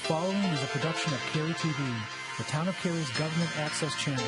following is a production of Cary TV, the Town of Cary's government access channel.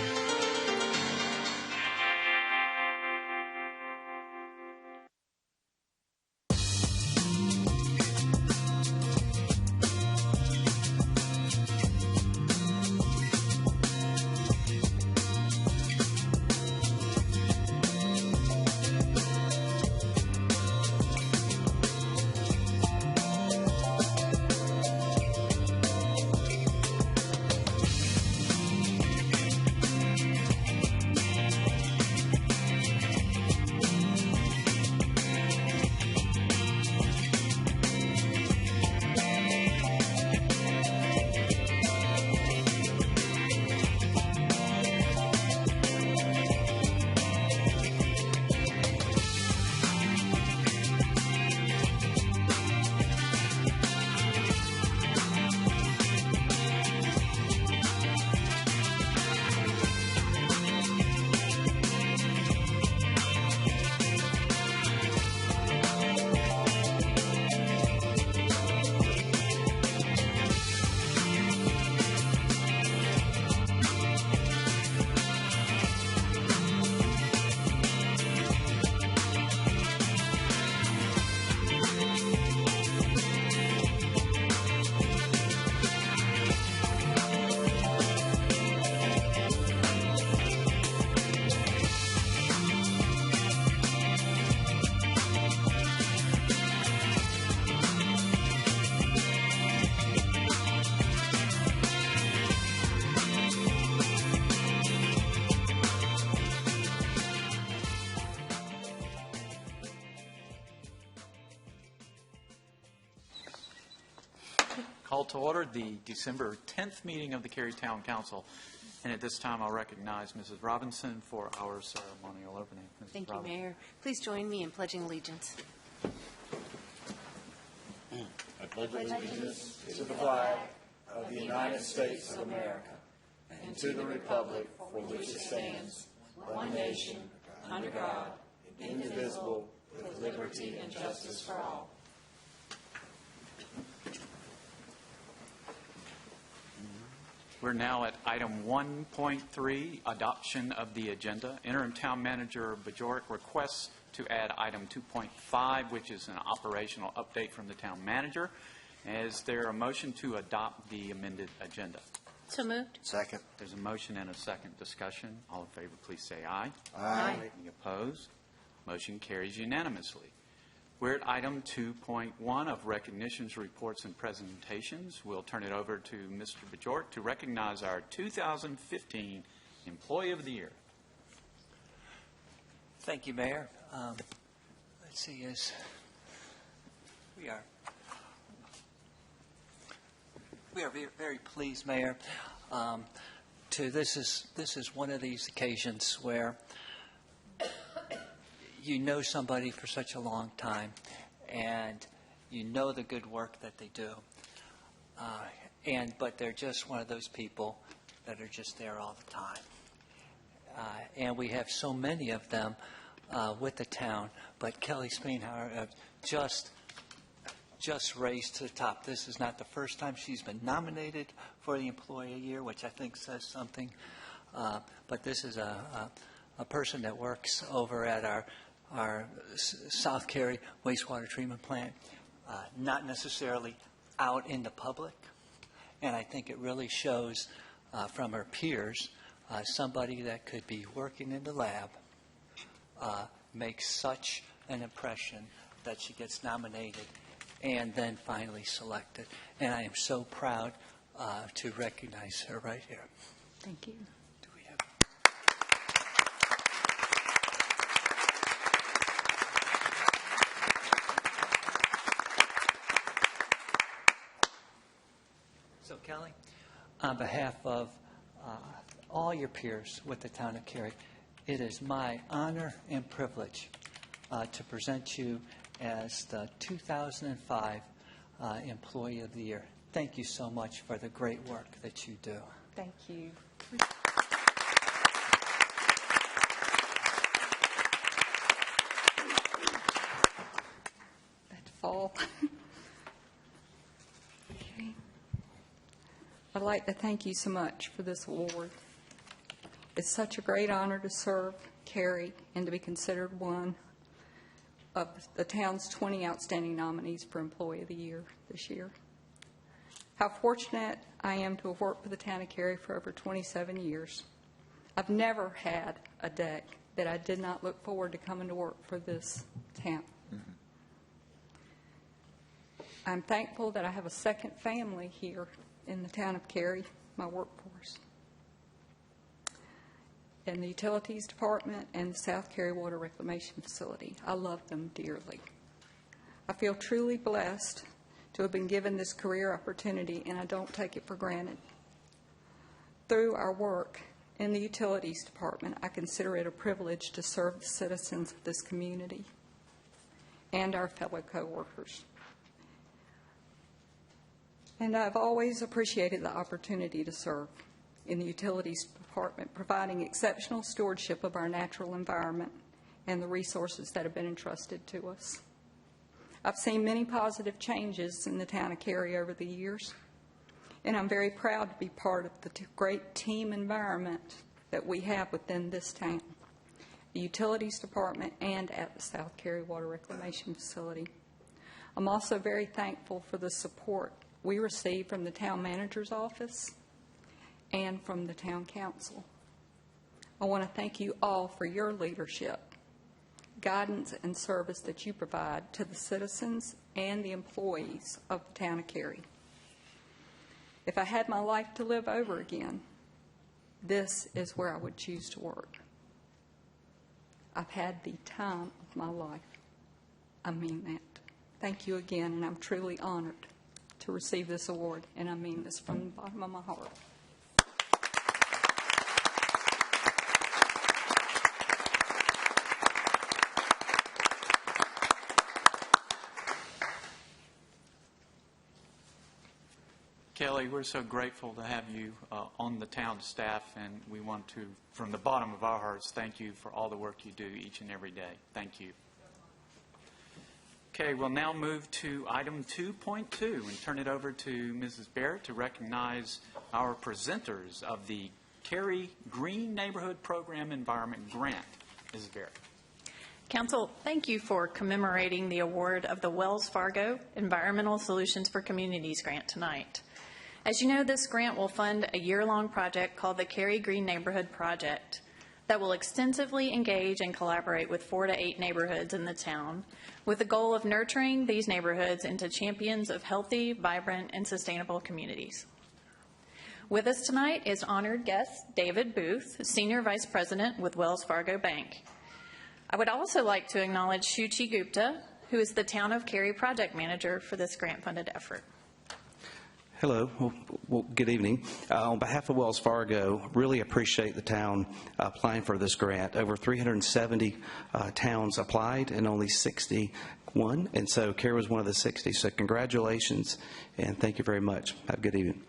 Call to order the December 10th meeting of the Cary Town Council. And at this time, I'll recognize Mrs. Robinson for our ceremonial opening. Thank you, Mayor. Please join me in pledging allegiance. I pledge allegiance to the flag of the United States of America and to the republic for which it stands, one nation, under God, indivisible, with liberty and justice for all. We're now at item 1.3, adoption of the agenda. Interim Town Manager Bajorek requests to add item 2.5, which is an operational update from the Town Manager. Is there a motion to adopt the amended agenda? So moved. Second. There's a motion and a second discussion. All in favor, please say aye. Aye. Any opposed? Motion carries unanimously. We're at item 2.1 of recognitions, reports, and presentations. We'll turn it over to Mr. Bajorek to recognize our 2015 Employee of the Year. Thank you, Mayor. Let's see, as we are very, very pleased, Mayor. This is one of these occasions where you know somebody for such a long time, and you know the good work that they do, but they're just one of those people that are just there all the time. And we have so many of them with the town, but Kelly Spainhauer just raised to the top. This is not the first time she's been nominated for the Employee of the Year, which I think says something. But this is a person that works over at our South Cary wastewater treatment plant, not necessarily out in the public. And I think it really shows from her peers, somebody that could be working in the lab makes such an impression that she gets nominated and then finally selected. And I am so proud to recognize her right here. Thank you. Do we have... So, Kelly, on behalf of all your peers with the town of Cary, it is my honor and privilege to present you as the 2005 Employee of the Year. Thank you so much for the great work that you do. Thank you. That fall. Okay. I'd like to thank you so much for this award. It's such a great honor to serve Cary and to be considered one of the town's 20 outstanding nominees for Employee of the Year this year. How fortunate I am to have worked for the town of Cary for over 27 years. I've never had a day that I did not look forward to coming to work for this town. I'm thankful that I have a second family here in the town of Cary, my workforce, and the Utilities Department and the South Cary Water Reclamation Facility. I love them dearly. I feel truly blessed to have been given this career opportunity, and I don't take it for granted. Through our work in the Utilities Department, I consider it a privilege to serve the citizens of this community and our fellow co-workers. And I've always appreciated the opportunity to serve in the Utilities Department, providing exceptional stewardship of our natural environment and the resources that have been entrusted to us. I've seen many positive changes in the town of Cary over the years, and I'm very proud to be part of the great team environment that we have within this town, the Utilities Department and at the South Cary Water Reclamation Facility. I'm also very thankful for the support we receive from the town manager's office and from the town council. I want to thank you all for your leadership, guidance, and service that you provide to the citizens and the employees of the town of Cary. If I had my life to live over again, this is where I would choose to work. I've had the time of my life. I mean that. Thank you again, and I'm truly honored to receive this award, and I mean this from the bottom of my heart. Kelly, we're so grateful to have you on the town staff, and we want to, from the bottom of our hearts, thank you for all the work you do each and every day. Thank you. Okay, we'll now move to item 2.2 and turn it over to Mrs. Barrett to recognize our presenters of the Cary Green Neighborhood Program Environment Grant. Mrs. Barrett. Council, thank you for commemorating the award of the Wells Fargo Environmental Solutions for Communities Grant tonight. As you know, this grant will fund a year-long project called the Cary Green Neighborhood Project that will extensively engage and collaborate with 4 to 8 neighborhoods in the town with the goal of nurturing these neighborhoods into champions of healthy, vibrant, and sustainable communities. With us tonight is honored guest David Booth, Senior Vice President with Wells Fargo Bank. I would also like to acknowledge Shuchi Gupta, who is the Town of Cary Project Manager for this grant-funded effort. Hello. Well, good evening. On behalf of Wells Fargo, really appreciate the town applying for this grant. Over 370 towns applied and only 60 won, and so Cary was one of the 60. So congratulations, and thank you very much. Have a good evening.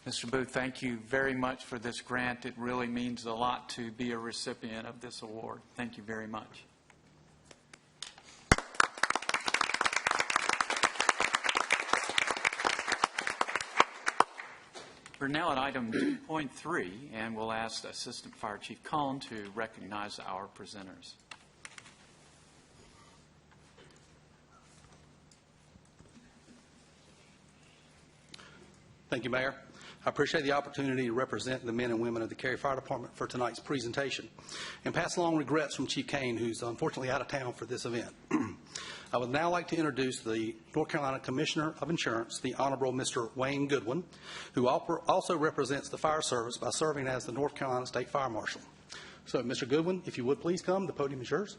Mr. Booth, thank you very much for this grant. It really means a lot to be a recipient of this award. Thank you very much. We're now at item 2.3, and we'll ask Assistant Fire Chief Collin to recognize our presenters. Thank you, Mayor. I appreciate the opportunity to represent the men and women of the Cary Fire Department for tonight's presentation and pass along regrets from Chief Kane, who's unfortunately out of town for this event. I would now like to introduce the North Carolina Commissioner of Insurance, the Honorable Mr. Wayne Goodwin, who also represents the fire service by serving as the North Carolina State Fire Marshal. So, Mr. Goodwin, if you would please come, the podium is yours.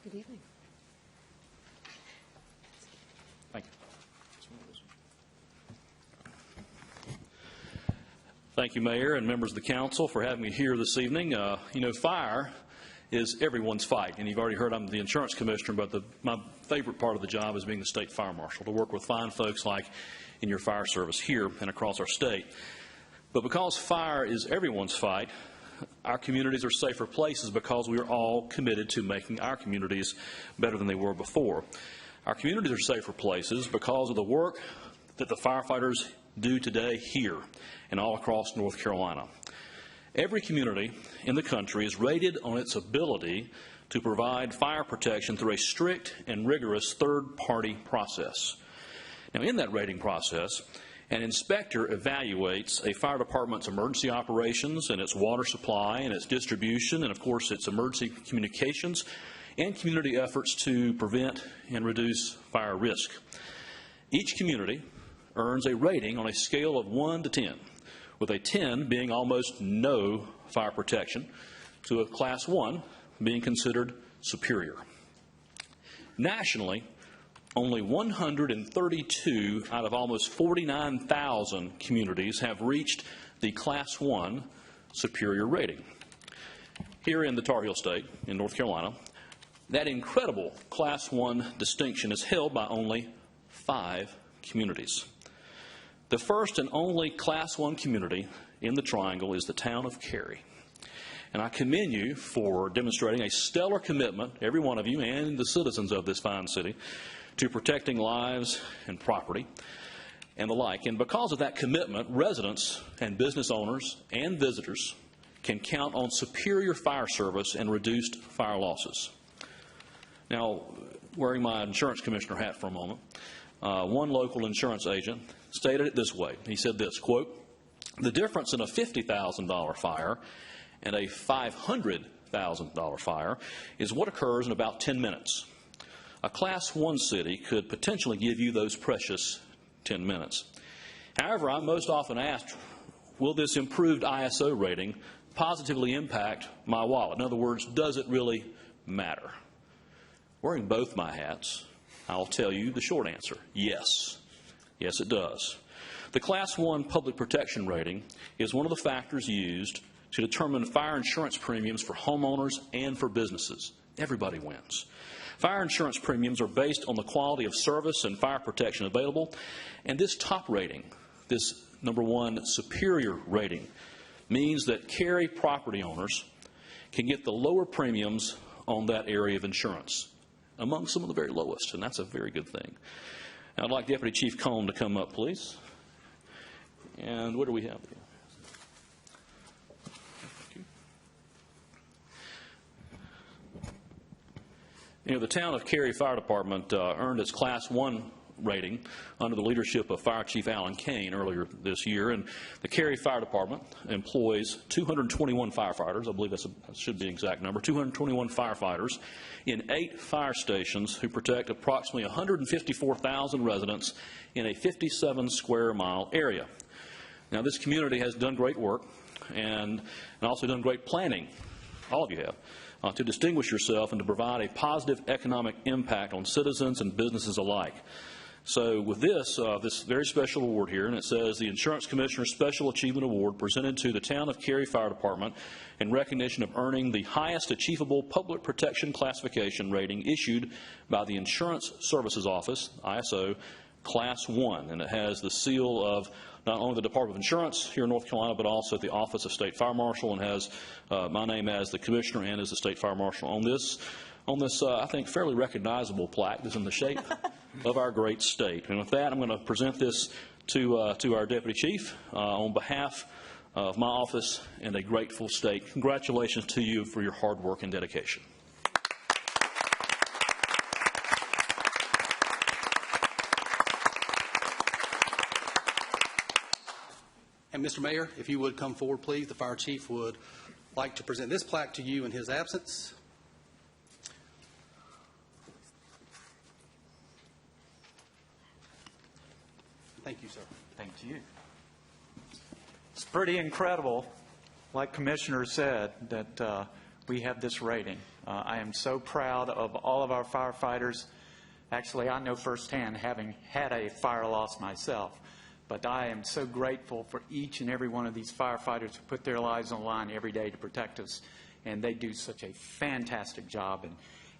Good evening. Thank you. Thank you, Mayor and members of the council, for having me here this evening. Fire is everyone's fight. And you've already heard I'm the insurance commissioner, but my favorite part of the job is being the state fire marshal, to work with fine folks like in your fire service here and across our state. But because fire is everyone's fight, our communities are safer places because we are all committed to making our communities better than they were before. Our communities are safer places because of the work that the firefighters do today here and all across North Carolina. Every community in the country is rated on its ability to provide fire protection through a strict and rigorous third-party process. Now, in that rating process, an inspector evaluates a fire department's emergency operations and its water supply and its distribution and, of course, its emergency communications and community efforts to prevent and reduce fire risk. Each community earns a rating on a scale of 1 to 10, with a 10 being almost no fire protection to a Class 1 being considered superior. Nationally, only 132 out of almost 49,000 communities have reached the Class 1 superior rating. Here in the Tar Heel State, in North Carolina, that incredible Class 1 distinction is held by only 5 communities. The first and only Class 1 community in the Triangle is the town of Cary. And I commend you for demonstrating a stellar commitment, every one of you and the citizens of this fine city, to protecting lives and property and the like. And because of that commitment, residents and business owners and visitors can count on superior fire service and reduced fire losses. Now, wearing my insurance commissioner hat for a moment, one local insurance agent stated it this way. He said this, quote, "The difference in a $50,000 fire and a $500,000 fire is what occurs in about 10 minutes. A Class 1 city could potentially give you those precious 10 minutes. However, I'm most often asked, will this improved ISO rating positively impact my wallet? In other words, does it really matter? Wearing both my hats, I'll tell you the short answer, yes. Yes, it does. The Class 1 public protection rating is one of the factors used to determine fire insurance premiums for homeowners and for businesses. Everybody wins. Fire insurance premiums are based on the quality of service and fire protection available, and this top rating, this number 1 superior rating, means that Cary property owners can get the lower premiums on that area of insurance, among some of the very lowest, and that's a very good thing. Now, I'd like Deputy Chief Cohn to come up, please. And what do we have here? You know, the town of Cary Fire Department earned its Class 1 rating under the leadership of Fire Chief Alan Kane earlier this year, and the Cary Fire Department employs 221 firefighters, I believe that should be the exact number, 221 firefighters in 8 fire stations who protect approximately 154,000 residents in a 57 square mile area. Now, this community has done great work and also done great planning, all of you have, to distinguish yourself and to provide a positive economic impact on citizens and businesses alike. So with this very special award here, and it says the Insurance Commissioner's Special Achievement Award presented to the Town of Cary Fire Department in recognition of earning the highest achievable public protection classification rating issued by the Insurance Services Office, ISO, Class 1. And it has the seal of not only the Department of Insurance here in North Carolina, but also the Office of State Fire Marshal, and has my name as the Commissioner and as the State Fire Marshal on this, I think, fairly recognizable plaque that's in the shape of our great state. And with that, I'm going to present this to our Deputy Chief on behalf of my office and a grateful state. Congratulations to you for your hard work and dedication. And Mr. Mayor, if you would come forward, please. The Fire Chief would like to present this plaque to you in his absence. Thank you, sir. Thank you. It's pretty incredible, like Commissioner said, that we have this rating. I am so proud of all of our firefighters. Actually, I know firsthand, having had a fire loss myself. But I am so grateful for each and every one of these firefighters who put their lives on the line every day to protect us and they do such a fantastic job.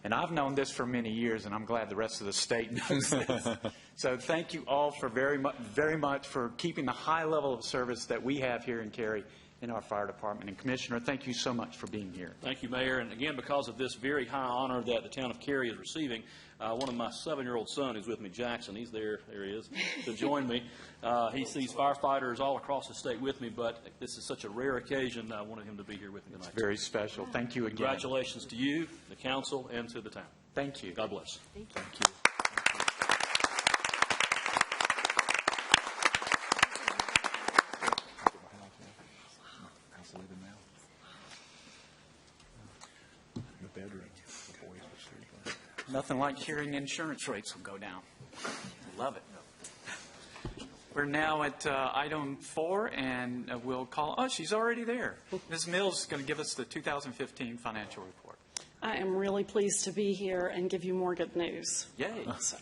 And I've known this for many years, and I'm glad the rest of the state knows this. So thank you all for very much for keeping the high level of service that we have here in Cary in our fire department. And Commissioner, thank you so much for being here. Thank you, Mayor. And again, because of this very high honor that the town of Cary is receiving, one of my 7-year-old son who's with me, Jackson, he's there he is, to join me. He sees firefighters all across the state with me, but this is such a rare occasion, I wanted him to be here with me tonight. It's very special. Thank you again. Congratulations to you, the council, and to the town. Thank you. God bless. Thank you. Thank you. Nothing like hearing insurance rates will go down. Love it. We're now at item 4, and we'll call. Oh, she's already there. Ms. Mills is going to give us the 2015 financial report. I am really pleased to be here and give you more good news. Yay. So,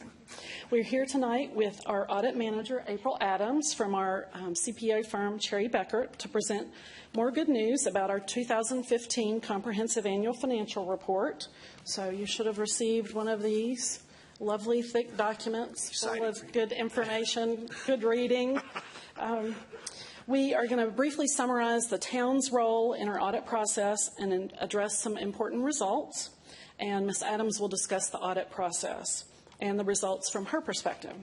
we're here tonight with our audit manager, April Adams, from our CPA firm, Cherry Beckert, to present more good news about our 2015 Comprehensive Annual Financial Report. So you should have received one of these lovely, thick documents full of good information, good reading. We are going to briefly summarize the town's role in our audit process and address some important results. And Ms. Adams will discuss the audit process and the results from her perspective.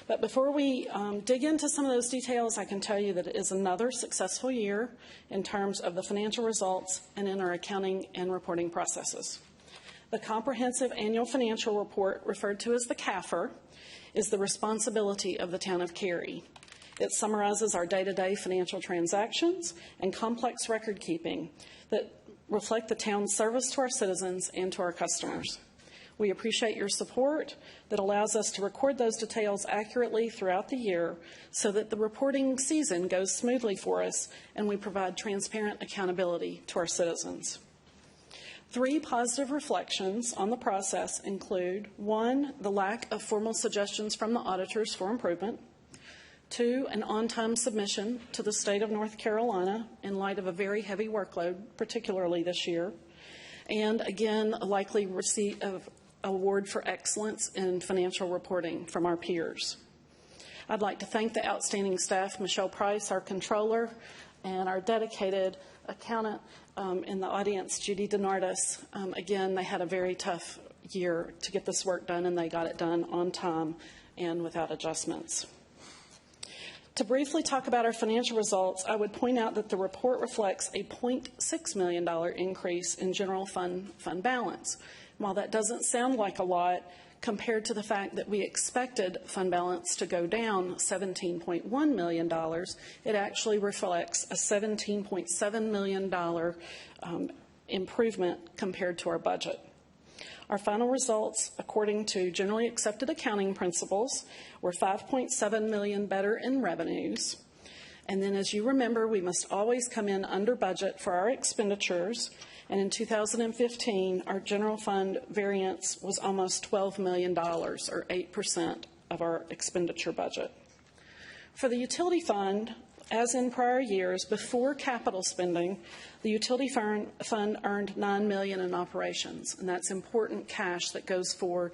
But before we dig into some of those details, I can tell you that it is another successful year in terms of the financial results and in our accounting and reporting processes. The Comprehensive Annual Financial Report, referred to as the CAFR, is the responsibility of the town of Cary. It summarizes our day-to-day financial transactions and complex record keeping that reflect the town's service to our citizens and to our customers. We appreciate your support that allows us to record those details accurately throughout the year so that the reporting season goes smoothly for us and we provide transparent accountability to our citizens. 3 positive reflections on the process include: 1, the lack of formal suggestions from the auditors for improvement; 2, an on-time submission to the state of North Carolina in light of a very heavy workload, particularly this year; and again, a likely receipt of award for excellence in financial reporting from our peers. I'd like to thank the outstanding staff, Michelle Price, our controller, and our dedicated accountant in the audience, Judy Denardis. Again, they had a very tough year to get this work done, and they got it done on time and without adjustments. To briefly talk about our financial results, I would point out that the report reflects a $0.6 million increase in general fund balance. While that doesn't sound like a lot, compared to the fact that we expected fund balance to go down $17.1 million, it actually reflects a $17.7 million improvement compared to our budget. Our final results, according to generally accepted accounting principles, were $5.7 million better in revenues. And then, as you remember, we must always come in under budget for our expenditures. And in 2015, our general fund variance was almost $12 million, or 8% of our expenditure budget. For the utility fund, as in prior years, before capital spending, the utility fund earned $9 million in operations, and that's important cash that goes for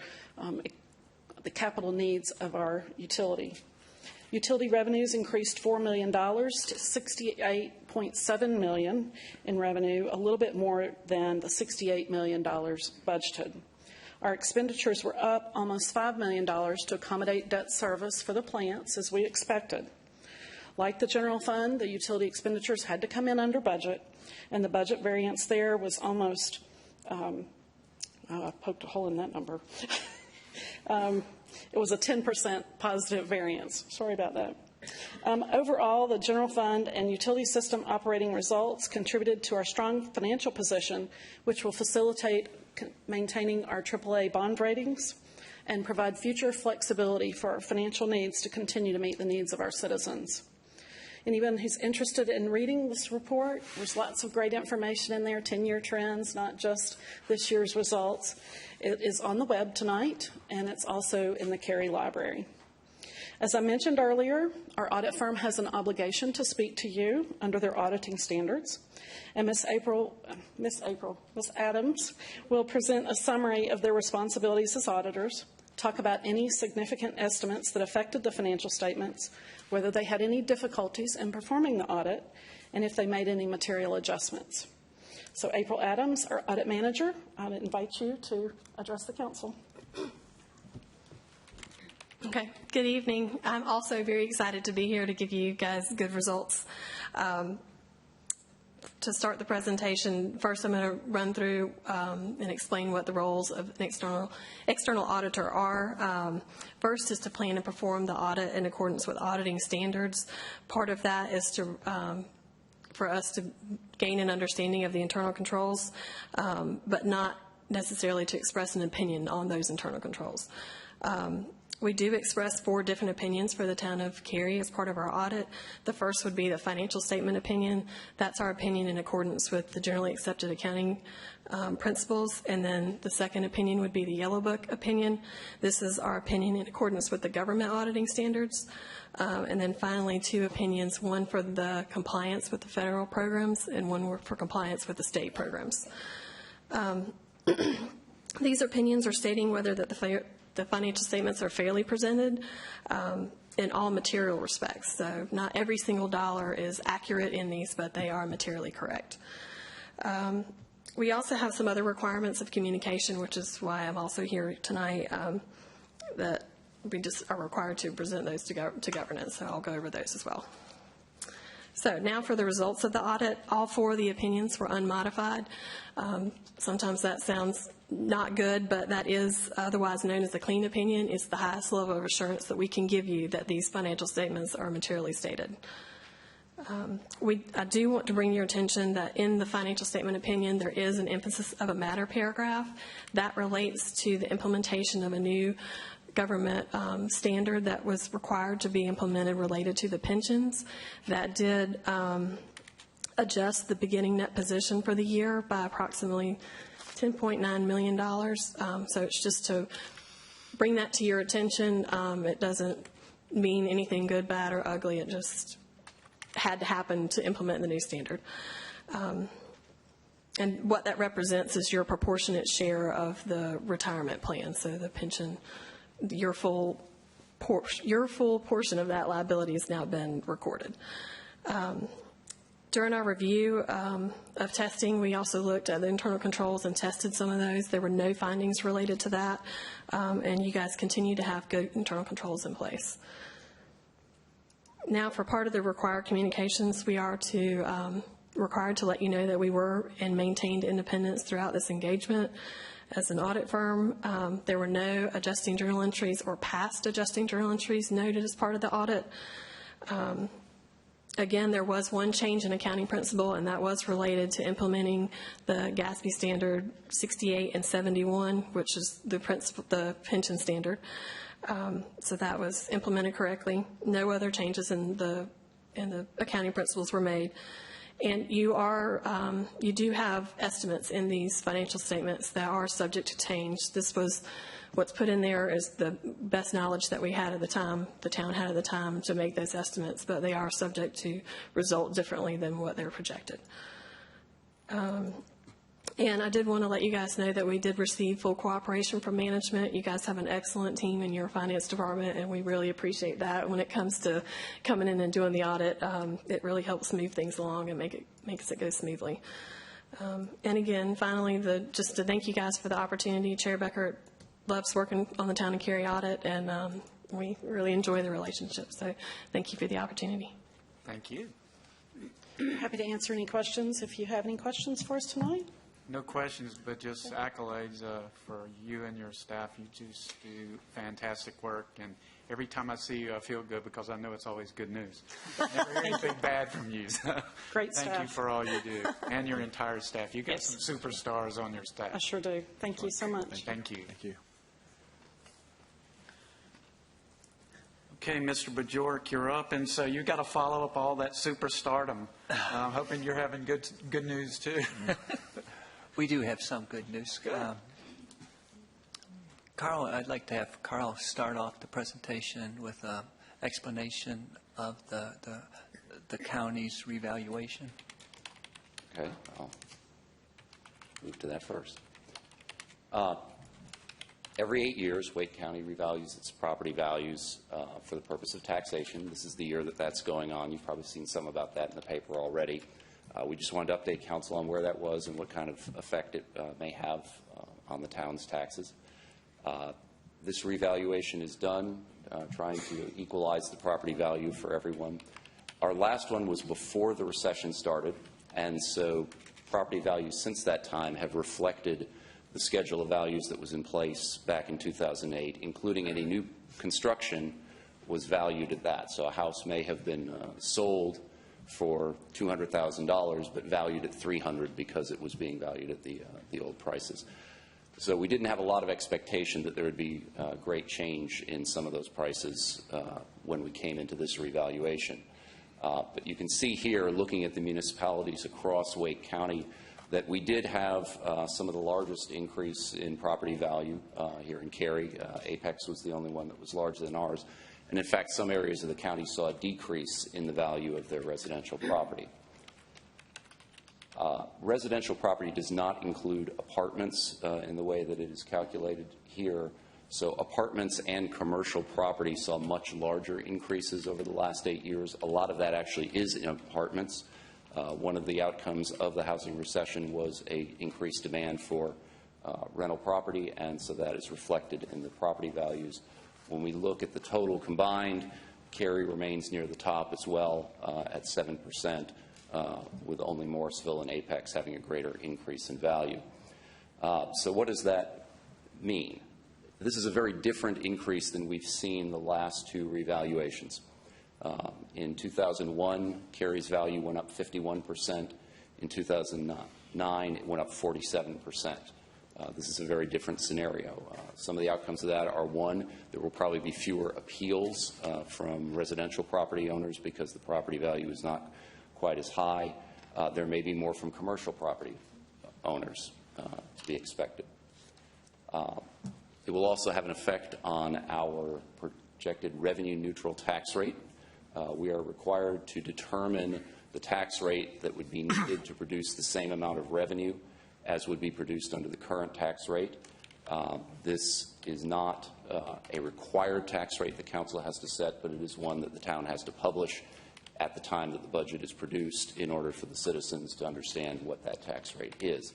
the capital needs of our utility. Utility revenues increased $4 million to $68.7 million in revenue, a little bit more than the $68 million budgeted. Our expenditures were up almost $5 million to accommodate debt service for the plants, as we expected. Like the general fund, the utility expenditures had to come in under budget, and the budget variance there was almost, I poked a hole in that number. It was a 10% positive variance. Sorry about that. Overall, the general fund and utility system operating results contributed to our strong financial position, which will facilitate maintaining our AAA bond ratings and provide future flexibility for our financial needs to continue to meet the needs of our citizens. Anyone who's interested in reading this report, there's lots of great information in there, 10-year trends, not just this year's results. It is on the web tonight, and it's also in the Cary Library. As I mentioned earlier, our audit firm has an obligation to speak to you under their auditing standards. And Ms. Adams will present a summary of their responsibilities as auditors, talk about any significant estimates that affected the financial statements, whether they had any difficulties in performing the audit, and if they made any material adjustments. So April Adams, our audit manager, I invite you to address the council. Okay, good evening. I'm also very excited to be here to give you guys good results. To start the presentation, first I'm going to run through and explain what the roles of an external auditor are. First is to plan and perform the audit in accordance with auditing standards. Part of that is to for us to gain an understanding of the internal controls, but not necessarily to express an opinion on those internal controls. We do express 4 different opinions for the town of Cary as part of our audit. The first would be the financial statement opinion. That's our opinion in accordance with the generally accepted accounting principles. And then the second opinion would be the Yellow Book opinion. This is our opinion in accordance with the government auditing standards. And then finally 2 opinions, one for the compliance with the federal programs and one for compliance with the state programs. These opinions are stating whether that the financial statements are fairly presented in all material respects. So not every single dollar is accurate in these, but they are materially correct. We also have some other requirements of communication, which is why I'm also here tonight, that we just are required to present those to governance. So I'll go over those as well. So now for the results of the audit. All 4 of the opinions were unmodified. Sometimes that sounds not good, but that is otherwise known as a clean opinion. It's the highest level of assurance that we can give you that these financial statements are materially stated. I do want to bring your attention that in the financial statement opinion, there is an emphasis of a matter paragraph that relates to the implementation of a new government standard that was required to be implemented related to the pensions. That did adjust the beginning net position for the year by approximately $10.9 million. So it's just to bring that to your attention. It doesn't mean anything good, bad, or ugly. It just had to happen to implement the new standard. And what that represents is your proportionate share of the retirement plan. So the pension, your full portion of that liability has now been recorded. During our review of testing, we also looked at the internal controls and tested some of those. There were no findings related to that, and you guys continue to have good internal controls in place. Now, for part of the required communications, we are required to let you know that we were and maintained independence throughout this engagement. As an audit firm, there were no adjusting journal entries or past adjusting journal entries noted as part of the audit. Again, there was one change in accounting principle, and that was related to implementing the GASB standard 68 and 71, which is the pension standard. So that was implemented correctly. No other changes in the accounting principles were made. And you do have estimates in these financial statements that are subject to change. This was what's put in there is the best knowledge that we had at the time, the town had at the time to make those estimates, but they are subject to result differently than what they're projected. And I did want to let you guys know that we did receive full cooperation from management. You guys have an excellent team in your finance department, and we really appreciate that. When it comes to coming in and doing the audit, it really helps move things along and makes it go smoothly. And again, finally, just to thank you guys for the opportunity. Chair Becker loves working on the Town of Cary audit, and we really enjoy the relationship. So thank you for the opportunity. Thank you. Happy to answer any questions if you have any questions for us tonight. No questions, but just accolades for you and your staff. You just do fantastic work, and every time I see you, I feel good because I know it's always good news. Never hear anything bad from you. Great Thank staff. you for all you do, and your entire staff. You got some superstars on your staff. I sure do. Thank you so much. Thank you. Thank you. Okay, Mr. Bajork, you're up, and so you got to follow up all that superstardom. I'm hoping you're having good news too. We do have some good news. Carl, I'd like to have Carl start off the presentation with explanation of the county's revaluation. Okay, I'll move to that first. Every 8 years, Wake County revalues its property values for the purpose of taxation. This is the year that that's going on. You've probably seen some about that in the paper already. We just wanted to update council on where that was and what kind of effect it may have on the town's taxes. This revaluation is done, trying to equalize the property value for everyone. Our last one was before the recession started, and so property values since that time have reflected the schedule of values that was in place back in 2008, including any new construction was valued at that. So a house may have been sold for $200,000, but valued at $300,000 because it was being valued at the old prices. So we didn't have a lot of expectation that there would be great change in some of those prices when we came into this revaluation. But you can see here, looking at the municipalities across Wake County, that we did have some of the largest increase in property value here in Cary. Apex was the only one that was larger than ours. And in fact, some areas of the county saw a decrease in the value of their residential property. Residential property does not include apartments in the way that it is calculated here. So apartments and commercial property saw much larger increases over the last 8 years. A lot of that actually is in apartments. One of the outcomes of the housing recession was an increased demand for rental property, and so that is reflected in the property values. When we look at the total combined, Cary remains near the top as well at 7%, with only Morrisville and Apex having a greater increase in value. So what does that mean? This is a very different increase than we've seen the last two revaluations. In 2001, Cary's value went up 51%. In 2009, it went up 47%. This is a very different scenario. Some of the outcomes of that are, one, there will probably be fewer appeals from residential property owners because the property value is not quite as high. There may be more from commercial property owners to be expected. It will also have an effect on our projected revenue neutral tax rate. We are required to determine the tax rate that would be needed to produce the same amount of revenue as would be produced under the current tax rate. This is not a required tax rate the council has to set, but it is one that the town has to publish at the time that the budget is produced in order for the citizens to understand what that tax rate is.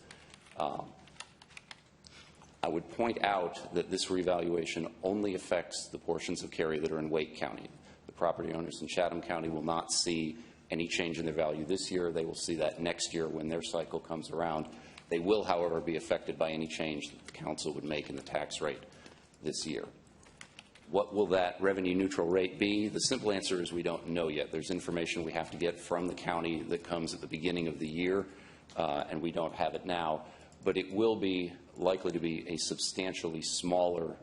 I would point out that this revaluation only affects the portions of Cary that are in Wake County. The property owners in Chatham County will not see any change in their value this year. They will see that next year when their cycle comes around. They will, however, be affected by any change that the council would make in the tax rate this year. What will that revenue neutral rate be? The simple answer is we don't know yet. There's information we have to get from the county that comes at the beginning of the year, and we don't have it now. But it will be likely to be a substantially smaller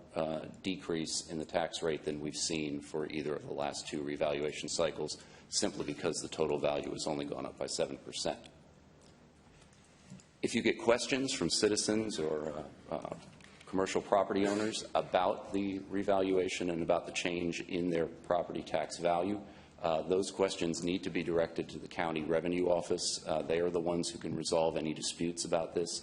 decrease in the tax rate than we've seen for either of the last two revaluation cycles, simply because the total value has only gone up by 7%. If you get questions from citizens or commercial property owners about the revaluation and about the change in their property tax value, those questions need to be directed to the county revenue office. They are the ones who can resolve any disputes about this.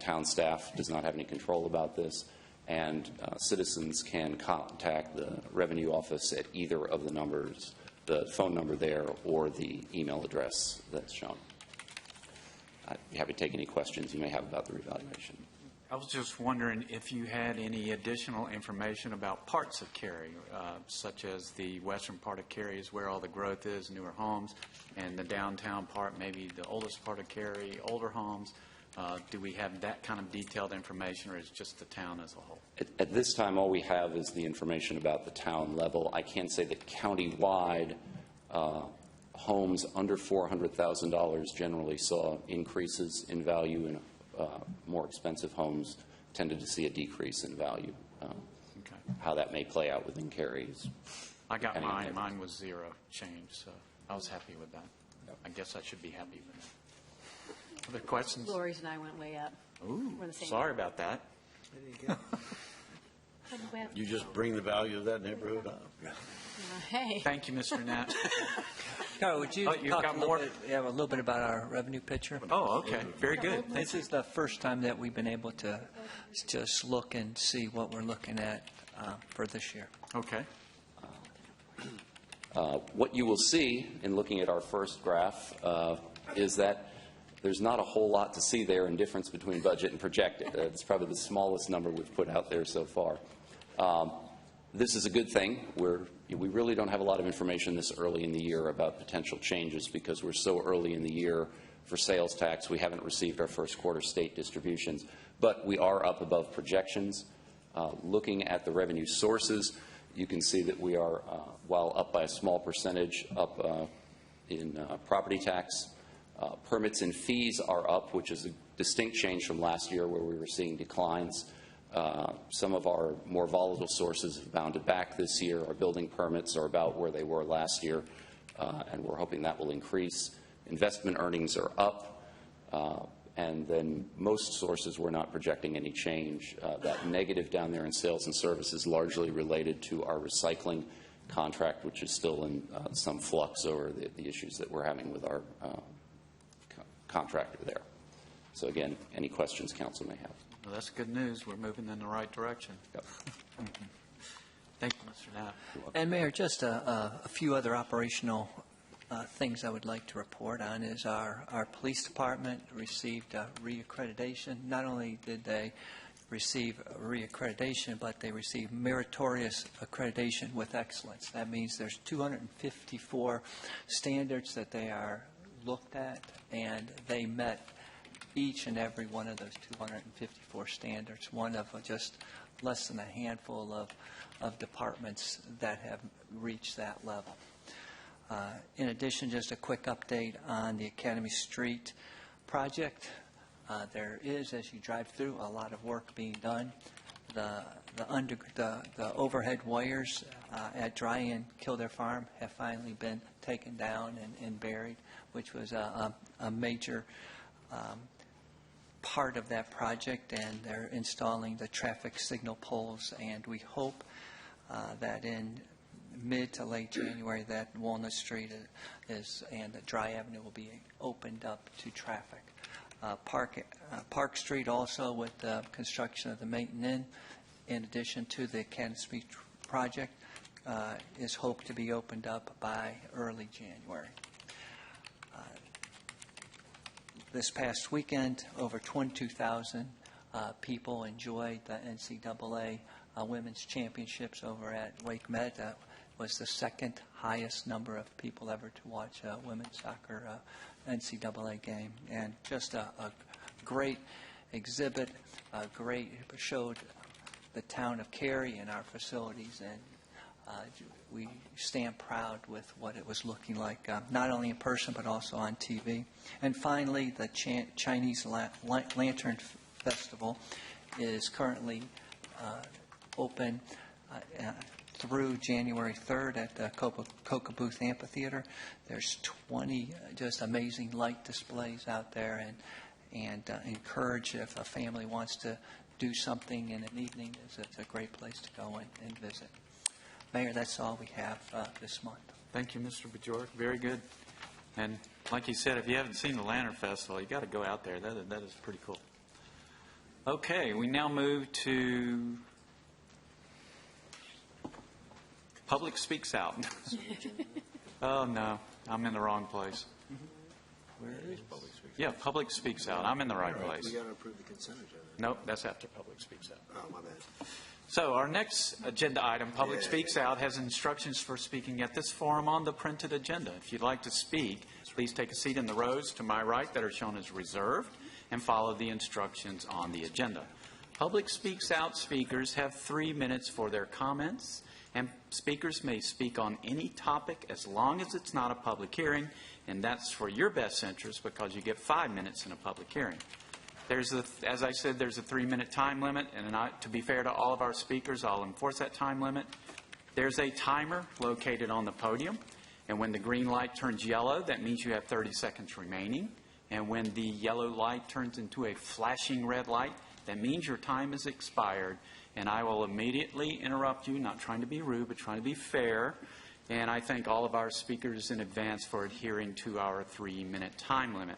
Town staff does not have any control about this, and citizens can contact the revenue office at either of the numbers, the phone number there or the email address that's shown. I'd be happy to take any questions you may have about the revaluation. I was just wondering if you had any additional information about parts of Cary, such as the western part of Cary is where all the growth is, newer homes, and the downtown part, maybe the oldest part of Cary, older homes. Do we have that kind of detailed information, or is it just the town as a whole? At this time, all we have is the information about the town level. I can say that countywide, homes under $400,000 generally saw increases in value, and more expensive homes tended to see a decrease in value. Okay. How that may play out within Cary is... I got mine. Mine was zero change, so I was happy with that. Yep. I guess I should be happy with that. Other questions? Lori's and I went way up. Ooh, We're the same sorry about that. You just bring the value of that neighborhood up. Hey. Thank you, Mr. Knapp. Carol, would you you've talk got a little more? a little bit about our revenue picture? Oh, okay. Very good. This is the first time that we've been able to just look and see what we're looking at for this year. Okay. What you will see in looking at our first graph is that there's not a whole lot to see there in difference between budget and projected. It's probably the smallest number we've put out there so far. This is a good thing. We really don't have a lot of information this early in the year about potential changes because we're so early in the year for sales tax. We haven't received our first quarter state distributions, but we are up above projections. Looking at the revenue sources, you can see that we are, while up by a small percentage, up in property tax. Permits and fees are up, which is a distinct change from last year where we were seeing declines. Some of our more volatile sources have bounded back this year. Our building permits are about where they were last year, and we're hoping that will increase. Investment earnings are up, and then most sources we're not projecting any change. That negative down there in sales and service is largely related to our recycling contract, which is still in some flux over the issues that we're having with our contractor there. So again, any questions council may have. Well, that's good news. We're moving in the right direction. Yep. Thank you, Mr. Knapp. And Mayor, just a few other operational things I would like to report on is our police department received reaccreditation. Not only did they receive reaccreditation, but they received meritorious accreditation with excellence. That means there's 254 standards that they are looked at, and they met each and every one of those 254 standards, one of just less than a handful of departments that have reached that level. In addition, just a quick update on the Academy Street project. There is, as you drive through, a lot of work being done. The overhead wires at Dry Kildare Farm have finally been taken down and buried, which was a major part of that project, and they're installing the traffic signal poles, and we hope that in mid to late January that Walnut Street and the Dry Avenue will be opened up to traffic. Park Street also with the construction of the Maiden Inn, in addition to the Academy Street project, is hoped to be opened up by early January. This past weekend, over 22,000 people enjoyed the NCAA Women's Championships over at Wake Med. That was the second highest number of people ever to watch a women's soccer NCAA game. And just a great exhibit, showed the town of Cary and our facilities, and we stand proud with what it was looking like, not only in person but also on TV. And finally, the Chinese Lantern Festival is currently open through January 3rd at the Coca Booth Amphitheater. There's 20 just amazing light displays out there, and encourage if a family wants to do something in an evening, it's a great place to go and visit. Mayor, that's all we have this month. Thank you, Mr. Bajorek. Very good. And like you said, if you haven't seen the Lantern Festival, you got to go out there. That is pretty cool. Okay, we now move to Public Speaks Out. Oh, no, I'm in the wrong place. Where is Public Speaks Out? Yeah, Public Speaks Out. I'm in the right place. We got to approve the consent agenda. Nope, that's after Public Speaks Out. Oh, my bad. So our next agenda item, Public Speaks Out, has instructions for speaking at this forum on the printed agenda. If you'd like to speak, please take a seat in the rows to my right that are shown as reserved and follow the instructions on the agenda. Public Speaks Out speakers have 3 minutes for their comments, and speakers may speak on any topic as long as it's not a public hearing, and that's for your best interest because you get 5 minutes in a public hearing. As I said, there's a 3-minute time limit, and to be fair to all of our speakers, I'll enforce that time limit. There's a timer located on the podium, and when the green light turns yellow, that means you have 30 seconds remaining. And when the yellow light turns into a flashing red light, that means your time is expired, and I will immediately interrupt you, not trying to be rude, but trying to be fair. And I thank all of our speakers in advance for adhering to our 3-minute time limit.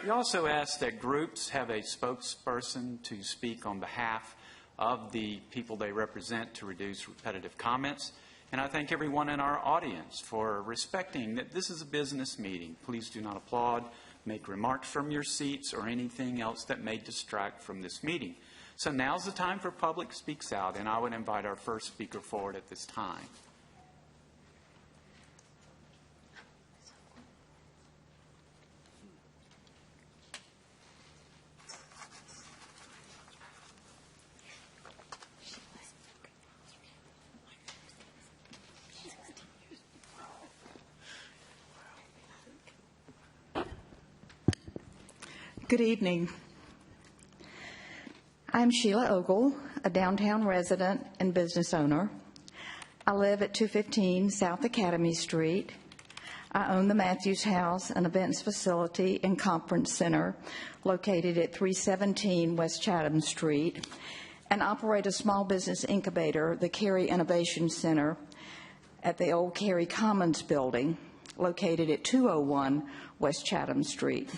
We also ask that groups have a spokesperson to speak on behalf of the people they represent to reduce repetitive comments. And I thank everyone in our audience for respecting that this is a business meeting. Please do not applaud, make remarks from your seats, or anything else that may distract from this meeting. So now's the time for Public Speaks Out, and I would invite our first speaker forward at this time. Good evening. I'm Sheila Ogle, a downtown resident and business owner. I live at 215 South Academy Street. I own the Matthews House, an events facility and conference center located at 317 West Chatham Street, and operate a small business incubator, the Cary Innovation Center, at the old Cary Commons building located at 201 West Chatham Street.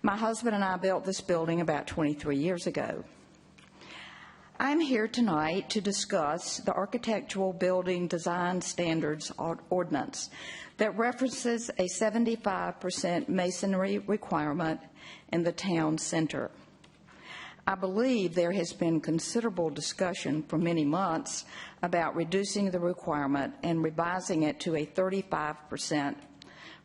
My husband and I built this building about 23 years ago. I'm here tonight to discuss the Architectural Building Design Standards Ordinance that references a 75% masonry requirement in the town center. I believe there has been considerable discussion for many months about reducing the requirement and revising it to a 35%,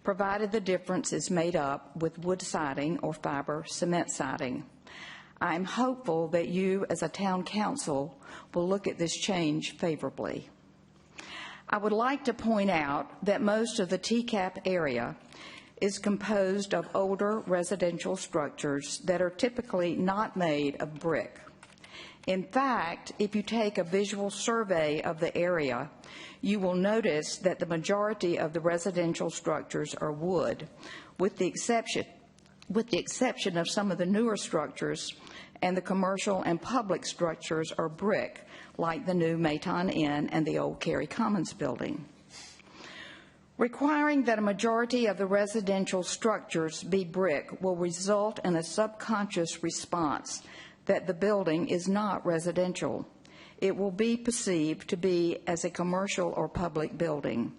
provided the difference is made up with wood siding or fiber cement siding. I'm hopeful that you, as a town council, will look at this change favorably. I would like to point out that most of the TCAP area is composed of older residential structures that are typically not made of brick. In fact, if you take a visual survey of the area, you will notice that the majority of the residential structures are wood, with the exception of some of the newer structures, and the commercial and public structures are brick, like the new Mayton Inn and the old Cary Commons building. Requiring that a majority of the residential structures be brick will result in a subconscious response that the building is not residential. It will be perceived to be as a commercial or public building.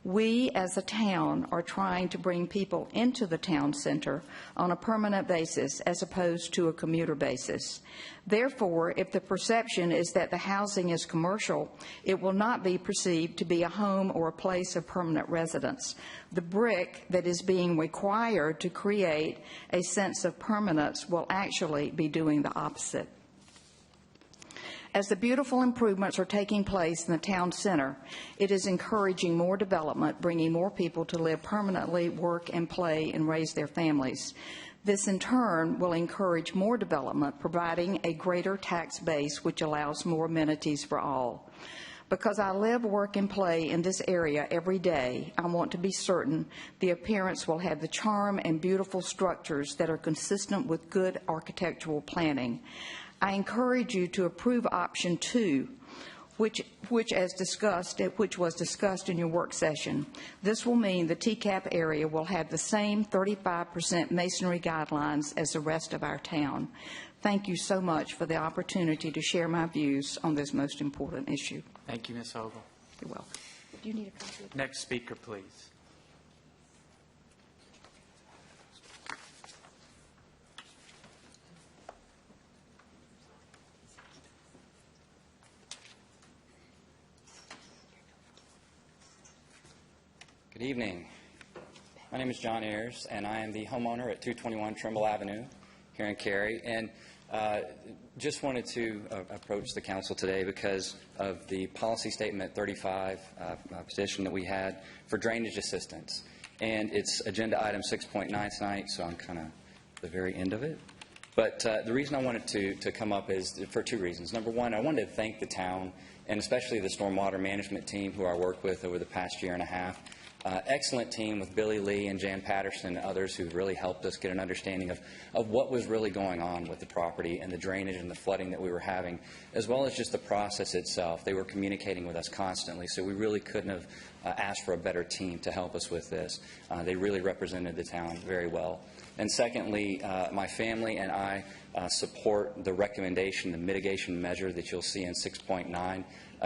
We, as a town, are trying to bring people into the town center on a permanent basis as opposed to a commuter basis. Therefore, if the perception is that the housing is commercial, it will not be perceived to be a home or a place of permanent residence. The brick that is being required to create a sense of permanence will actually be doing the opposite. As the beautiful improvements are taking place in the town center, it is encouraging more development, bringing more people to live permanently, work and play and raise their families. This, in turn, will encourage more development, providing a greater tax base, which allows more amenities for all. Because I live, work, and play in this area every day, I want to be certain the appearance will have the charm and beautiful structures that are consistent with good architectural planning. I encourage you to approve option 2, which was discussed in your work session. This will mean the TCAP area will have the same 35% masonry guidelines as the rest of our town. Thank you so much for the opportunity to share my views on this most important issue. Thank you, Ms. Ogle. You're welcome. Do you need a copy? Next speaker, please. Good evening. My name is John Ayers, and I am the homeowner at 221 Trimble Avenue here in Cary. And just wanted to approach the council today because of the policy statement 35 petition that we had for drainage assistance. And it's agenda item 6.9 tonight, so I'm kind of at the very end of it. But the reason I wanted to come up is for 2 reasons. Number one, I wanted to thank the town, and especially the stormwater management team who I worked with over the past year and a half. excellent team with Billy Lee and Jan Patterson and others who've really helped us get an understanding of what was really going on with the property and the drainage and the flooding that we were having, as well as just the process itself. They were communicating with us constantly, so we really couldn't have asked for a better team to help us with this. They really represented the town very well. And secondly, my family and I support the recommendation, the mitigation measure that you'll see in 6.9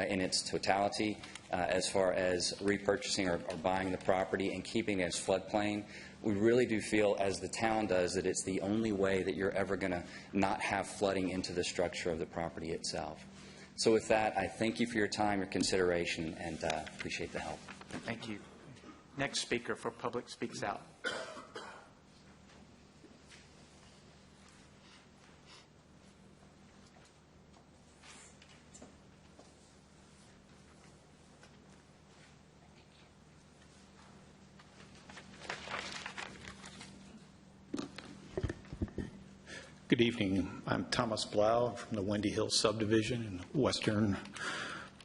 in its totality as far as repurchasing or buying the property and keeping it as floodplain. We really do feel, as the town does, that it's the only way that you're ever going to not have flooding into the structure of the property itself. So with that, I thank you for your time, your consideration, and appreciate the help. Thank you. Next speaker for Public Speaks Out. Good evening. I'm Thomas Blau from the Wendy Hill subdivision in the western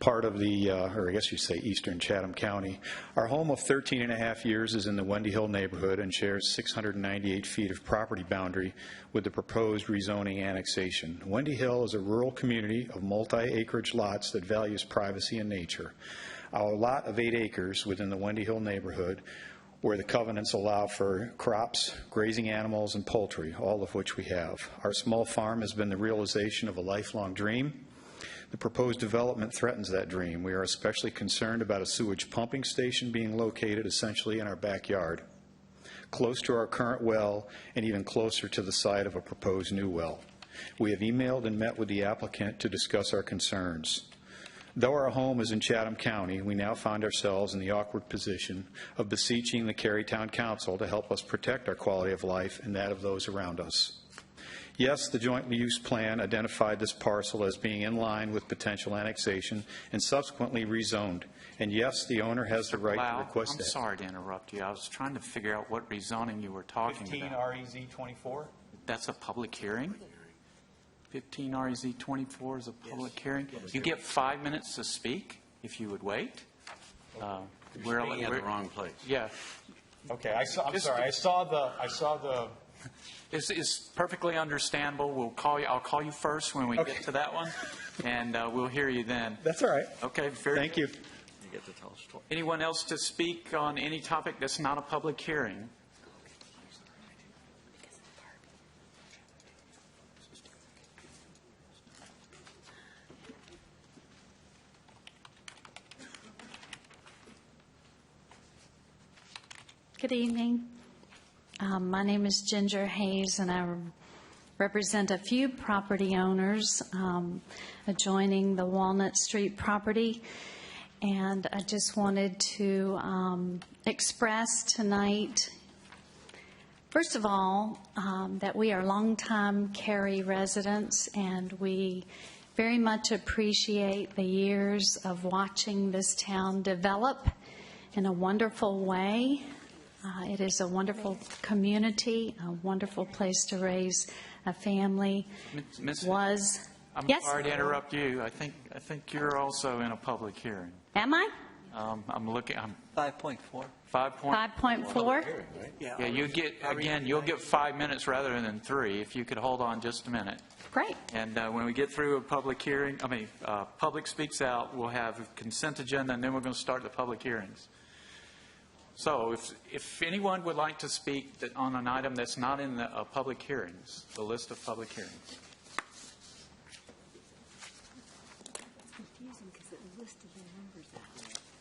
part of the, or I guess you'd say eastern Chatham County. Our home of 13 and a half years is in the Wendy Hill neighborhood and shares 698 feet of property boundary with the proposed rezoning annexation. Wendy Hill is a rural community of multi-acreage lots that values privacy and nature. Our lot of 8 acres within the Wendy Hill neighborhood, where the covenants allow for crops, grazing animals, and poultry, all of which we have. Our small farm has been the realization of a lifelong dream. The proposed development threatens that dream. We are especially concerned about a sewage pumping station being located essentially in our backyard, close to our current well and even closer to the site of a proposed new well. We have emailed and met with the applicant to discuss our concerns. Though our home is in Chatham County, we now find ourselves in the awkward position of beseeching the Cary Town Council to help us protect our quality of life and that of those around us. Yes, the joint use plan identified this parcel as being in line with potential annexation and subsequently rezoned. And yes, the owner has the right to request that. I'm sorry to interrupt you. I was trying to figure out what rezoning you were talking 15 about. 15 REZ 24? That's a public hearing? 15 REZ 24 is a public hearing? You get 5 minutes to speak, if you would wait. We're at the wrong place. Yeah. Okay, I'm sorry. I saw the. It's perfectly understandable. We'll call you. I'll call you first when we get to that one, and we'll hear you then. That's all right. Okay. Thank you. You get to tell us twice. Anyone else to speak on any topic that's not a public hearing? Good evening. My name is Ginger Hayes, and I represent a few property owners adjoining the Walnut Street property. And I just wanted to express tonight, first of all, that we are longtime Cary residents, and we very much appreciate the years of watching this town develop in a wonderful way. It is a wonderful community, a wonderful place to raise a family. I'm yes? sorry to interrupt you. I think you're also in a public hearing. Am I? I'm looking. 5.4. 5.4? Yeah. You'll get 5 minutes rather than 3. If you could hold on just a minute. Great. And when we get through a public hearing, Public Speaks Out, we'll have a consent agenda, and then we're going to start the public hearings. So if anyone would like to speak on an item that's not in the public hearings, the list of public hearings.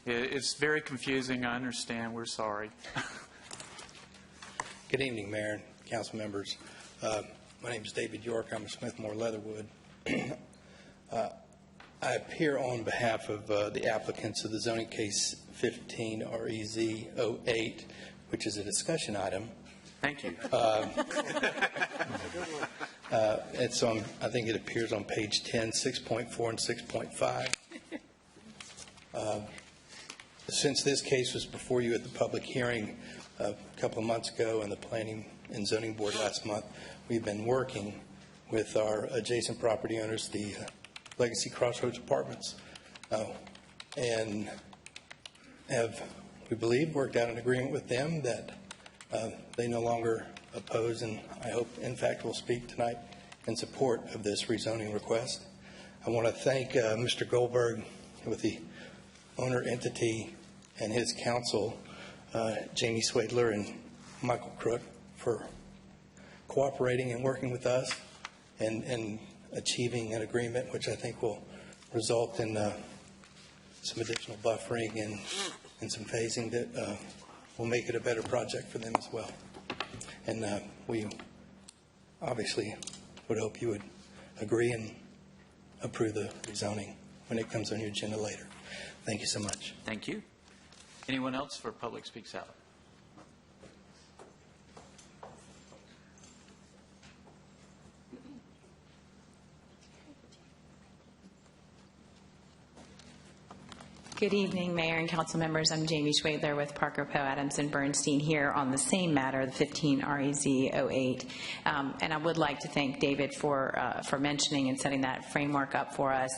It's very confusing. I understand. We're sorry. Good evening, Mayor and council members. My name is David York. I'm with Smithmore Leatherwood. I appear on behalf of the applicants of the zoning case 15 REZ 08, which is a discussion item. Thank you. It's on, I think it appears on page 10, 6.4 and 6.5. Since this case was before you at the public hearing a couple of months ago and the Planning and Zoning Board last month, we've been working with our adjacent property owners, the Legacy Crossroads Apartments, and have we believe, worked out an agreement with them that they no longer oppose, and I hope, in fact, will speak tonight in support of this rezoning request. I want to thank Mr. Goldberg with the owner entity and his counsel, Jamie Swadler and Michael Crook, for cooperating and working with us and achieving an agreement which I think will result in some additional buffering and some phasing that will make it a better project for them as well. And we obviously would hope you would agree and approve the rezoning when it comes on your agenda later. Thank you so much. Thank you. Anyone else for Public Speaks Out? Good evening, Mayor and Council members. I'm Jamie Schwadler with Parker, Poe, Adams, and Bernstein here on the same matter, the 15 REZ 08. And I would like to thank David for mentioning and setting that framework up for us.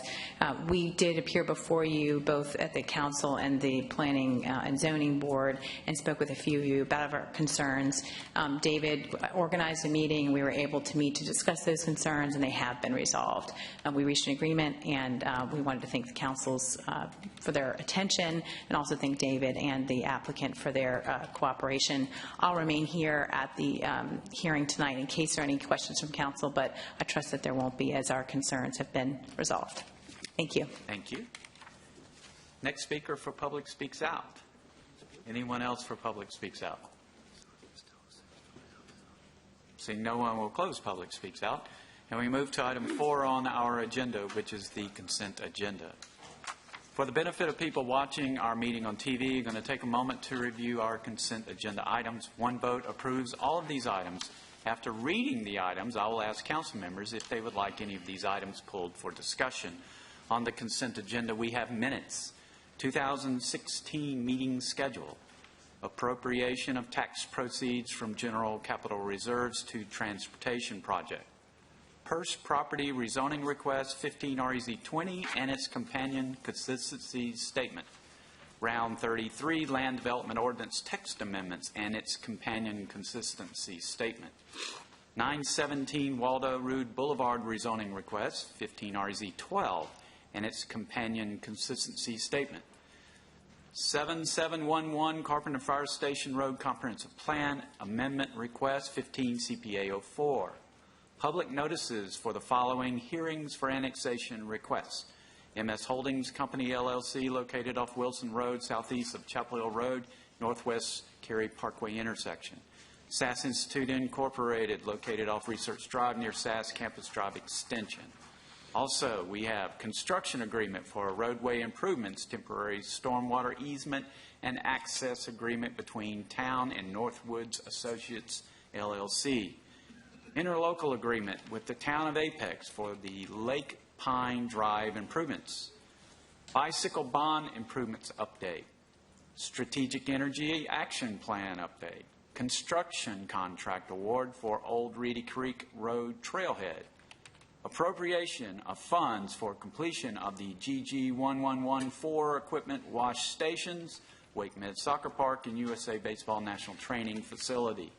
We did appear before you both at the Council and the Planning and Zoning Board and spoke with a few of you about our concerns. David organized a meeting. We were able to meet to discuss those concerns, and they have been resolved. We reached an agreement, and we wanted to thank the councils for their attention, and also thank David and the applicant for their cooperation. I'll remain here at the hearing tonight in case there are any questions from council, but I trust that there won't be, as our concerns have been resolved. Thank you. Thank you. Next speaker for Public Speaks Out. Anyone else for Public Speaks Out? Seeing no one, will close Public Speaks Out. And we move to item 4 on our agenda, which is the consent agenda. For the benefit of people watching our meeting on TV, I'm going to take a moment to review our consent agenda items. One vote approves all of these items. After reading the items, I will ask council members if they would like any of these items pulled for discussion. On the consent agenda, we have minutes, 2016 meeting schedule, appropriation of tax proceeds from general capital reserves to transportation project, Purse property rezoning request 15 REZ 20 and its companion consistency statement. Round 33 land development ordinance text amendments and its companion consistency statement. 917 Waldo Rood Boulevard rezoning request 15 REZ 12 and its companion consistency statement. 7711 Carpenter Fire Station Road Comprehensive Plan Amendment Request 15 CPA 04. Public notices for the following hearings for annexation requests. MS Holdings Company, LLC, located off Wilson Road, southeast of Chapel Hill Road, northwest Cary Parkway intersection. SAS Institute Incorporated, located off Research Drive near SAS Campus Drive Extension. Also, we have construction agreement for roadway improvements, temporary stormwater easement, and access agreement between Town and Northwoods Associates, LLC. Interlocal agreement with the Town of Apex for the Lake Pine Drive improvements. Bicycle bond improvements update. Strategic Energy Action Plan update. Construction contract award for Old Reedy Creek Road Trailhead. Appropriation of funds for completion of the GG 1114 equipment wash stations, Wake Med Soccer Park, and USA Baseball National Training Facility.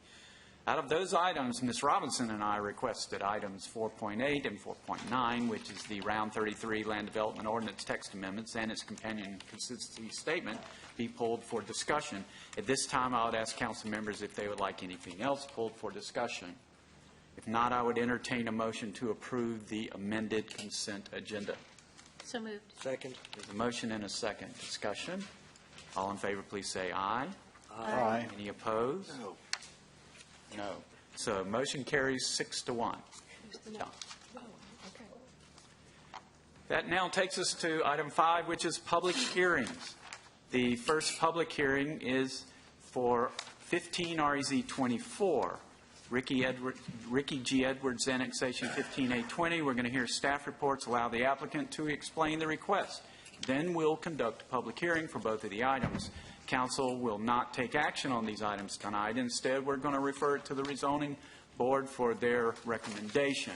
Out of those items, Ms. Robinson and I requested items 4.8 and 4.9, which is the Round 33 Land Development Ordinance text amendments and its companion consistency statement, be pulled for discussion. At this time, I would ask council members if they would like anything else pulled for discussion. If not, I would entertain a motion to approve the amended consent agenda. So moved. Second. There's a motion and a second. Discussion. All in favor, please say aye. Aye. Any opposed? No. No. So motion carries 6-1. John. That now takes us to item 5, which is public hearings. The first public hearing is for 15 REZ 24. Ricky G. Edwards, annexation 15820. We're going to hear staff reports, allow the applicant to explain the request. Then we'll conduct a public hearing for both of the items. Council will not take action on these items tonight. Instead, we're going to refer it to the rezoning board for their recommendation.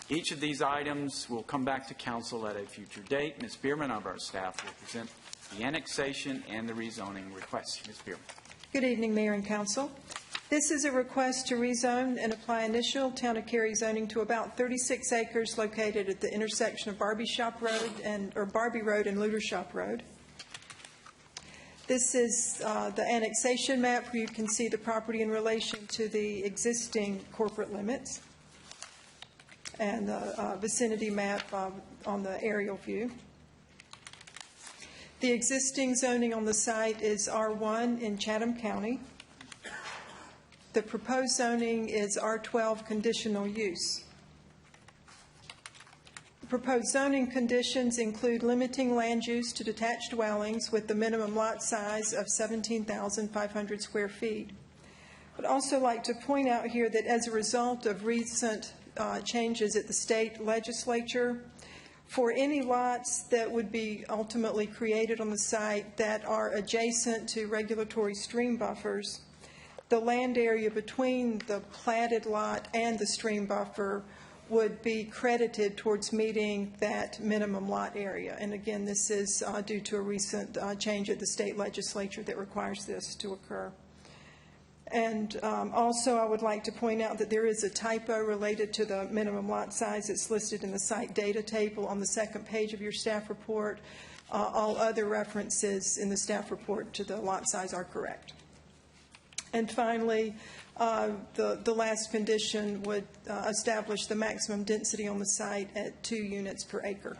Each of these items will come back to council at a future date. Ms. Bierman of our staff will present the annexation and the rezoning request. Ms. Beerman. Good evening, Mayor and Council. This is a request to rezone and apply initial Town of Cary zoning to about 36 acres located at the intersection of Barbie Road and Luter Shop Road. This is the annexation map where you can see the property in relation to the existing corporate limits, and the vicinity map on the aerial view. The existing zoning on the site is R1 in Chatham County. The proposed zoning is R12 conditional use. The proposed zoning conditions include limiting land use to detached dwellings with the minimum lot size of 17,500 square feet. I'd also like to point out here that as a result of recent changes at the state legislature, for any lots that would be ultimately created on the site that are adjacent to regulatory stream buffers, the land area between the platted lot and the stream buffer would be credited towards meeting that minimum lot area. And again, this is due to a recent change at the state legislature that requires this to occur. And also, I would like to point out that there is a typo related to the minimum lot size. It's listed in the site data table on the second page of your staff report. All other references in the staff report to the lot size are correct. And finally, the last condition would establish the maximum density on the site at 2 units per acre.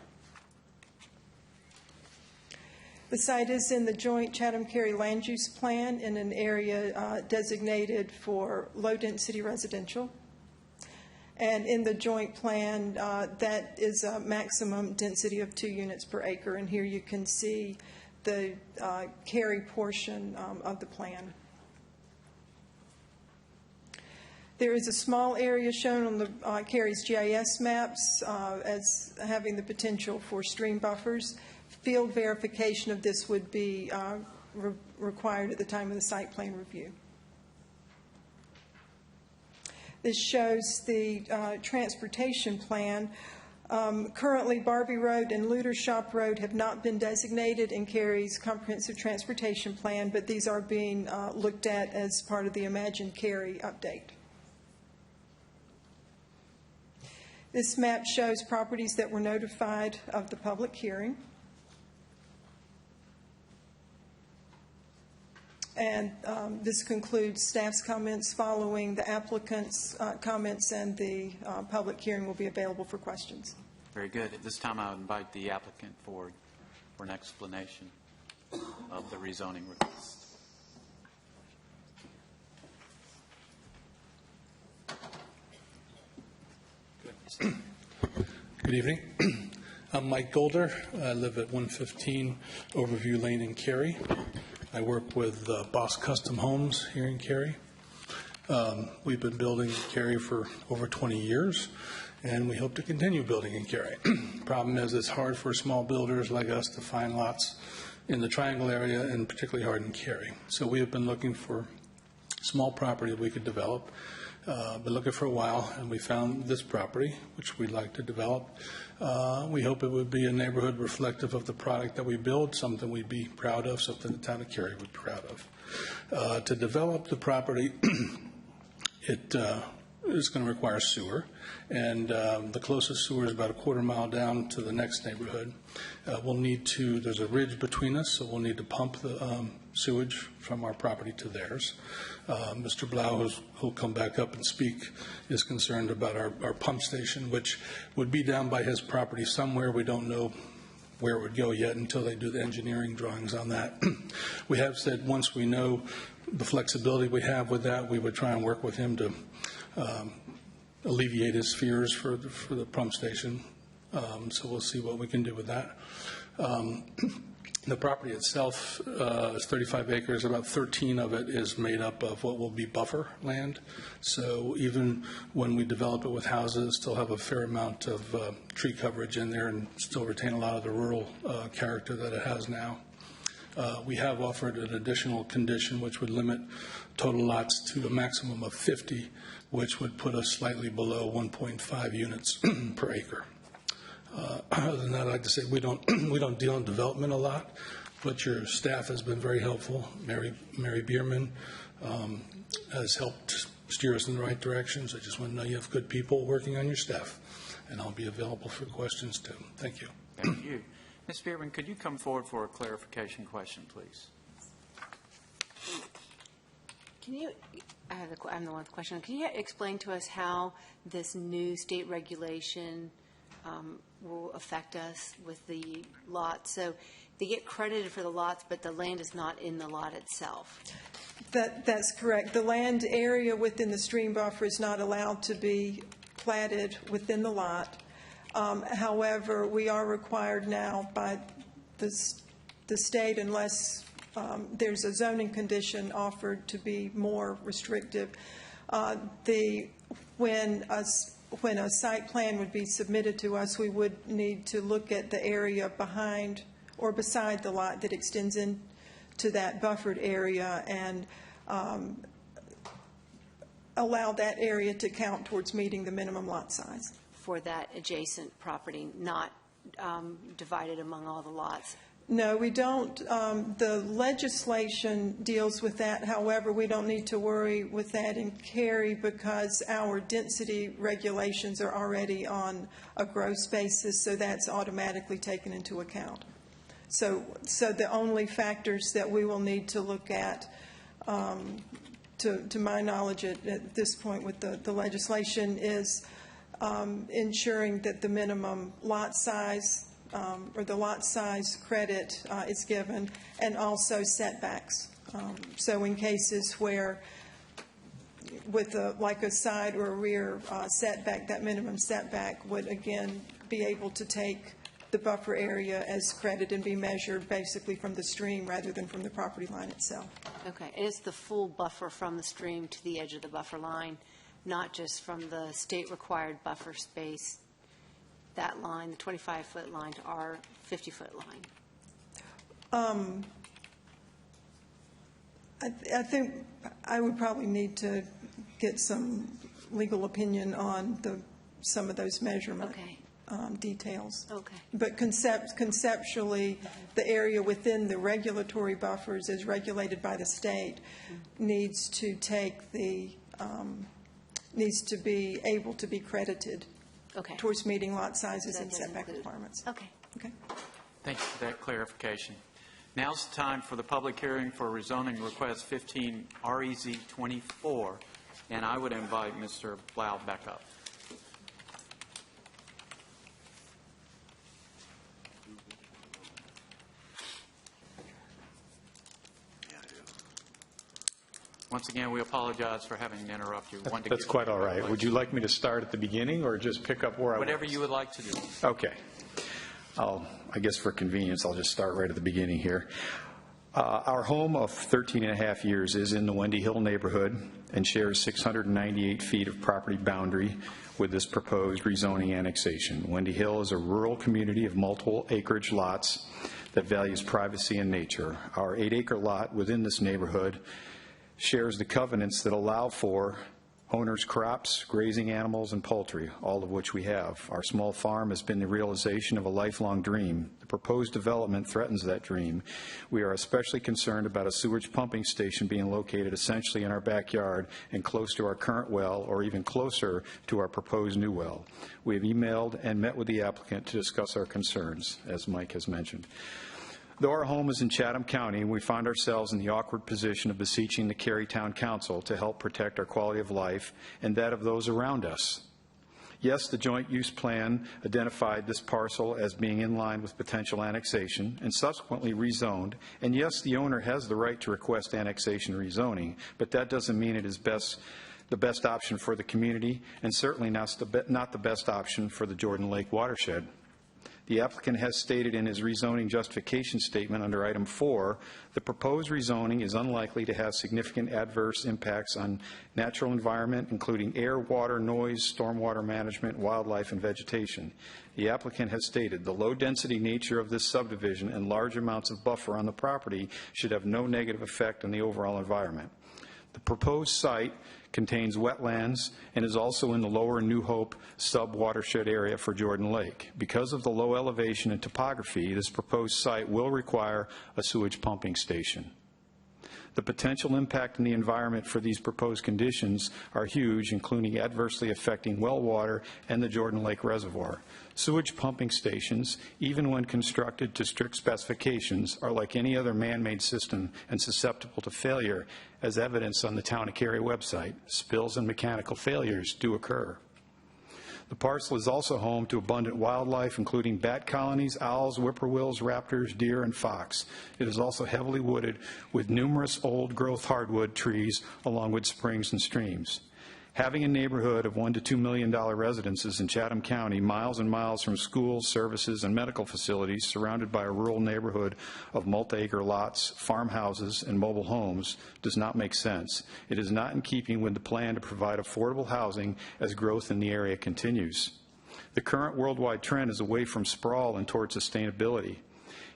The site is in the joint Chatham-Cary land use plan in an area designated for low-density residential. And in the joint plan, that is a maximum density of 2 units per acre. And here you can see the Cary portion of the plan. There is a small area shown on the Cary's GIS maps as having the potential for stream buffers. Field verification of this would be required at the time of the site plan review. This shows the transportation plan. Currently, Barbie Road and Luter Shop Road have not been designated in Cary's comprehensive transportation plan, but these are being looked at as part of the Imagine Cary update. This map shows properties that were notified of the public hearing. And this concludes staff's comments. Following the applicant's comments, and the public hearing will be available for questions. Very good. At this time, I would invite the applicant forward for an explanation of the rezoning request. Good evening. I'm Mike Golder. I live at 115 Overview Lane in Cary. I work with Boss Custom Homes here in Cary. We've been building in Cary for over 20 years, and we hope to continue building in Cary. Problem is, it's hard for small builders like us to find lots in the Triangle area, and particularly hard in Cary. So we have been looking for small property that we could develop. Been looking for a while, and we found this property, which we'd like to develop. We hope it would be a neighborhood reflective of the product that we build, something we'd be proud of, something the town of Cary would be proud of. To develop the property, it is going to require sewer, and the closest sewer is about a quarter mile down to the next neighborhood. We'll need to, there's a ridge between us, so we'll need to pump the sewage from our property to theirs. Mr. Blau, who'll come back up and speak, is concerned about our pump station, which would be down by his property somewhere. We don't know where it would go yet until they do the engineering drawings on that. We have said once we know the flexibility we have with that, we would try and work with him to alleviate his fears for the pump station. So we'll see what we can do with that. The property itself is 35 acres. About 13 of it is made up of what will be buffer land. So even when we develop it with houses, still have a fair amount of tree coverage in there and still retain a lot of the rural character that it has now. We have offered an additional condition which would limit total lots to a maximum of 50, which would put us slightly below 1.5 units per acre. Other than that, I'd like to say we don't deal in development a lot, but your staff has been very helpful. Mary Bierman has helped steer us in the right directions. I just want to know you have good people working on your staff, and I'll be available for questions too. Thank you. Thank you. Ms. Bierman, could you come forward for a clarification question, please? Can you, I'm the one with the question. Can you explain to us how this new state regulation will affect us with the lots? So they get credited for the lots, but the land is not in the lot itself. That's correct. The land area within the stream buffer is not allowed to be platted within the lot. However, we are required now by the state, unless there's a zoning condition offered to be more restrictive. When a site plan would be submitted to us, we would need to look at the area behind or beside the lot that extends into that buffered area and allow that area to count towards meeting the minimum lot size. For that adjacent property, not divided among all the lots? No, we don't. The legislation deals with that. However, we don't need to worry with that in Cary because our density regulations are already on a gross basis, so that's automatically taken into account. So the only factors that we will need to look at, to my knowledge at this point with the legislation, is ensuring that the minimum lot size or the lot size credit is given, and also setbacks. So in cases where with like a side or a rear setback, that minimum setback would again be able to take the buffer area as credit and be measured basically from the stream rather than from the property line itself. Okay, and it's the full buffer from the stream to the edge of the buffer line, not just from the state-required buffer space, that line, the 25-foot line, to our 50-foot line? I think I would probably need to get some legal opinion on some of those measurement details. Okay. But conceptually, the area within the regulatory buffers as regulated by the state needs to take the needs to be able to be credited towards meeting lot sizes and setback requirements. Okay. Okay. Thank you for that clarification. Now's the time for the public hearing for rezoning request 15 REZ 24, and I would invite Mr. Blau back up. Once again, we apologize for having to interrupt you. That's quite all right. Would you like me to start at the beginning or just pick up where I was? Whatever you would like to do. Okay. I guess for convenience, I'll just start right at the beginning here. Our home of 13 and a half years is in the Wendy Hill neighborhood and shares 698 feet of property boundary with this proposed rezoning annexation. Wendy Hill is a rural community of multiple acreage lots that values privacy and nature. Our 8-acre lot within this neighborhood shares the covenants that allow for owners' crops, grazing animals, and poultry, all of which we have. Our small farm has been the realization of a lifelong dream. The proposed development threatens that dream. We are especially concerned about a sewage pumping station being located essentially in our backyard and close to our current well, or even closer to our proposed new well. We have emailed and met with the applicant to discuss our concerns, as Mike has mentioned. Though our home is in Chatham County, we find ourselves in the awkward position of beseeching the Cary Town Council to help protect our quality of life and that of those around us. Yes, the joint use plan identified this parcel as being in line with potential annexation and subsequently rezoned. And yes, the owner has the right to request annexation rezoning, but that doesn't mean it is the best option for the community and certainly not the best option for the Jordan Lake watershed. The applicant has stated in his rezoning justification statement under item 4, the proposed rezoning is unlikely to have significant adverse impacts on natural environment, including air, water, noise, stormwater management, wildlife, and vegetation. The applicant has stated the low-density nature of this subdivision and large amounts of buffer on the property should have no negative effect on the overall environment. The proposed site contains wetlands and is also in the lower New Hope sub-watershed area for Jordan Lake. Because of the low elevation and topography, this proposed site will require a sewage pumping station. The potential impact in the environment for these proposed conditions are huge, including adversely affecting well water and the Jordan Lake Reservoir. Sewage pumping stations, even when constructed to strict specifications, are like any other man-made system and susceptible to failure, as evidenced on the Town of Cary website. Spills and mechanical failures do occur. The parcel is also home to abundant wildlife, including bat colonies, owls, whippoorwills, raptors, deer, and fox. It is also heavily wooded with numerous old-growth hardwood trees along with springs and streams. Having a neighborhood of $1 to $2 million residences in Chatham County, miles and miles from schools, services, and medical facilities, surrounded by a rural neighborhood of multi-acre lots, farmhouses, and mobile homes, does not make sense. It is not in keeping with the plan to provide affordable housing as growth in the area continues. The current worldwide trend is away from sprawl and toward sustainability.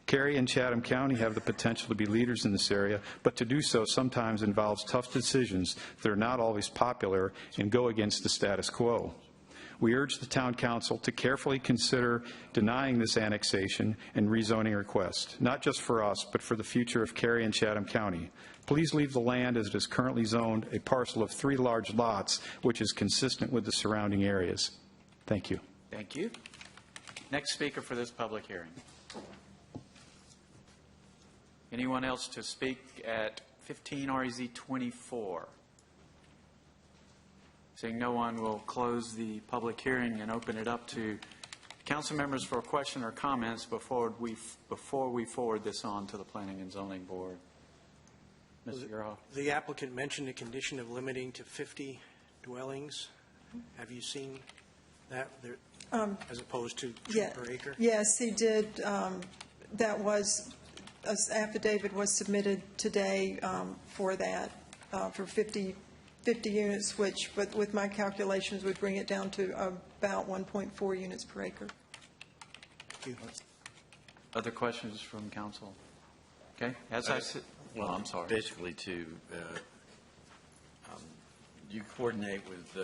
Cary and Chatham County have the potential to be leaders in this area, but to do so sometimes involves tough decisions that are not always popular and go against the status quo. We urge the Town Council to carefully consider denying this annexation and rezoning request, not just for us, but for the future of Cary and Chatham County. Please leave the land as it is currently zoned, a parcel of 3 large lots, which is consistent with the surrounding areas. Thank you. Thank you. Next speaker for this public hearing. Anyone else to speak at 15 REZ 24? Seeing no one, we'll close the public hearing and open it up to council members for a question or comments before we forward this on to the Planning and Zoning Board. Mr. Yerhoff. The applicant mentioned a condition of limiting to 50 dwellings. Have you seen that there, as opposed to 2 per acre? Yes, he did. That was... An affidavit was submitted today for that, for 50 units, which, with my calculations, would bring it down to about 1.4 units per acre. Thank you. Other questions from council? Okay. As I said, well, I'm sorry. Basically, you coordinate with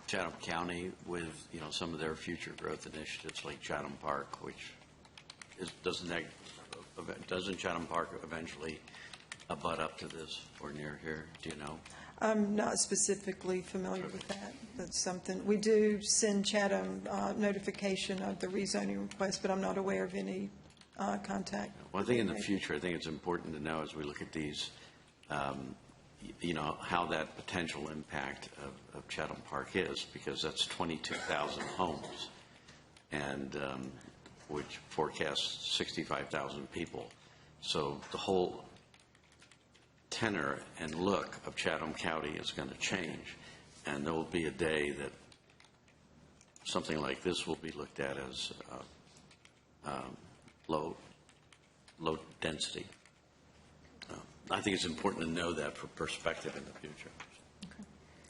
Chatham County with some of their future growth initiatives, like Chatham Park, which doesn't Chatham Park eventually abut up to this or near here? Do you know? I'm not specifically familiar with that. That's something, we do send Chatham notification of the rezoning request, but I'm not aware of any contact. Well, I think in the future, I think it's important to know as we look at these, how that potential impact of Chatham Park is, because that's 22,000 homes. And which forecasts 65,000 people. So the whole tenor and look of Chatham County is going to change, and there will be a day that something like this will be looked at as low density. I think it's important to know that for perspective in the future. Okay.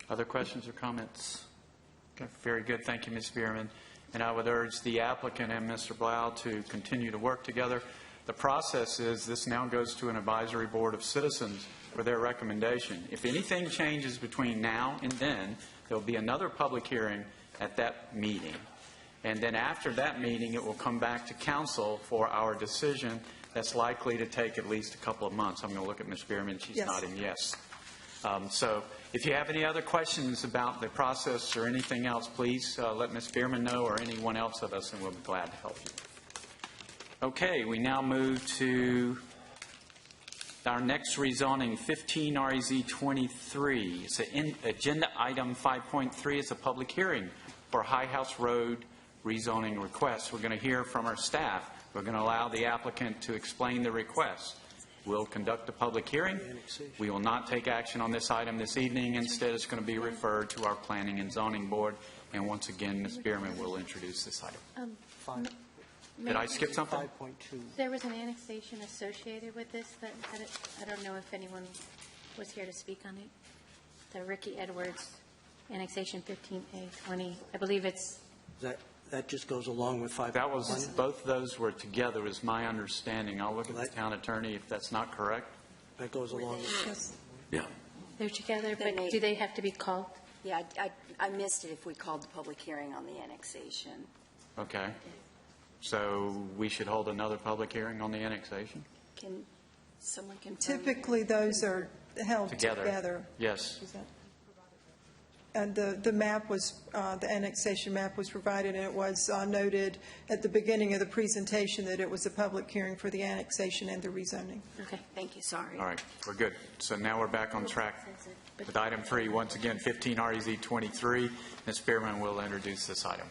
Other questions or comments? Okay, very good. Thank you, Ms. Bierman. And I would urge the applicant and Mr. Blau to continue to work together. The process is this now goes to an advisory board of citizens for their recommendation. If anything changes between now and then, there will be another public hearing at that meeting. And then after that meeting, it will come back to council for our decision. That's likely to take at least a couple of months. I'm going to look at Ms. Bierman. She's nodding yes. So if you have any other questions about the process or anything else, please let Ms. Bierman know or anyone else of us, and we'll be glad to help you. Okay, we now move to our next rezoning, 15 REZ 23. It's agenda item 5.3. It's a public hearing for High House Road rezoning request. We're going to hear from our staff. We're going to allow the applicant to explain the request. We'll conduct a public hearing. We will not take action on this item this evening. Instead, it's going to be referred to our Planning and Zoning Board. And once again, Ms. Bierman will introduce this item. Did I skip something? 5.2. There was an annexation associated with this. I don't know if anyone was here to speak on it. The Ricky Edwards annexation 15A20. I believe it's... That just goes along with 5.1? That was, both those were together, is my understanding. I'll look at the town attorney if that's not correct. That goes along with... Yeah. They're together, Then but do they have to be called? Yeah, I missed it if we called the public hearing on the annexation. Okay. So we should hold another public hearing on the annexation? Can someone confirm? Typically, those are held together. Yes. And the map was, the annexation map was provided, and it was noted at the beginning of the presentation that it was a public hearing for the annexation and the rezoning. Okay, thank you, sorry. All right, we're good. So now we're back on track with item 3. Once again, 15 REZ 23. Ms. Spearman will introduce this item.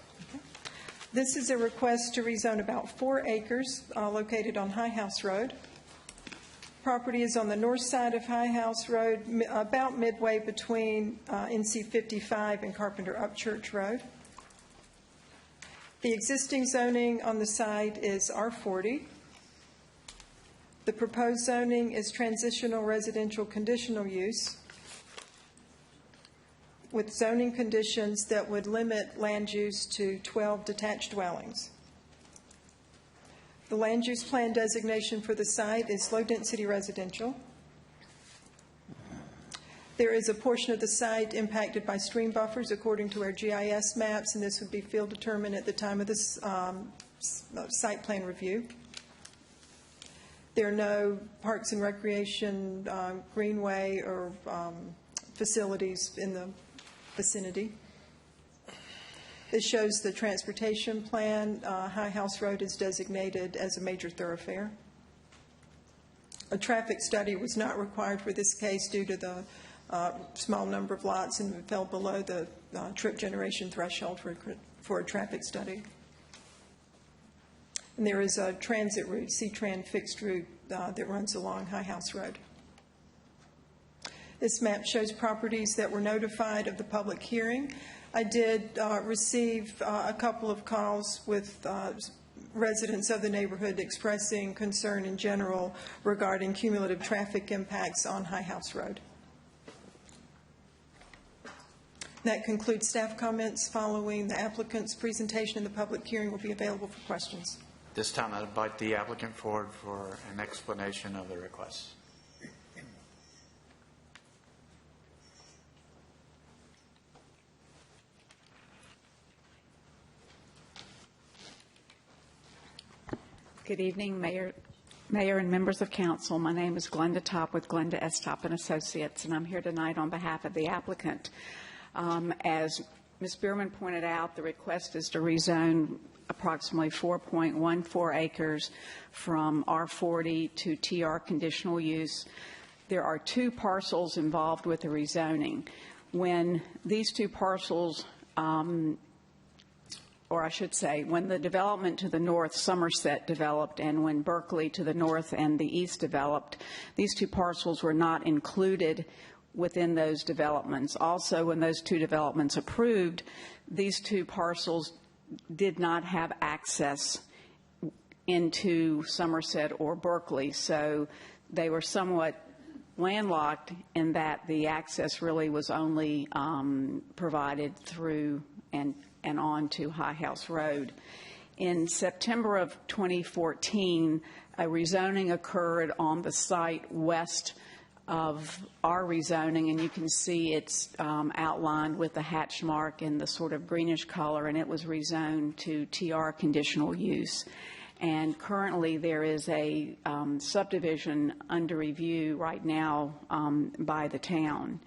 This is a request to rezone about 4 acres located on High House Road. Property is on the north side of High House Road, about midway between NC 55 and Carpenter Upchurch Road. The existing zoning on the site is R40. The proposed zoning is transitional residential conditional use with zoning conditions that would limit land use to 12 detached dwellings. The land use plan designation for the site is low-density residential. There is a portion of the site impacted by stream buffers according to our GIS maps, and this would be field determined at the time of this site plan review. There are no parks and recreation, greenway, or facilities in the vicinity. This shows the transportation plan. High House Road is designated as a major thoroughfare. A traffic study was not required for this case due to the small number of lots and fell below the trip generation threshold for a traffic study. And there is a transit route, C-Tran fixed route, that runs along High House Road. This map shows properties that were notified of the public hearing. I did receive a couple of calls with residents of the neighborhood expressing concern in general regarding cumulative traffic impacts on High House Road. That concludes staff comments. Following the applicant's presentation, and the public hearing will be available for questions. This time, I'd invite the applicant forward for an explanation of the request. Good evening, Mayor and members of council. My name is Glenda Top with Glenda S. Top and Associates, and I'm here tonight on behalf of the applicant. As Ms. Bierman pointed out, the request is to rezone approximately 4.14 acres from R40 to TR conditional use. There are 2 parcels involved with the rezoning. When these 2 parcels or I should say, when the development to the north, Somerset, developed, and when Berkeley to the north and the east developed, these 2 parcels were not included within those developments. Also, when those 2 developments approved, these 2 parcels did not have access into Somerset or Berkeley, so they were somewhat landlocked in that the access really was only provided through and on to High House Road. In September of 2014, a rezoning occurred on the site west of our rezoning, and you can see it's outlined with the hatch mark in the sort of greenish color, and it was rezoned to TR conditional use. And currently there is a subdivision under review right now by the town.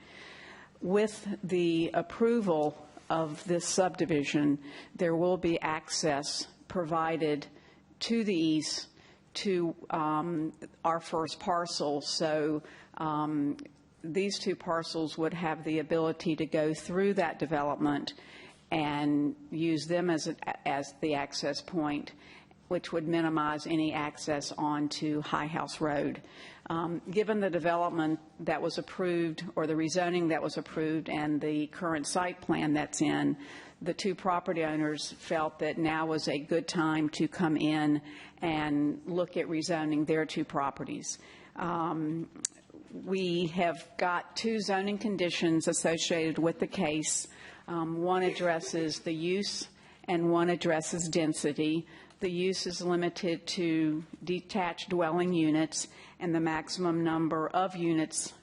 With the approval of this subdivision, there will be access provided to the east to our first parcel. So these 2 parcels would have the ability to go through that development and use them as the access point, which would minimize any access onto High House Road. Given the development that was approved, or the rezoning that was approved, and the current site plan that's in, the 2 property owners felt that now was a good time to come in and look at rezoning their 2 properties. We have got 2 zoning conditions associated with the case. One addresses the use and one addresses density. The use is limited to detached dwelling units, and the maximum number of units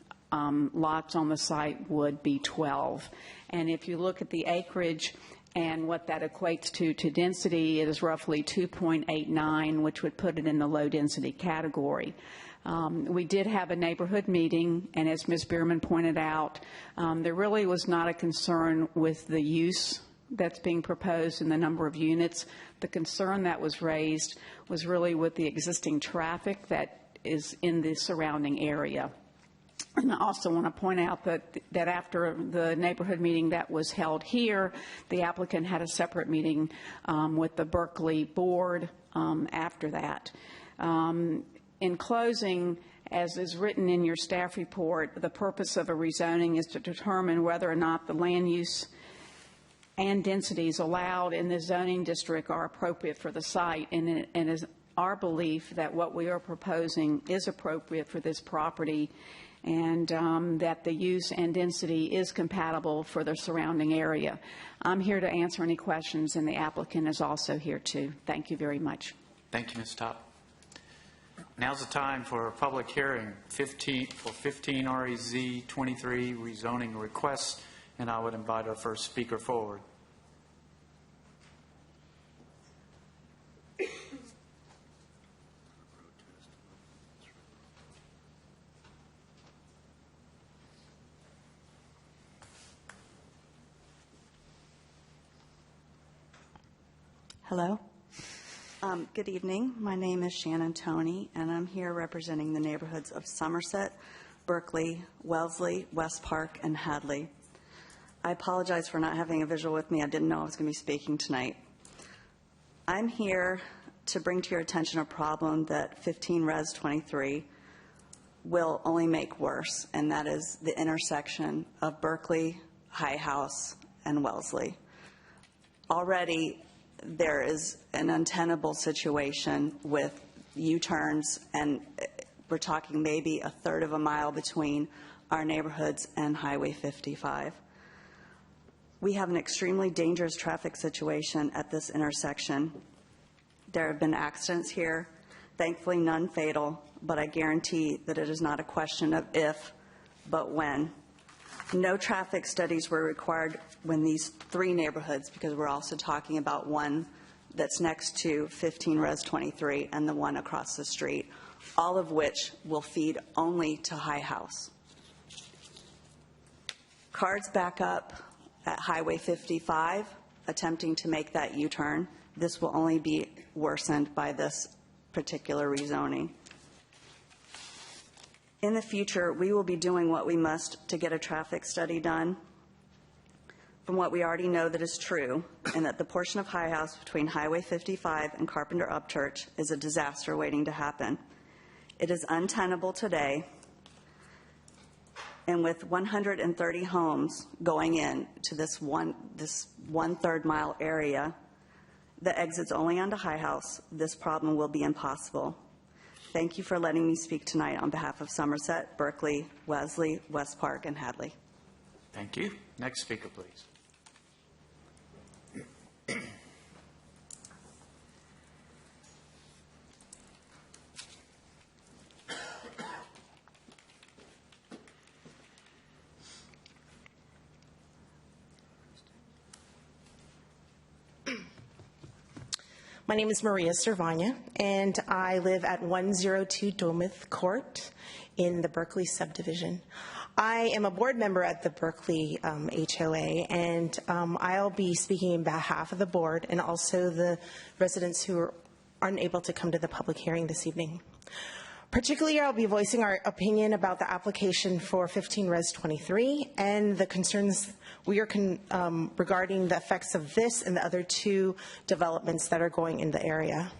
lots on the site would be 12. And if you look at the acreage and what that equates to density, it is roughly 2.89, which would put it in the low-density category. We did have a neighborhood meeting, and as Ms. Bierman pointed out, there really was not a concern with the use that's being proposed and the number of units. The concern that was raised was really with the existing traffic that is in the surrounding area. And I also want to point out that after the neighborhood meeting that was held here, the applicant had a separate meeting with the Berkeley board after that. In closing, as is written in your staff report, the purpose of a rezoning is to determine whether or not the land use and densities allowed in the zoning district are appropriate for the site, and it is our belief that what we are proposing is appropriate for this property, and that the use and density is compatible for the surrounding area. I'm here to answer any questions, and the applicant is also here too. Thank you very much. Thank you, Ms. Topp. Now's the time for a public hearing, 15 REZ 23 rezoning requests, and I would invite our first speaker forward. Hello. Good evening. My name is Shannon Toney, and I'm here representing the neighborhoods of Somerset, Berkeley, Wellesley, West Park, and Hadley. I apologize for not having a visual with me. I didn't know I was going to be speaking tonight. I'm here to bring to your attention a problem that 15 Res 23 will only make worse, and that is the intersection of Berkeley, High House, and Wellesley. Already, there is an untenable situation with U-turns, and we're talking maybe a third of a mile between our neighborhoods and Highway 55. We have an extremely dangerous traffic situation at this intersection. There have been accidents here, thankfully none fatal, but I guarantee that it is not a question of if, but when. No traffic studies were required when these three neighborhoods, because we're also talking about one that's next to 15 Res 23 and the one across the street, all of which will feed only to High House. Cars back up at Highway 55, attempting to make that U-turn. This will only be worsened by this particular rezoning. In the future, we will be doing what we must to get a traffic study done. From what we already know that is true, and that the portion of High House between Highway 55 and Carpenter Upchurch is a disaster waiting to happen. It is untenable today, and with 130 homes going in to this one-third mile area that exits only onto High House, this problem will be impossible. Thank you for letting me speak tonight on behalf of Somerset, Berkeley, Wellesley, West Park, and Hadley. Thank you. Next speaker, please. My name is Maria Cervagna, and I live at 102 Dometh Court in the Berkeley subdivision. I am a board member at the Berkeley HOA, and I'll be speaking on behalf of the board and also the residents who are unable to come to the public hearing this evening. Particularly, I'll be voicing our opinion about the application for 15 Res 23 and the concerns we are regarding the effects of this and the other two developments that are going in the area.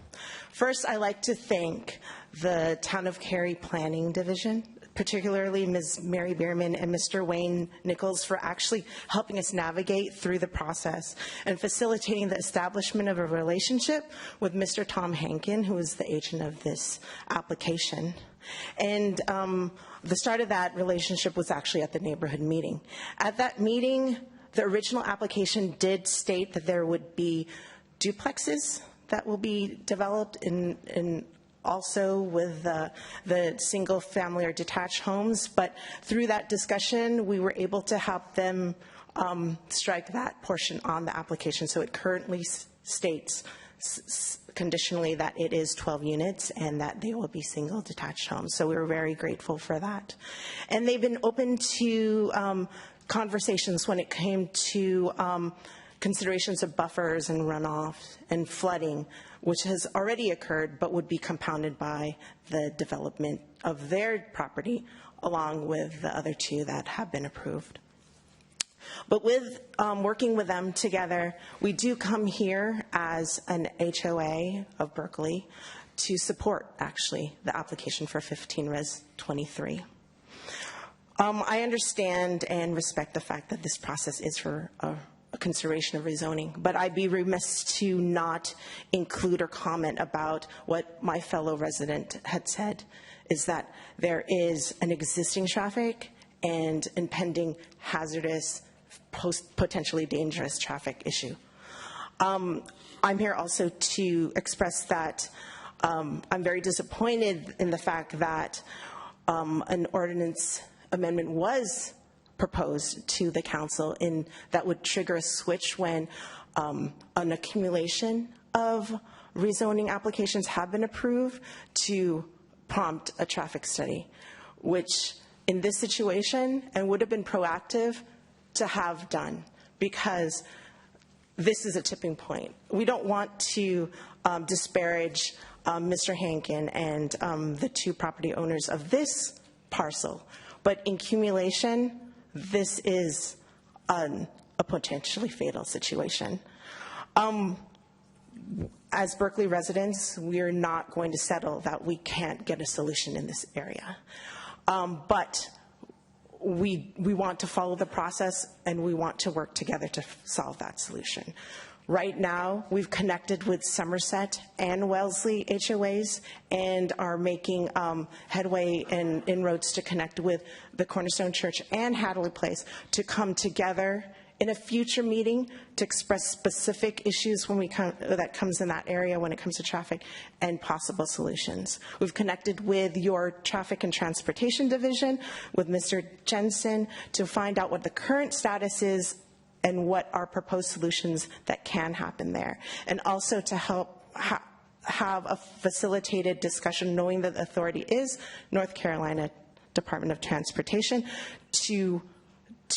First, I'd like to thank the Town of Cary Planning Division, particularly Ms. Mary Bierman and Mr. Wayne Nichols, for actually helping us navigate through the process and facilitating the establishment of a relationship with Mr. Tom Hankin, who is the agent of this application. And the start of that relationship was actually at the neighborhood meeting. At that meeting, the original application did state that there would be duplexes that will be developed in also with the single-family or detached homes. But through that discussion, we were able to help them strike that portion on the application. So it currently states conditionally that it is 12 units and that they will be single detached homes. So we were very grateful for that. And they've been open to conversations when it came to considerations of buffers and runoff and flooding, which has already occurred but would be compounded by the development of their property along with the other two that have been approved. But with working with them together, we do come here as an HOA of Berkeley to support, actually, the application for 15 Res 23. I understand and respect the fact that this process is for a consideration of rezoning, but I'd be remiss to not include or comment about what my fellow resident had said, is that there is an existing traffic and impending hazardous, potentially dangerous traffic issue. I'm here also to express that I'm very disappointed in the fact that an ordinance amendment was proposed to the council that would trigger a switch when an accumulation of rezoning applications have been approved to prompt a traffic study, which in this situation and would have been proactive to have done, because this is a tipping point. We don't want to disparage Mr. Hankin and the two property owners of this parcel, but in accumulation, this is a potentially fatal situation. As Berkeley residents, we are not going to settle that we can't get a solution in this area. But we want to follow the process and we want to work together to solve that solution. Right now, we've connected with Somerset and Wellesley HOAs and are making headway and inroads to connect with the Cornerstone Church and Hadley Place to come together in a future meeting to express specific issues when that comes in that area when it comes to traffic and possible solutions. We've connected with your Traffic and Transportation Division, with Mr. Jensen, to find out what the current status is and what are proposed solutions that can happen there. And also to help have a facilitated discussion, knowing that the authority is North Carolina Department of Transportation, to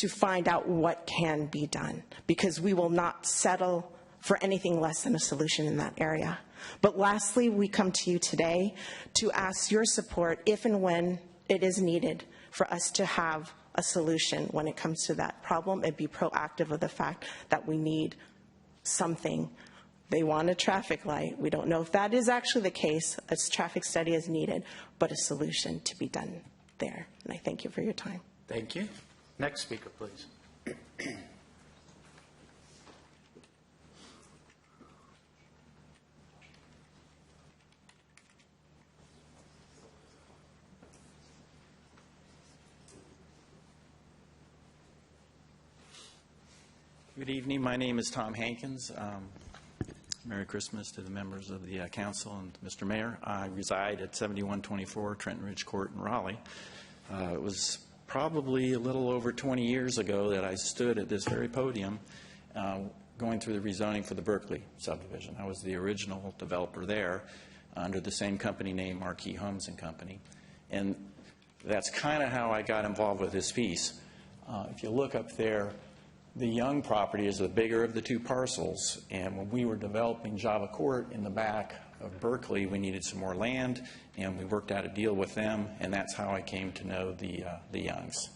find out what can be done, because we will not settle for anything less than a solution in that area. But lastly, we come to you today to ask your support if and when it is needed for us to have a solution when it comes to that problem and be proactive of the fact that we need something. They want a traffic light. We don't know if that is actually the case. A traffic study is needed, but a solution to be done there. And I thank you for your time. Thank you. Next speaker, please. Good evening. My name is Tom Hankins. Merry Christmas to the members of the council and Mr. Mayor. I reside at 7124 Trenton Ridge Court in Raleigh. It was probably a little over 20 years ago that I stood at this very podium going through the rezoning for the Berkeley subdivision. I was the original developer there under the same company name, Marquis Homes and Company. And that's kind of how I got involved with this piece. If you look up there, the Young property is the bigger of the two parcels, and when we were developing Java Court in the back of Berkeley, we needed some more land, and we worked out a deal with them, and that's how I came to know the Youngs.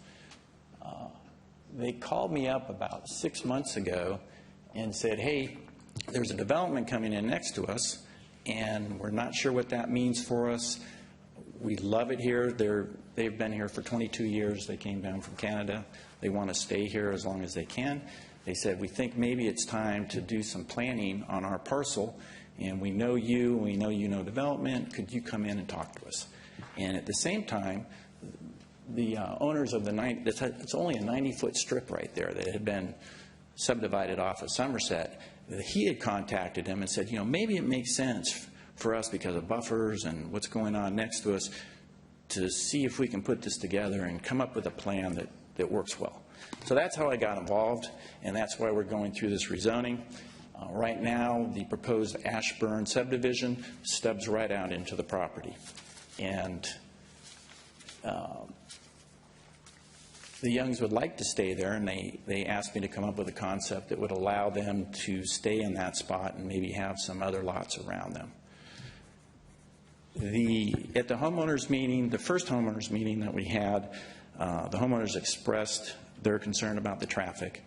They called me up about 6 months ago and said, hey, there's a development coming in next to us, and we're not sure what that means for us. We love it here. They've been here for 22 years. They came down from Canada. They want to stay here as long as they can. They said, we think maybe it's time to do some planning on our parcel, and we know you know development. Could you come in and talk to us? And at the same time, the owners of it's only a 90-foot strip right there that had been subdivided off of Somerset. He had contacted him and said, maybe it makes sense for us because of buffers and what's going on next to us, to see if we can put this together and come up with a plan that works well. So that's how I got involved, and that's why we're going through this rezoning. Right now, the proposed Ashburn subdivision stubs right out into the property. And the Youngs would like to stay there, and they asked me to come up with a concept that would allow them to stay in that spot and maybe have some other lots around them. At the homeowners meeting, the first homeowners meeting that we had, the homeowners expressed their concern about the traffic,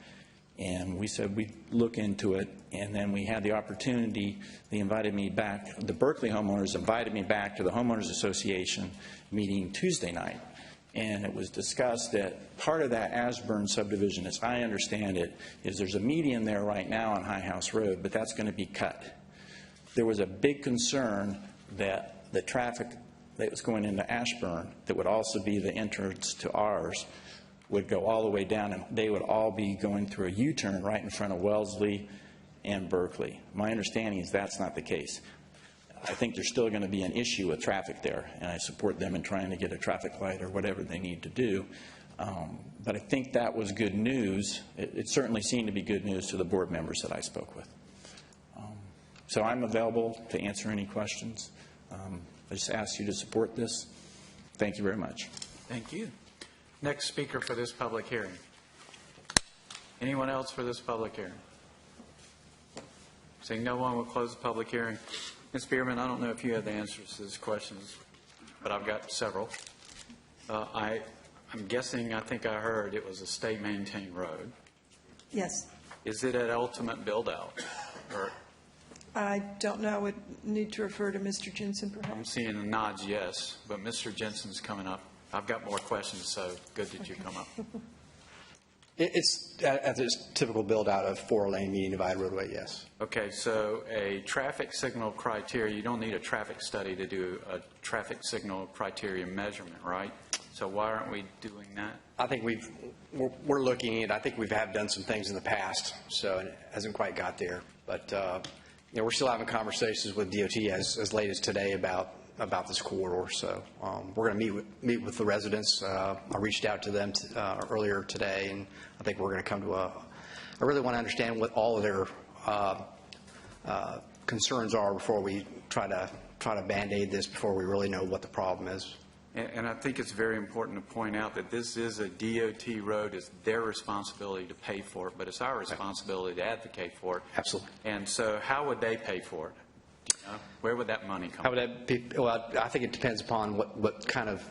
and we said we'd look into it. And then we had the opportunity, they invited me back, the Berkeley homeowners invited me back to the Homeowners Association meeting Tuesday night. And it was discussed that part of that Ashburn subdivision, as I understand it, is there's a median there right now on High House Road, but that's going to be cut. There was a big concern that the traffic that was going into Ashburn, that would also be the entrance to ours, would go all the way down, and they would all be going through a U-turn right in front of Wellesley and Berkeley. My understanding is that's not the case. I think there's still going to be an issue with traffic there, and I support them in trying to get a traffic light or whatever they need to do. But I think that was good news. It certainly seemed to be good news to the board members that I spoke with. So I'm available to answer any questions. I just ask you to support this. Thank you very much. Thank you. Next speaker for this public hearing. Anyone else for this public hearing? Seeing no one, will close the public hearing. Ms. Bierman, I don't know if you have the answers to these questions, but I've got several. I'm guessing, I think I heard it was a state-maintained road. Yes. Is it at ultimate build-out? Or I don't know. I would need to refer to Mr. Jensen, perhaps. I'm seeing the nods, yes, but Mr. Jensen's coming up. I've got more questions, so good that you come up. It's at this typical build-out of 4-lane median divided roadway, yes. Okay, so a traffic signal criteria, you don't need a traffic study to do a traffic signal criteria measurement, right? So why aren't we doing that? I think we're looking at, I think we have done some things in the past, so it hasn't quite got there. But, we're still having conversations with DOT as late as today about this corridor. So we're going to meet with the residents. I reached out to them earlier today, and I think we're going to come to I really want to understand what all of their concerns are before we try to Band-Aid this, before we really know what the problem is. And I think it's very important to point out that this is a DOT road. It's their responsibility to pay for it, but it's our responsibility to advocate for it. Absolutely. And so how would they pay for it? Where would that money come from? How would that be? Well, I think it depends upon what kind of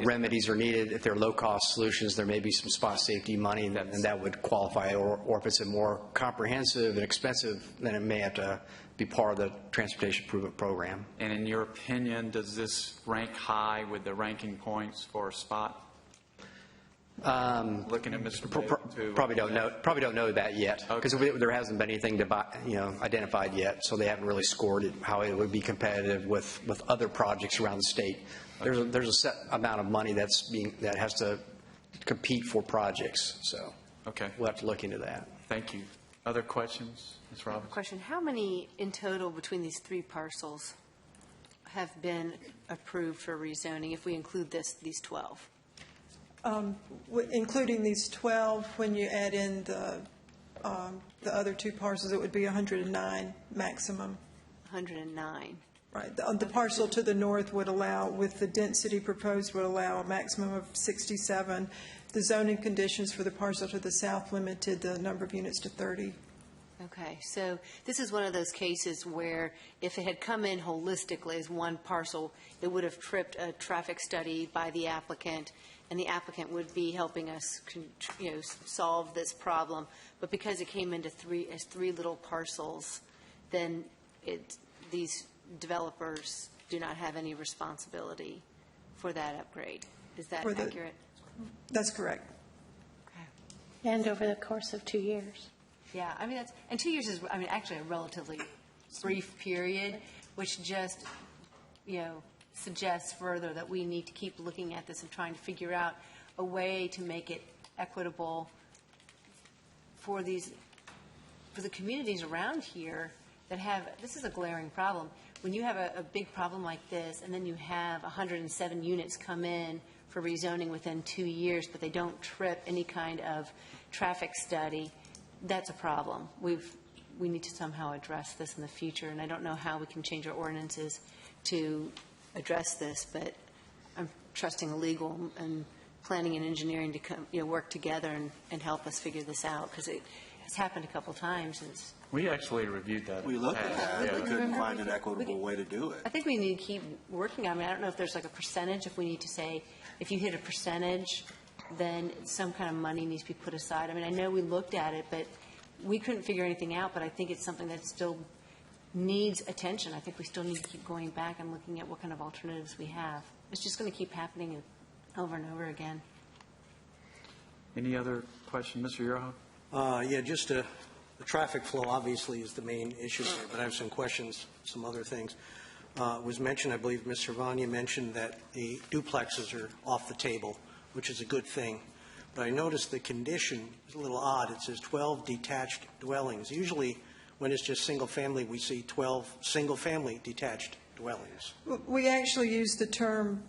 remedies are needed. If they're low-cost solutions, there may be some spot safety money, and that would qualify. Or if it's a more comprehensive and expensive, then it may have to be part of the Transportation Improvement Program. And in your opinion, does this rank high with the ranking points for a spot? Looking at Mr. Probably don't know. Probably don't know that yet, because there hasn't been anything identified yet. So they haven't really scored it, how it would be competitive with other projects around the state. There's a set amount of money that has to compete for projects. So we'll have to look into that. Thank you. Other questions, Ms. Robbins? Question: how many in total between these 3 parcels have been approved for rezoning? If we include these 12. Including these 12, when you add in the other 2 parcels, it would be 109 maximum. 109. Right. The parcel to the north would allow, with the density proposed, would allow a maximum of 67. The zoning conditions for the parcel to the south limited the number of units to 30. Okay, so this is one of those cases where if it had come in holistically as one parcel, it would have tripped a traffic study by the applicant, and the applicant would be helping us, solve this problem. But because it came into 3 little parcels, then these developers do not have any responsibility for that upgrade. Is that accurate? That's correct. Okay. And over the course of 2 years. Yeah, I mean, and 2 years is, actually a relatively brief period, which just, suggests further that we need to keep looking at this and trying to figure out a way to make it equitable for the communities around here that have, this is a glaring problem. when you have a big problem like this, and then you have 107 units come in for rezoning within 2 years, but they don't trip any kind of traffic study, that's a problem. We need to somehow address this in the future, and I don't know how we can change our ordinances to address this, but I'm trusting legal and planning and engineering to come, work together and help us figure this out, because it has happened a couple times. We actually reviewed that. We looked at it. We couldn't find an equitable way to do it. I think we need to keep working on it. I don't know if there's like a percentage, if we need to say, if you hit a percentage, then some kind of money needs to be put aside. I mean, I know we looked at it, but we couldn't figure anything out, but I think it's something that still needs attention. I think we still need to keep going back and looking at what kind of alternatives we have. It's just going to keep happening over and over again. Any other question, Mr. Uraho? Yeah, just the traffic flow obviously is the main issue here, but I have some questions, some other things. It was mentioned, I believe Ms. Servania mentioned that the duplexes are off the table, which is a good thing. But I noticed the condition is a little odd. It says 12 detached dwellings. Usually, when it's just single family, we see 12 single family detached dwellings. We actually use the term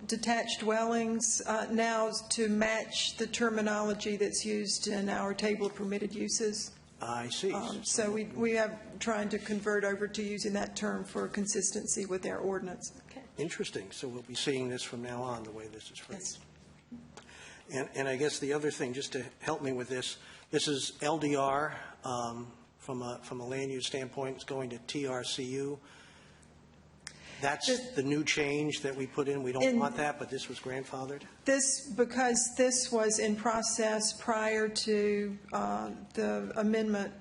detached dwellings now to match the terminology that's used in our table of permitted uses. I see. So we are trying to convert over to using that term for consistency with our ordinance. Okay. Interesting. So we'll be seeing this from now on, the way this is phrased. Yes. And I guess the other thing, just to help me with this is LDR from a land use standpoint. It's going to TRCU. That's the new change that we put in. We don't want that, but this was grandfathered? Because this was in process prior to the amendment,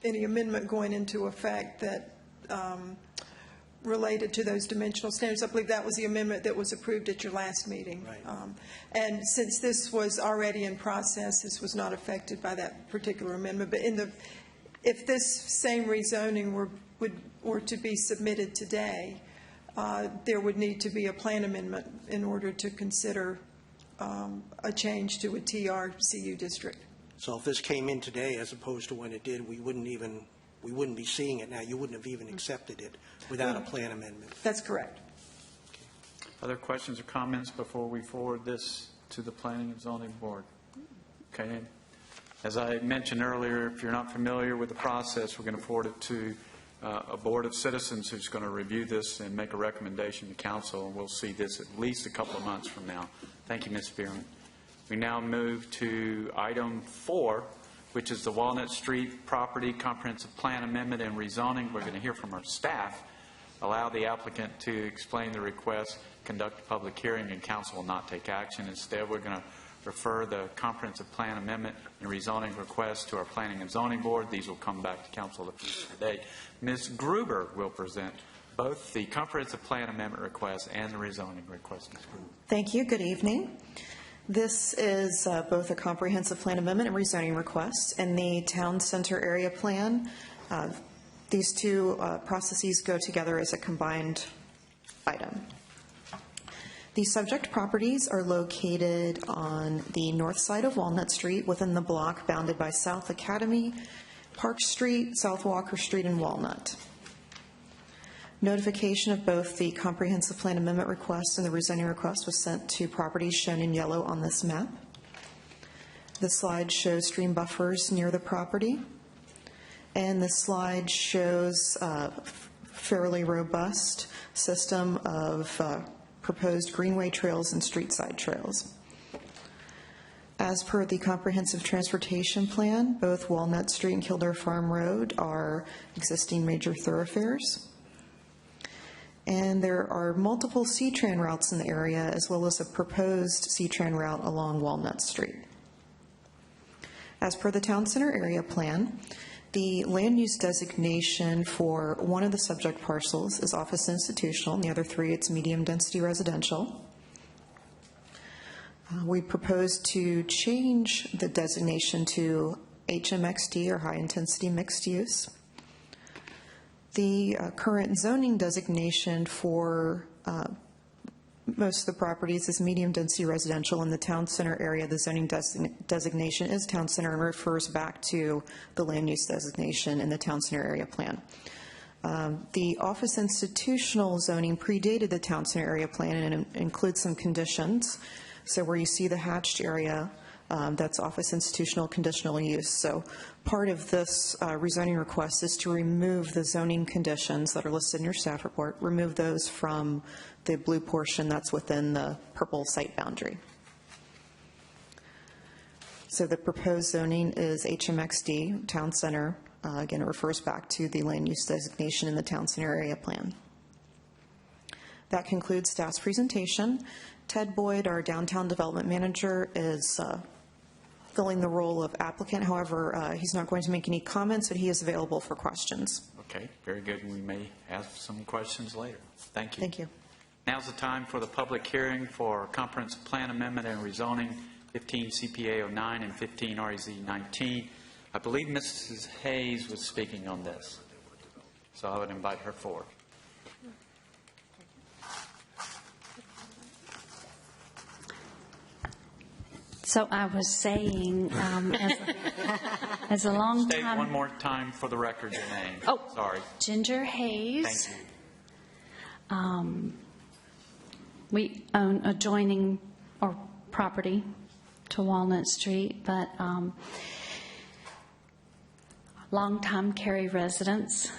any amendment going into effect that related to those dimensional standards. I believe that was the amendment that was approved at your last meeting. Right. And since this was already in process, this was not affected by that particular amendment. But if this same rezoning were to be submitted today, there would need to be a plan amendment in order to consider a change to a TRCU district. So if this came in today as opposed to when it did, we wouldn't be seeing it now. You wouldn't have even accepted it without a plan amendment. That's correct. Other questions or comments before we forward this to the Planning and Zoning Board? Okay. As I mentioned earlier, if you're not familiar with the process, we're going to forward it to a board of citizens who's going to review this and make a recommendation to council, and we'll see this at least a couple of months from now. Thank you, Ms. Spearman. We now move to item 4, which is the Walnut Street Property Comprehensive Plan Amendment and Rezoning. We're going to hear from our staff. Allow the applicant to explain the request, conduct a public hearing, and council will not take action. Instead, we're going to refer the comprehensive plan amendment and rezoning request to our Planning and Zoning Board. These will come back to council at a future date. Ms. Gruber will present both the comprehensive plan amendment request and the rezoning request. Ms. Gruber. Thank you. Good evening. This is both a comprehensive plan amendment and rezoning request and the town center area plan. These two processes go together as a combined item. The subject properties are located on the north side of Walnut Street within the block bounded by South Academy, Park Street, South Walker Street, and Walnut. Notification of both the comprehensive plan amendment request and the rezoning request was sent to properties shown in yellow on this map. The slide shows stream buffers near the property, and the slide shows a fairly robust system of proposed greenway trails and street side trails. As per the comprehensive transportation plan, both Walnut Street and Kildare Farm Road are existing major thoroughfares. And there are multiple C-Tran routes in the area, as well as a proposed C-Tran route along Walnut Street. As per the town center area plan, the land use designation for one of the subject parcels is office institutional, and the other three, it's medium density residential. We propose to change the designation to HMXD, or high intensity mixed use. The current zoning designation for most of the properties is medium density residential. In the town center area, the zoning designation is town center and refers back to the land use designation in the town center area plan. The office institutional zoning predated the town center area plan and includes some conditions. So where you see the hatched area, that's office institutional conditional use. So part of this rezoning request is to remove the zoning conditions that are listed in your staff report, remove those from the blue portion that's within the purple site boundary. So the proposed zoning is HMXD, Town Center. Again, it refers back to the land use designation in the Town Center area plan. That concludes staff's presentation. Ted Boyd, our downtown development manager, is filling the role of applicant. However, he's not going to make any comments, but he is available for questions. Okay, very good. We may ask some questions later. Thank you. Thank you. Now's the time for the public hearing for comprehensive plan amendment and rezoning 15 CPA 09 and 15 REZ 19. I believe Mrs. Hayes was speaking on this, so I would invite her forward. So I was saying, as a long State time... one more time for the record your name. Oh, sorry. Ginger Hayes. Thank you. We own adjoining or property to Walnut Street, but longtime Cary residents,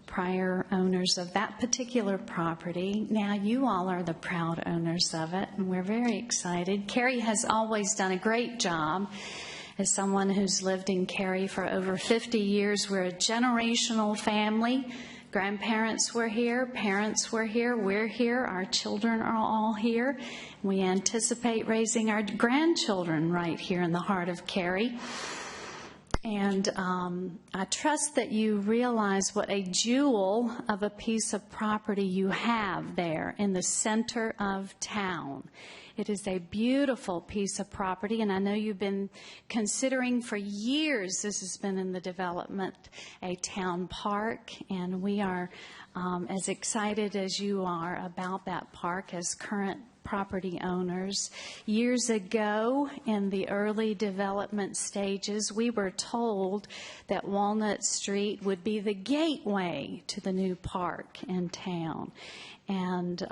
prior owners of that particular property. Now you all are the proud owners of it, and we're very excited. Cary has always done a great job. As someone who's lived in Cary for over 50 years, we're a generational family. Grandparents were here, parents were here, we're here, our children are all here. We anticipate raising our grandchildren right here in the heart of Cary. And I trust that you realize what a jewel of a piece of property you have there in the center of town. It is a beautiful piece of property, and I know you've been considering for years, this has been in the development, a town park, and we are as excited as you are about that park as current property owners. Years ago, in the early development stages, we were told that Walnut Street would be the gateway to the new park in town, and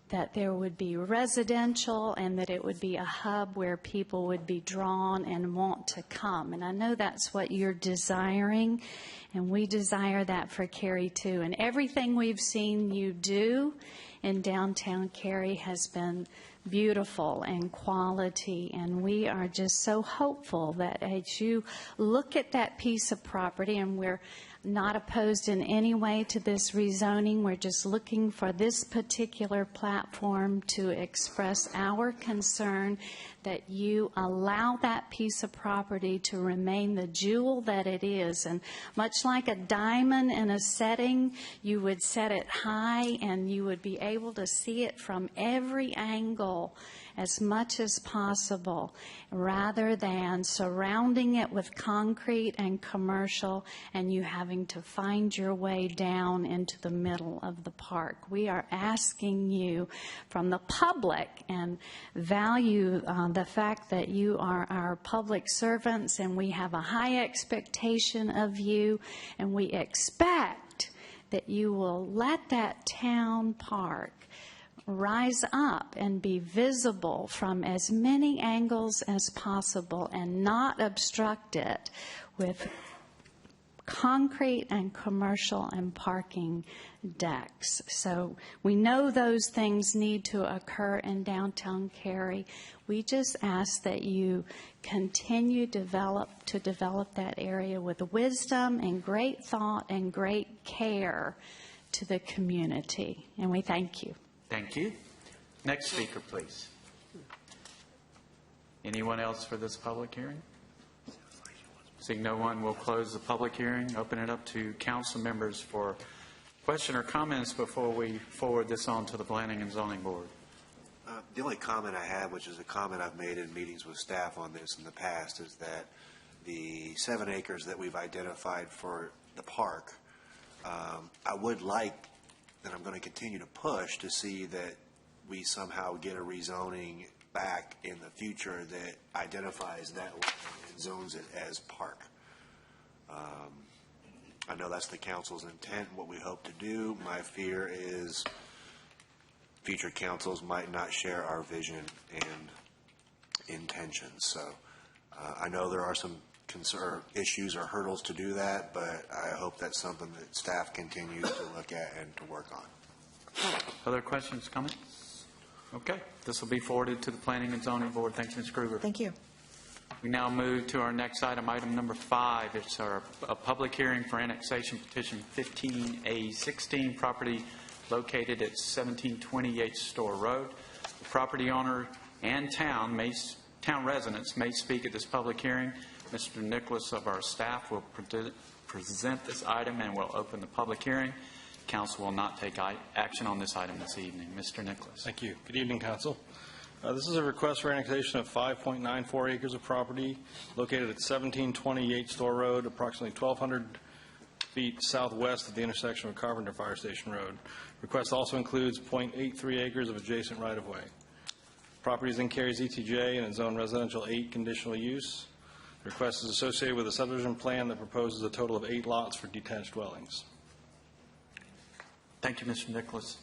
that there would be residential and that it would be a hub where people would be drawn and want to come. And I know that's what you're desiring, and we desire that for Cary too. And everything we've seen you do in downtown Cary has been beautiful and quality, and we are just so hopeful that as you look at that piece of property, and we're not opposed in any way to this rezoning, we're just looking for this particular platform to express our concern that you allow that piece of property to remain the jewel that it is. And much like a diamond in a setting, you would set it high and you would be able to see it from every angle as much as possible, rather than surrounding it with concrete and commercial and you having to find your way down into the middle of the park. We are asking you from the public, and value the fact that you are our public servants, and we have a high expectation of you, and we expect that you will let that town park rise up and be visible from as many angles as possible and not obstruct it with concrete and commercial and parking decks. So we know those things need to occur in downtown Cary. We just ask that you continue to develop that area with wisdom and great thought and great care to the community. And we thank you. Thank you. Next speaker, please. Anyone else for this public hearing? Seeing no one, we'll close the public hearing, open it up to council members for question or comments before we forward this on to the Planning and Zoning Board. The only comment I have, which is a comment I've made in meetings with staff on this in the past, is that the 7 acres that we've identified for the park, I would like, and I'm going to continue to push to see that we somehow get a rezoning back in the future that identifies that and zones it as park. I know that's the council's intent, what we hope to do. My fear is future councils might not share our vision and intentions. So I know there are some issues or hurdles to do that, but I hope that's something that staff continues to look at and to work on. Other questions, comments? Okay. This will be forwarded to the Planning and Zoning Board. Thank you, Ms. Kruger. Thank you. We now move to our next item, item number 5. It's a public hearing for annexation petition 15A16, property located at 1728 Store Road. The property owner and town residents may speak at this public hearing. Mr. Nicholas of our staff will present this item and will open the public hearing. Council will not take action on this item this evening. Mr. Nicholas. Thank you. Good evening, Council. This is a request for annexation of 5.94 acres of property located at 1728 Store Road, approximately 1,200 feet southwest of the intersection with Carpenter Fire Station Road. Request also includes 0.83 acres of adjacent right-of-way. Property is in Cary's ETJ and is zoned residential 8 conditional use. The request is associated with a subdivision plan that proposes a total of 8 lots for detached dwellings. Thank you, Mr. Nicholas.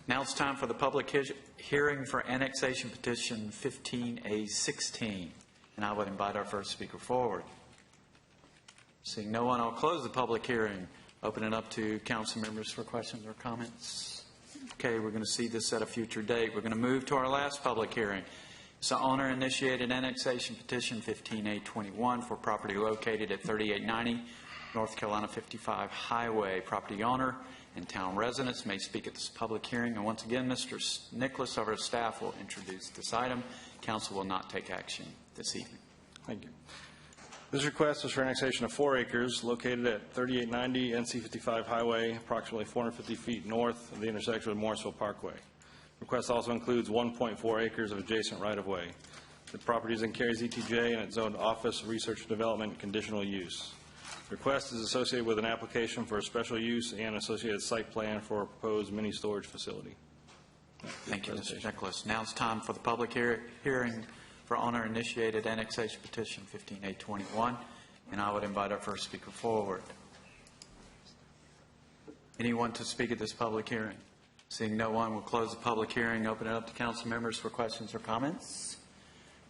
Now it's time for the public hearing for annexation petition 15A16. And I would invite our first speaker forward. Seeing no one, I'll close the public hearing. Open it up to council members for questions or comments. Okay, we're going to see this at a future date. We're going to move to our last public hearing. It's an owner-initiated annexation petition 15A21 for property located at 3890 North Carolina 55 Highway. Property owner and town residents may speak at this public hearing. And once again, Mr. Nicholas of our staff will introduce this item. Council will not take action this evening. Thank you. This request is for annexation of 4 acres located at 3890 NC 55 Highway, approximately 450 feet north of the intersection with Morrisville Parkway. Request also includes 1.4 acres of adjacent right-of-way. The property is in Cary's ETJ and it's zoned office, research and development, conditional use. Request is associated with an application for a special use and associated site plan for a proposed mini storage facility. Thank you, Mr. Nicholas. Now it's time for the public hearing for owner-initiated annexation petition 15A21, and I would invite our first speaker forward. Anyone to speak at this public hearing? Seeing no one, we'll close the public hearing, open it up to council members for questions or comments.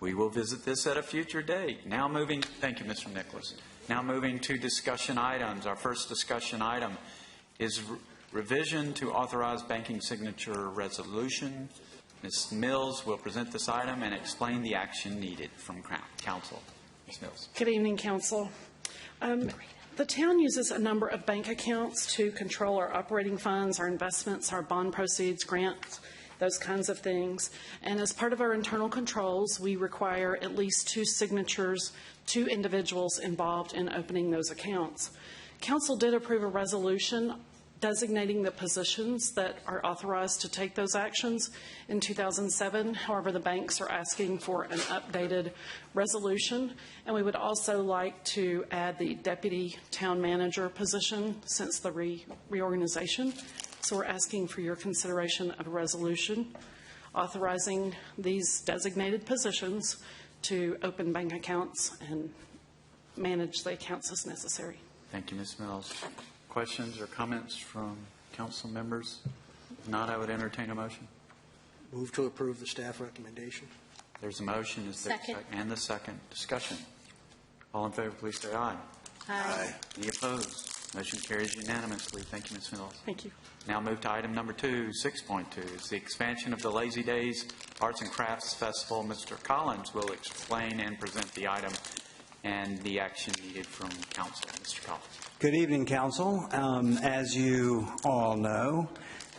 We will visit this at a future date. Now moving, thank you, Mr. Nicholas. Now moving to discussion items. Our first discussion item is revision to authorize banking signature resolution. Ms. Mills will present this item and explain the action needed from council. Ms. Mills. Good evening, council. The town uses a number of bank accounts to control our operating funds, our investments, our bond proceeds, grants, those kinds of things. And as part of our internal controls, we require at least 2 signatures, 2 individuals involved in opening those accounts. Council did approve a resolution designating the positions that are authorized to take those actions in 2007. However, the banks are asking for an updated resolution, and we would also like to add the deputy town manager position since the reorganization. So we're asking for your consideration of a resolution authorizing these designated positions to open bank accounts and manage the accounts as necessary. Thank you, Ms. Mills. Questions or comments from council members? If not, I would entertain a motion. Move to approve the staff recommendation. There's a motion. Is there Second. And the second. Discussion. All in favor, please say aye. Aye. Any opposed? Motion carries unanimously. Thank you, Ms. Mills. Thank you. Now move to item number 2, 6.2. Is the expansion of the Lazy Days Arts and Crafts Festival. Mr. Collins will explain and present the item and the action needed from council. Mr. Collins. Good evening, council. As you all know,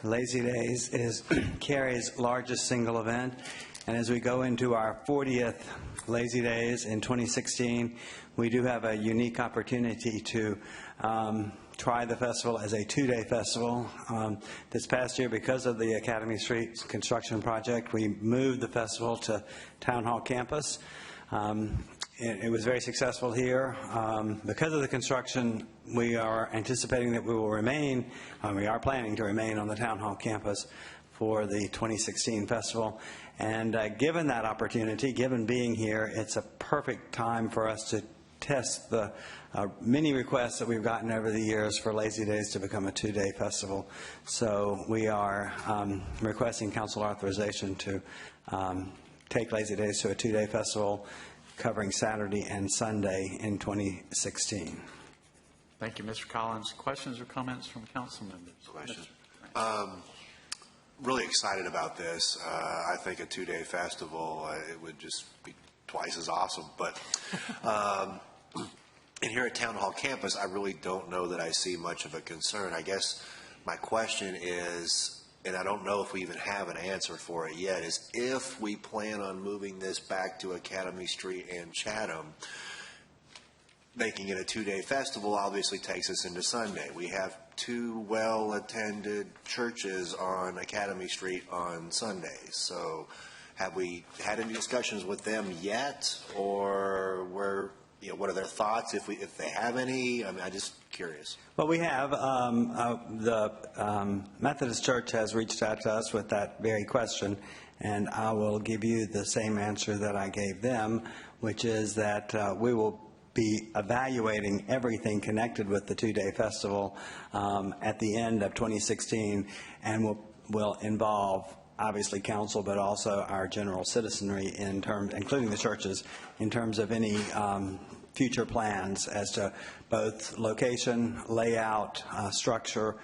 Lazy Days is Cary's largest single event. And as we go into our 40th Lazy Days in 2016, we do have a unique opportunity to try the festival as a 2-day festival. This past year, because of the Academy Street construction project, we moved the festival to Town Hall campus. It was very successful here. Because of the construction, we are anticipating that we will remain, we are planning to remain on the Town Hall campus for the 2016 festival. And given that opportunity, given being here, it's a perfect time for us to test the many requests that we've gotten over the years for Lazy Days to become a 2-day festival. So we are requesting council authorization to take Lazy Days to a 2-day festival covering Saturday and Sunday in 2016. Thank you, Mr. Collins. Questions or comments from council members? Questions? Really excited about this. I think a 2-day festival, it would just be twice as awesome. But and here at Town Hall campus, I really don't know that I see much of a concern. I guess my question is, and I don't know if we even have an answer for it yet, is if we plan on moving this back to Academy Street and Chatham, making it a 2-day festival obviously takes us into Sunday. We have 2 well-attended churches on Academy Street on Sundays. So have we had any discussions with them yet, or what are their thoughts if they have any? I mean, I'm just curious. Well, we have. The Methodist Church has reached out to us with that very question, and I will give you the same answer that I gave them, which is that we will be evaluating everything connected with the 2-day festival at the end of 2016, and will involve obviously council, but also our general citizenry in terms, including the churches, in terms of any future plans as to both location, layout, structure,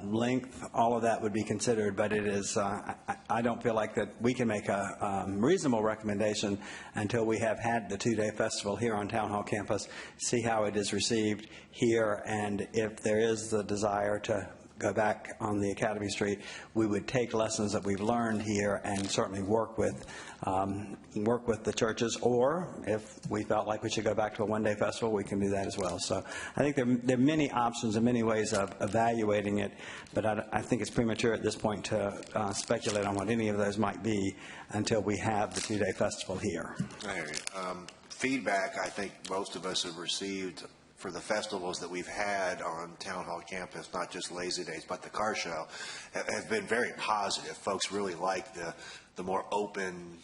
length. All of that would be considered, but it is, I don't feel like that we can make a reasonable recommendation until we have had the 2-day festival here on Town Hall campus, see how it is received here, and if there is the desire to go back on the Academy Street, we would take lessons that we've learned here and certainly work with the churches, or if we felt like we should go back to a 1-day festival, we can do that as well. So I think there are many options and many ways of evaluating it, but I think it's premature at this point to speculate on what any of those might be until we have the 2-day festival here. I hear you. Feedback I think most of us have received for the festivals that we've had on Town Hall campus, not just Lazy Days, but the car show, have been very positive. Folks really like the more open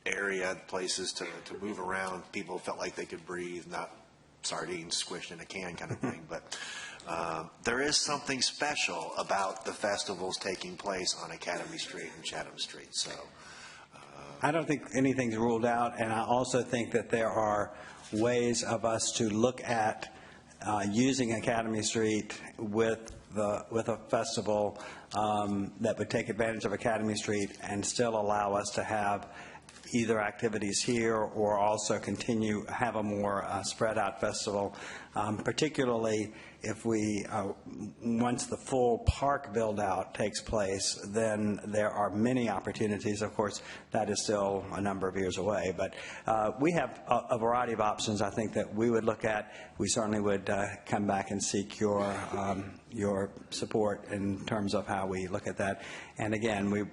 area, places to move around. People felt like they could breathe, not sardines squished in a can kind of thing. But there is something special about the festivals taking place on Academy Street and Chatham Street. So I don't think anything's ruled out, and I also think that there are ways of us to look at using Academy Street with a festival that would take advantage of Academy Street and still allow us to have either activities here or also have a more spread out festival, particularly if we, once the full park build out takes place, then there are many opportunities. Of course, that is still a number of years away, but we have a variety of options I think that we would look at. We certainly would come back and seek your support in terms of how we look at that. And again,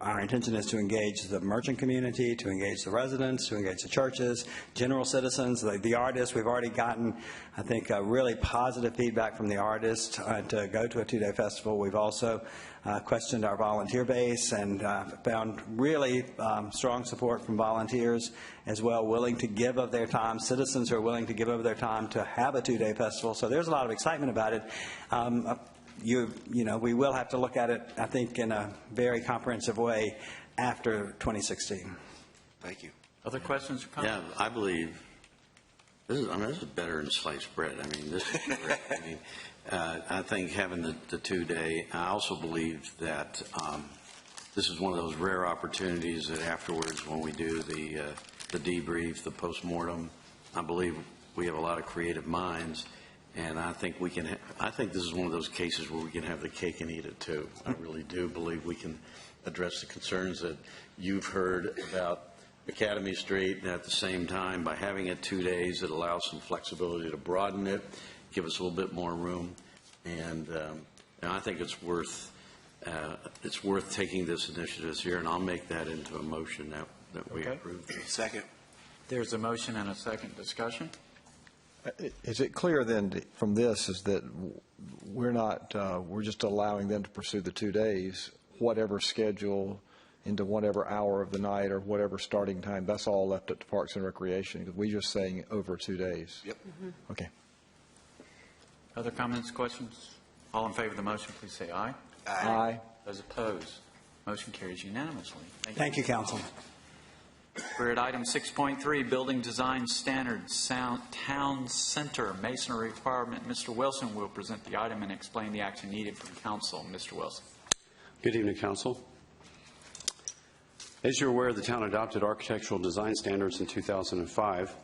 our intention is to engage the merchant community, to engage the residents, to engage the churches, general citizens, the artists. We've already gotten, I think, really positive feedback from the artists to go to a 2-day festival. We've also questioned our volunteer base and found really strong support from volunteers as well, willing to give of their time, citizens who are willing to give of their time to have a 2-day festival. So there's a lot of excitement about it. We will have to look at it, I think, in a very comprehensive way after 2016. Thank you. Other questions or comments? Yeah, I believe this is better than sliced bread. I mean, this is great. I mean, I think having the 2-day, I also believe that this is one of those rare opportunities that afterwards, when we do the debrief, the postmortem, I believe we have a lot of creative minds. And I think I think this is one of those cases where we can have the cake and eat it too. I really do believe we can address the concerns that you've heard about Academy Street, and at the same time, by having it 2 days, it allows some flexibility to broaden it, give us a little bit more room, and I think it's worth taking this initiative this year, and I'll make that into a motion that we approve. Second. There's a motion and a second. Discussion. Is it clear then from this is that we're just allowing them to pursue the 2 days, whatever schedule into whatever hour of the night or whatever starting time, that's all left up to Parks and Recreation, because we're just saying over 2 days. Yep. Okay. Other comments, questions? All in favor of the motion, please say aye. Aye. Those opposed, motion carries unanimously. Thank you, Council. We're at item 6.3, Building Design Standards, Town Center Masonry Requirement. Mr. Wilson will present the item and explain the action needed from Council. Mr. Wilson. Good evening, Council. As you're aware, the town adopted architectural design standards in 2005.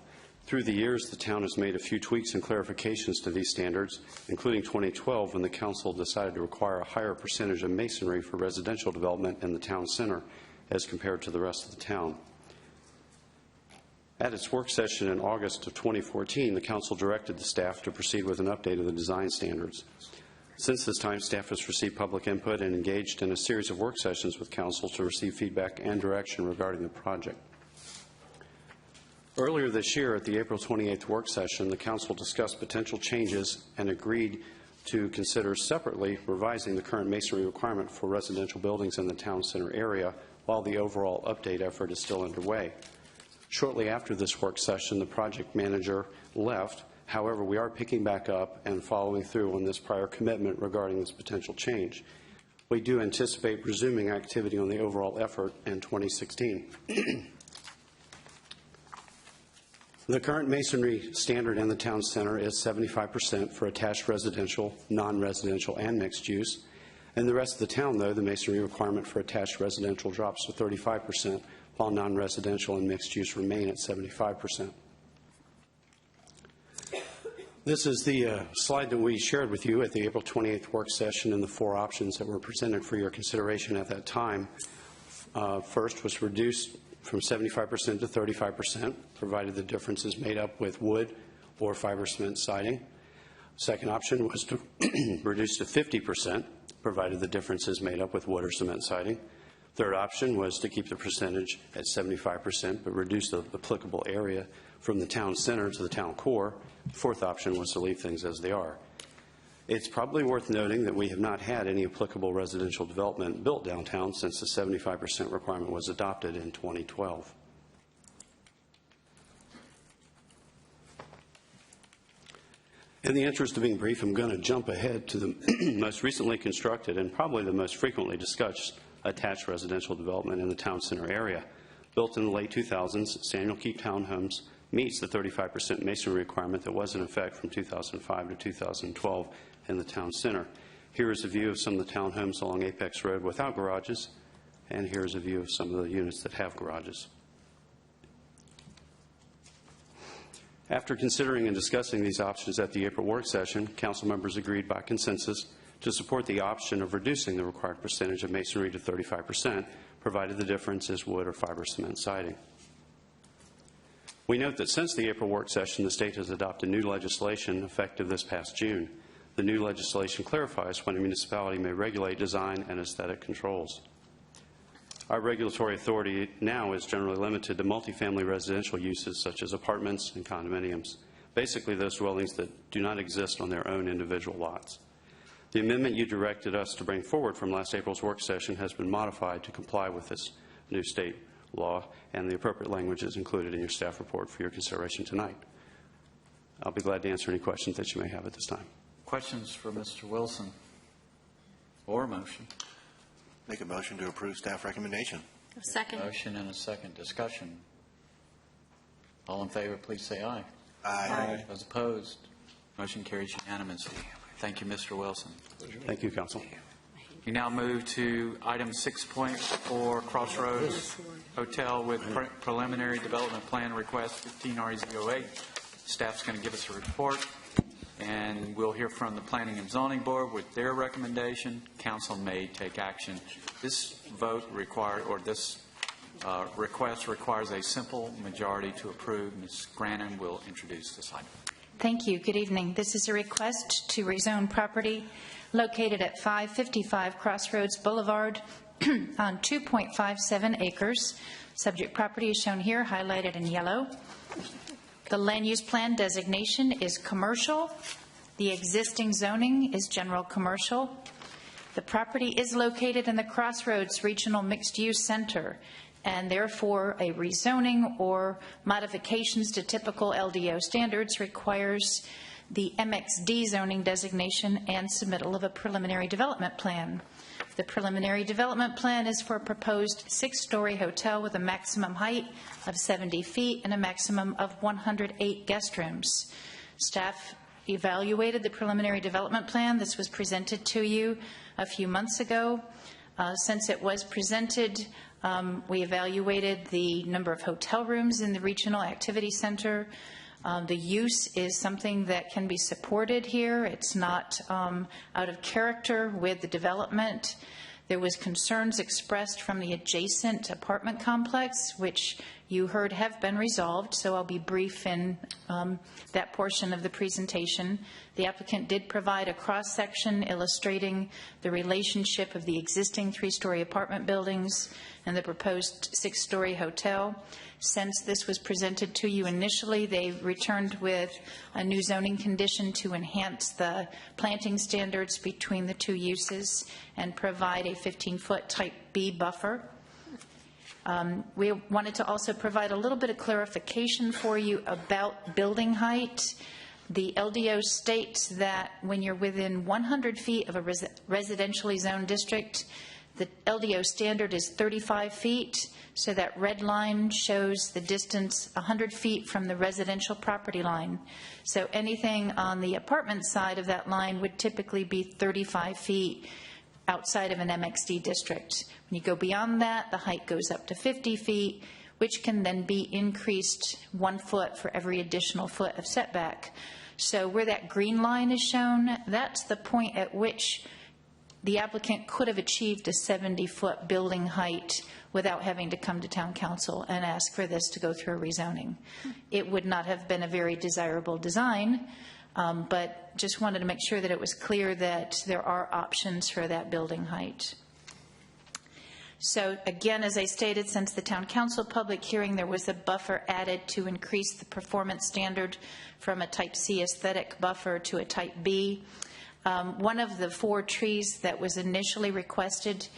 Through the years, the town has made a few tweaks and clarifications to these standards, including 2012 when the council decided to require a higher percentage of masonry for residential development in the town center as compared to the rest of the town. At its work session in August of 2014, the council directed the staff to proceed with an update of the design standards. Since this time, staff has received public input and engaged in a series of work sessions with council to receive feedback and direction regarding the project. Earlier this year, at the April 28th work session, the council discussed potential changes and agreed to consider separately revising the current masonry requirement for residential buildings in the town center area while the overall update effort is still underway. Shortly after this work session, the project manager left. However, we are picking back up and following through on this prior commitment regarding this potential change. We do anticipate resuming activity on the overall effort in 2016. The current masonry standard in the town center is 75% for attached residential, non-residential, and mixed use. In the rest of the town, though, the masonry requirement for attached residential drops to 35%, while non-residential and mixed use remain at 75%. This is the slide that we shared with you at the April 28th work session, and the 4 options that were presented for your consideration at that time. First was reduced from 75% to 35%, provided the difference is made up with wood or fiber cement siding. Second option was to reduce to 50%, provided the difference is made up with wood or cement siding. Third option was to keep the percentage at 75%, but reduce the applicable area from the town center to the town core. Fourth option was to leave things as they are. It's probably worth noting that we have not had any applicable residential development built downtown since the 75% requirement was adopted in 2012. In the interest of being brief, I'm going to jump ahead to the most recently constructed and probably the most frequently discussed attached residential development in the town center area. Built in the late 2000s, Samuel Keep Townhomes meets the 35% masonry requirement that was in effect from 2005 to 2012 in the town center. Here is a view of some of the townhomes along Apex Road without garages, and here is a view of some of the units that have garages. After considering and discussing these options at the April work session, council members agreed by consensus to support the option of reducing the required percentage of masonry to 35%, provided the difference is wood or fiber cement siding. We note that since the April work session, the state has adopted new legislation effective this past June. The new legislation clarifies when a municipality may regulate design and aesthetic controls. Our regulatory authority now is generally limited to multifamily residential uses such as apartments and condominiums, basically those dwellings that do not exist on their own individual lots. The amendment you directed us to bring forward from last April's work session has been modified to comply with this new state law, and the appropriate language is included in your staff report for your consideration tonight. I'll be glad to answer any questions that you may have at this time. Questions for Mr. Wilson or a motion? Make a motion to approve staff recommendation. A second. Motion and a second. Discussion. All in favor, please say aye. Aye. Those opposed, motion carries unanimously. Thank you, Mr. Wilson. Thank you, Council. We now move to item 6.4, Crossroads Hotel with preliminary development plan request 15 RZ08. Staff's going to give us a report, and we'll hear from the Planning and Zoning Board with their recommendation. Council may take action. This vote request requires a simple majority to approve. Ms. Grannon will introduce this item. Thank you. Good evening. This is a request to rezone property located at 555 Crossroads Boulevard on 2.57 acres. Subject property is shown here, highlighted in yellow. The land use plan designation is commercial. The existing zoning is general commercial. The property is located in the Crossroads Regional Mixed Use Center, and therefore a rezoning or modifications to typical LDO standards requires the MXD zoning designation and submittal of a preliminary development plan. The preliminary development plan is for a proposed 6-story hotel with a maximum height of 70 feet and a maximum of 108 guest rooms. Staff evaluated the preliminary development plan. This was presented to you a few months ago. Since it was presented, we evaluated the number of hotel rooms in the Regional Activity Center. The use is something that can be supported here. It's not out of character with the development. There was concerns expressed from the adjacent apartment complex, which you heard have been resolved, so I'll be brief in that portion of the presentation. The applicant did provide a cross-section illustrating the relationship of the existing 3-story apartment buildings and the proposed 6-story hotel. Since this was presented to you initially, they returned with a new zoning condition to enhance the planting standards between the two uses and provide a 15-foot type B buffer. We wanted to also provide a little bit of clarification for you about building height. The LDO states that when you're within 100 feet of a residentially zoned district, the LDO standard is 35 feet. So that red line shows the distance 100 feet from the residential property line. So anything on the apartment side of that line would typically be 35 feet outside of an MXD district. When you go beyond that, the height goes up to 50 feet, which can then be increased 1 foot for every additional foot of setback. So where that green line is shown, that's the point at which the applicant could have achieved a 70-foot building height without having to come to Town Council and ask for this to go through a rezoning. It would not have been a very desirable design, but just wanted to make sure that it was clear that there are options for that building height. So again, as I stated, since the Town Council public hearing, there was a buffer added to increase the performance standard from a type C aesthetic buffer to a type B. One of the 4 trees that was initially requested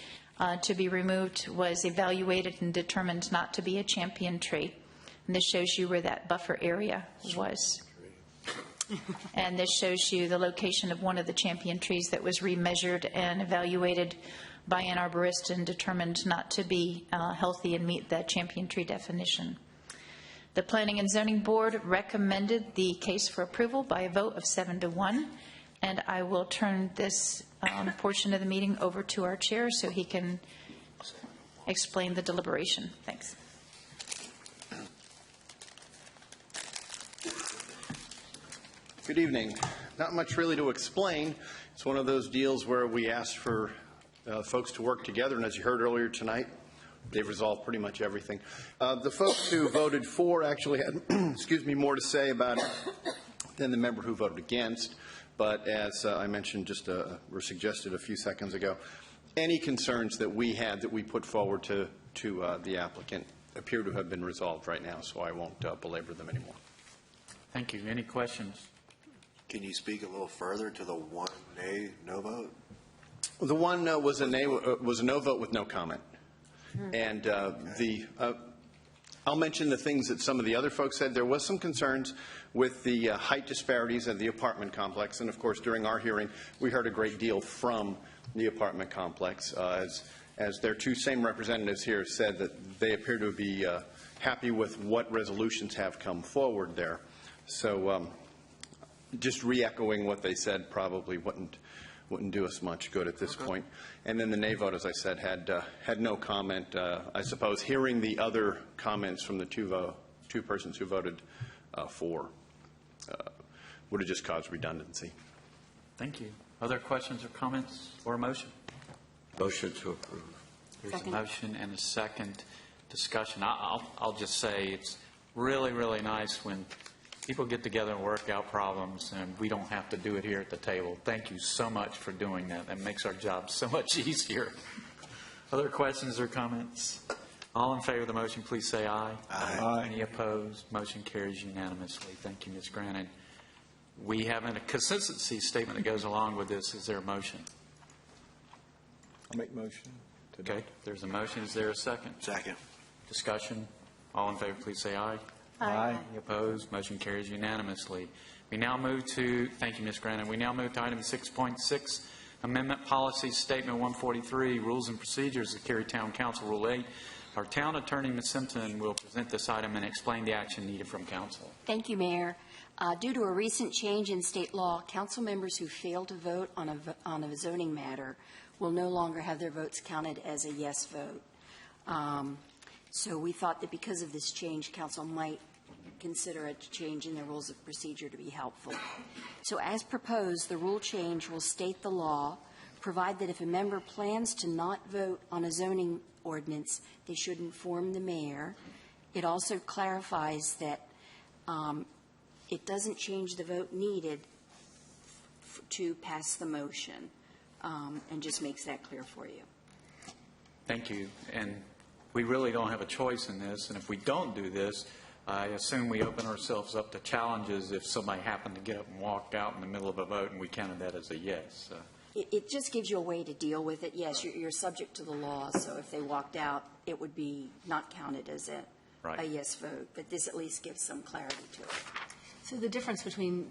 to be removed was evaluated and determined not to be a champion tree. And this shows you where that buffer area was. And this shows you the location of one of the champion trees that was remeasured and evaluated by an arborist and determined not to be healthy and meet that champion tree definition. The Planning and Zoning Board recommended the case for approval by a vote of 7-1. And I will turn this portion of the meeting over to our chair so he can explain the deliberation. Thanks. Good evening. Not much really to explain. It's one of those deals where we asked for folks to work together, and as you heard earlier tonight, they've resolved pretty much everything. The folks who voted for actually had, excuse me, more to say about it than the member who voted against. But as I mentioned just or suggested a few seconds ago, any concerns that we had that we put forward to the applicant appear to have been resolved right now, so I won't belabor them anymore. Thank you. Any questions? Can you speak a little further to the one nay, no vote? The one was a no vote with no comment. And I'll mention the things that some of the other folks said. There was some concerns with the height disparities of the apartment complex. And, of course, during our hearing, we heard a great deal from the apartment complex. As their 2 same representatives here said that they appear to be happy with what resolutions have come forward there. So just re-echoing what they said probably wouldn't do us much good at this point. And then the nay vote, as I said, had no comment. I suppose hearing the other comments from the two persons who voted for would have just caused redundancy. Thank you. Other questions or comments or a motion? Motion to approve. There's a motion and a second discussion. I'll just say it's really, really nice when people get together and work out problems, and we don't have to do it here at the table. Thank you so much for doing that. That makes our job so much easier. Other questions or comments? All in favor of the motion, please say aye. Aye. Any opposed? Motion carries unanimously. Thank you, Ms. Grannon. We have a consistency statement that goes along with this. Is there a motion? I'll make motion. Okay, there's a motion. Is there a second? Second. Discussion. All in favor, please say aye. Aye. Any opposed? Motion carries unanimously. We now move to, thank you, Ms. Grannon. We now move to item 6.6, Amendment Policy Statement 143, Rules and Procedures of Cary Town Council, Rule 8. Our town attorney, Ms. Simpson, will present this item and explain the action needed from council. Thank you, Mayor. Due to a recent change in state law, council members who fail to vote on a zoning matter will no longer have their votes counted as a yes vote. So we thought that because of this change, council might consider a change in the rules of procedure to be helpful. So as proposed, the rule change will state the law, provide that if a member plans to not vote on a zoning ordinance, they should inform the mayor. It also clarifies that it doesn't change the vote needed to pass the motion, and just makes that clear for you. Thank you. And we really don't have a choice in this, and if we don't do this, I assume we open ourselves up to challenges if somebody happened to get up and walk out in the middle of a vote and we counted that as a yes. It just gives you a way to deal with it. Yes, you're subject to the law, so if they walked out, it would be not counted as a yes vote, but this at least gives some clarity to it. So the difference between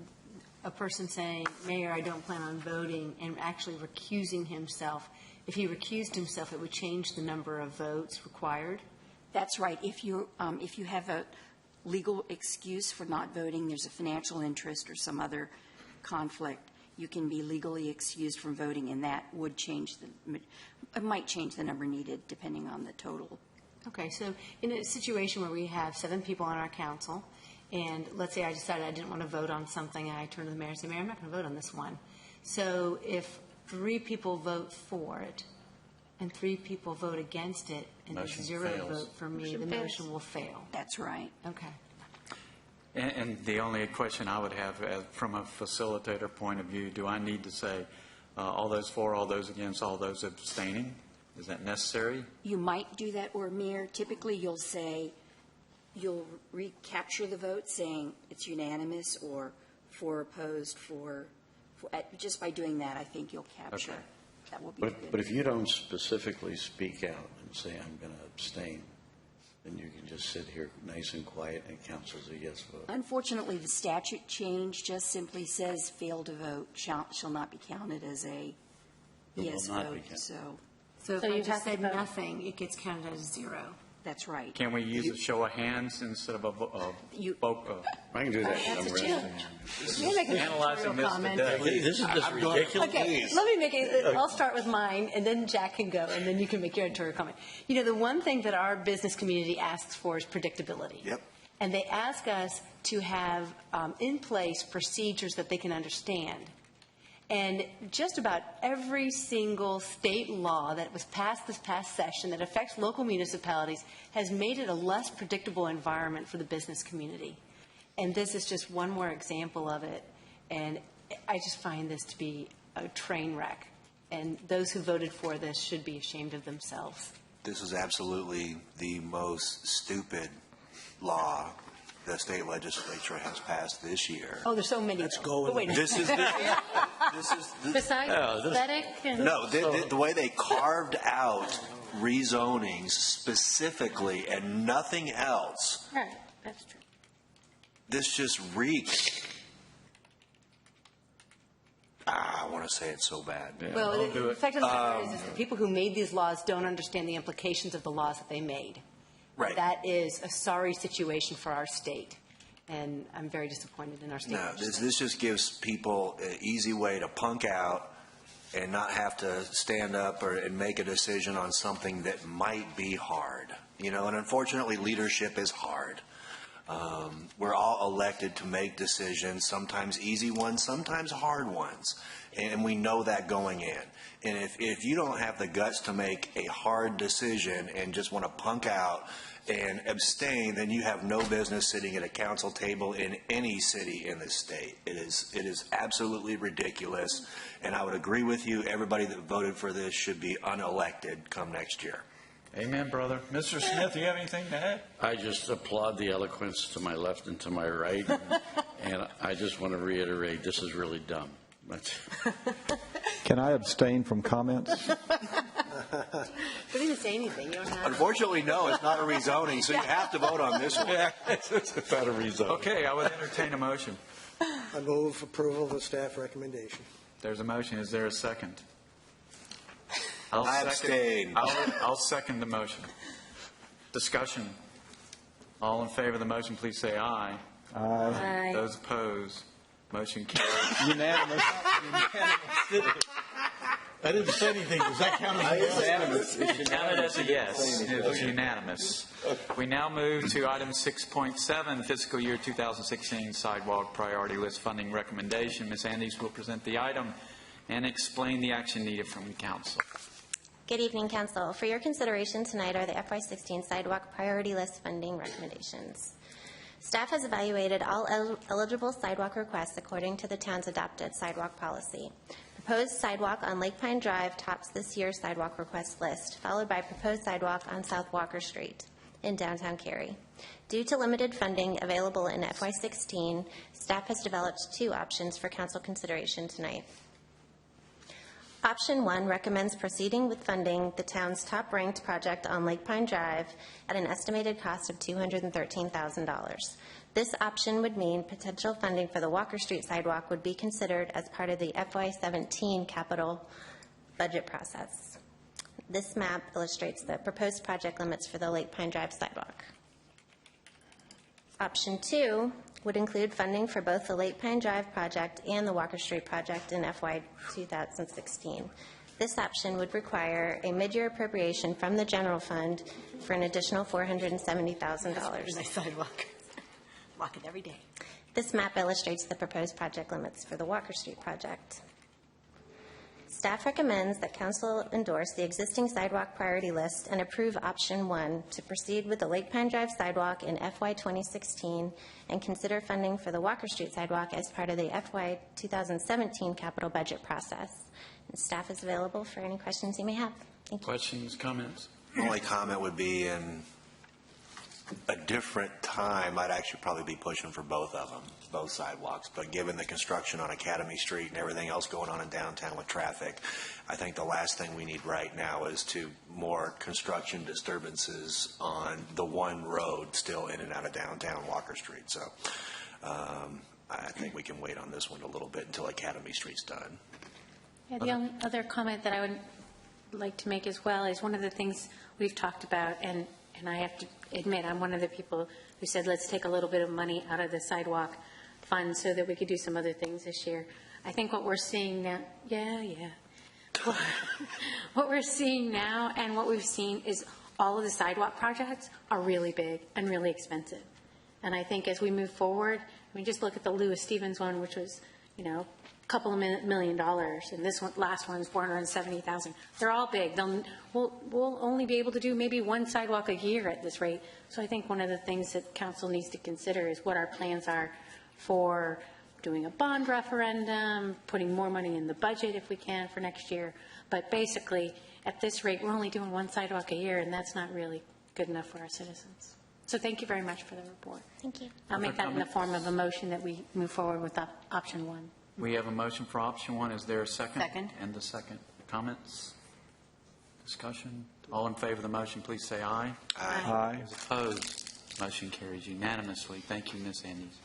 a person saying, Mayor, I don't plan on voting, and actually recusing himself, if he recused himself, it would change the number of votes required? That's right. If you have a legal excuse for not voting, there's a financial interest or some other conflict, you can be legally excused from voting, and that would change it might change the number needed depending on the total. Okay, so in a situation where we have 7 people on our council, and let's say I decided I didn't want to vote on something, and I turn to the mayor and say, Mayor, I'm not going to vote on this one. So if 3 people vote for it and 3 people vote against it, and there's 0 vote for me, the motion will fail. That's right. Okay. And the only question I would have from a facilitator point of view, do I need to say all those for, all those against, all those abstaining? Is that necessary? You might do that, or Mayor, typically you'll say, you'll recapture the vote saying it's unanimous or for, opposed, for just by doing that, I think you'll capture. Okay. That will be good. But if you don't specifically speak out and say, I'm going to abstain, then you can just sit here nice and quiet and it counts as a yes vote. Unfortunately, the statute change just simply says fail to vote shall not be counted as a yes vote. So if I just said nothing, it gets counted as 0. That's right. Can we use a show of hands instead of a vote? I can do that. Analyzing this today. This is just ridiculous. Okay, let me make it. I'll start with mine, and then Jack can go, and then you can make your editorial comment. You know, the one thing that our business community asks for is predictability. Yep. And they ask us to have in place procedures that they can understand. And just about every single state law that was passed this past session that affects local municipalities has made it a less predictable environment for the business community. And this is just one more example of it. And I just find this to be a train wreck. And those who voted for this should be ashamed of themselves. This is absolutely the most stupid law the state legislature has passed this year. Oh, there's so many. Let's go. This is besides aesthetic and no, the way they carved out rezonings specifically and nothing else. Right, that's true. This just reeks. I want to say it so bad. Well, the fact of the matter is the people who made these laws don't understand the implications of the laws that they made. Right. That is a sorry situation for our state, and I'm very disappointed in our state. No, this just gives people an easy way to punk out and not have to stand up and make a decision on something that might be hard. You know, and unfortunately, leadership is hard. We're all elected to make decisions, sometimes easy ones, sometimes hard ones, and we know that going in. And if you don't have the guts to make a hard decision and just want to punk out and abstain, then you have no business sitting at a council table in any city in the state. It is absolutely ridiculous, and I would agree with you. Everybody that voted for this should be unelected come next year. Amen, brother. Mr. Smith, do you have anything to add? I just applaud the eloquence to my left and to my right, and I just want to reiterate, this is really dumb. Can I abstain from comments? Don't even say anything. You don't have. Unfortunately, no, it's not a rezoning, so you have to vote on this one. Yeah, it's not a rezone. Okay, I would entertain a motion. I move approval of the staff recommendation. There's a motion. Is there a second? I abstain. I'll second the motion. Discussion. All in favor of the motion, please say aye. Aye. Those opposed, motion carries. Unanimous. I didn't say anything. Does that count as unanimous? Counted as a yes. It was unanimous. We now move to item 6.7, fiscal year 2016 sidewalk priority list funding recommendation. Ms. Andes will present the item and explain the action needed from the council. Good evening, Council. For your consideration tonight are the FY16 sidewalk priority list funding recommendations. Staff has evaluated all eligible sidewalk requests according to the town's adopted sidewalk policy. Proposed sidewalk on Lake Pine Drive tops this year's sidewalk request list, followed by proposed sidewalk on South Walker Street in downtown Cary. Due to limited funding available in FY16, staff has developed two options for council consideration tonight. Option 1 recommends proceeding with funding the town's top-ranked project on Lake Pine Drive at an estimated cost of $213,000. This option would mean potential funding for the Walker Street sidewalk would be considered as part of the FY17 capital budget process. This map illustrates the proposed project limits for the Lake Pine Drive sidewalk. Option 2 would include funding for both the Lake Pine Drive project and the Walker Street project in FY 2016. This option would require a mid-year appropriation from the general fund for an additional $470,000. Nice sidewalk. Walk it every day. This map illustrates the proposed project limits for the Walker Street project. Staff recommends that Council endorse the existing sidewalk priority list and approve option 1 to proceed with the Lake Pine Drive sidewalk in FY 2016 and consider funding for the Walker Street sidewalk as part of the FY 2017 capital budget process. And staff is available for any questions you may have. Thank you. Questions, comments? The only comment would be in a different time, I'd actually probably be pushing for both of them, both sidewalks. But given the construction on Academy Street and everything else going on in downtown with traffic, I think the last thing we need right now is more construction disturbances on the one road still in and out of downtown Walker Street. So I think we can wait on this one a little bit until Academy Street's done. Yeah, the only other comment that I would like to make as well is one of the things we've talked about, and I have to admit, I'm one of the people who said, let's take a little bit of money out of the sidewalk fund so that we could do some other things this year. I think what we're seeing now, what we're seeing now and what we've seen is all of the sidewalk projects are really big and really expensive. And I think as we move forward, I mean, just look at the Lewis Stevens one, which was, a couple of $1 million, and this one, last one is $470,000. They're all big. We'll only be able to do maybe one sidewalk a year at this rate. So I think one of the things that council needs to consider is what our plans are for doing a bond referendum, putting more money in the budget if we can for next year. But basically, at this rate, we're only doing one sidewalk a year, and that's not really good enough for our citizens. So thank you very much for the report. Thank you. I'll make that in the form of a motion that we move forward with option 1. We have a motion for option 1. Is there a second? Second. And the second. Comments? Discussion? All in favor of the motion, please say aye. Aye. Those opposed, motion carries unanimously. Thank you, Ms. Andes.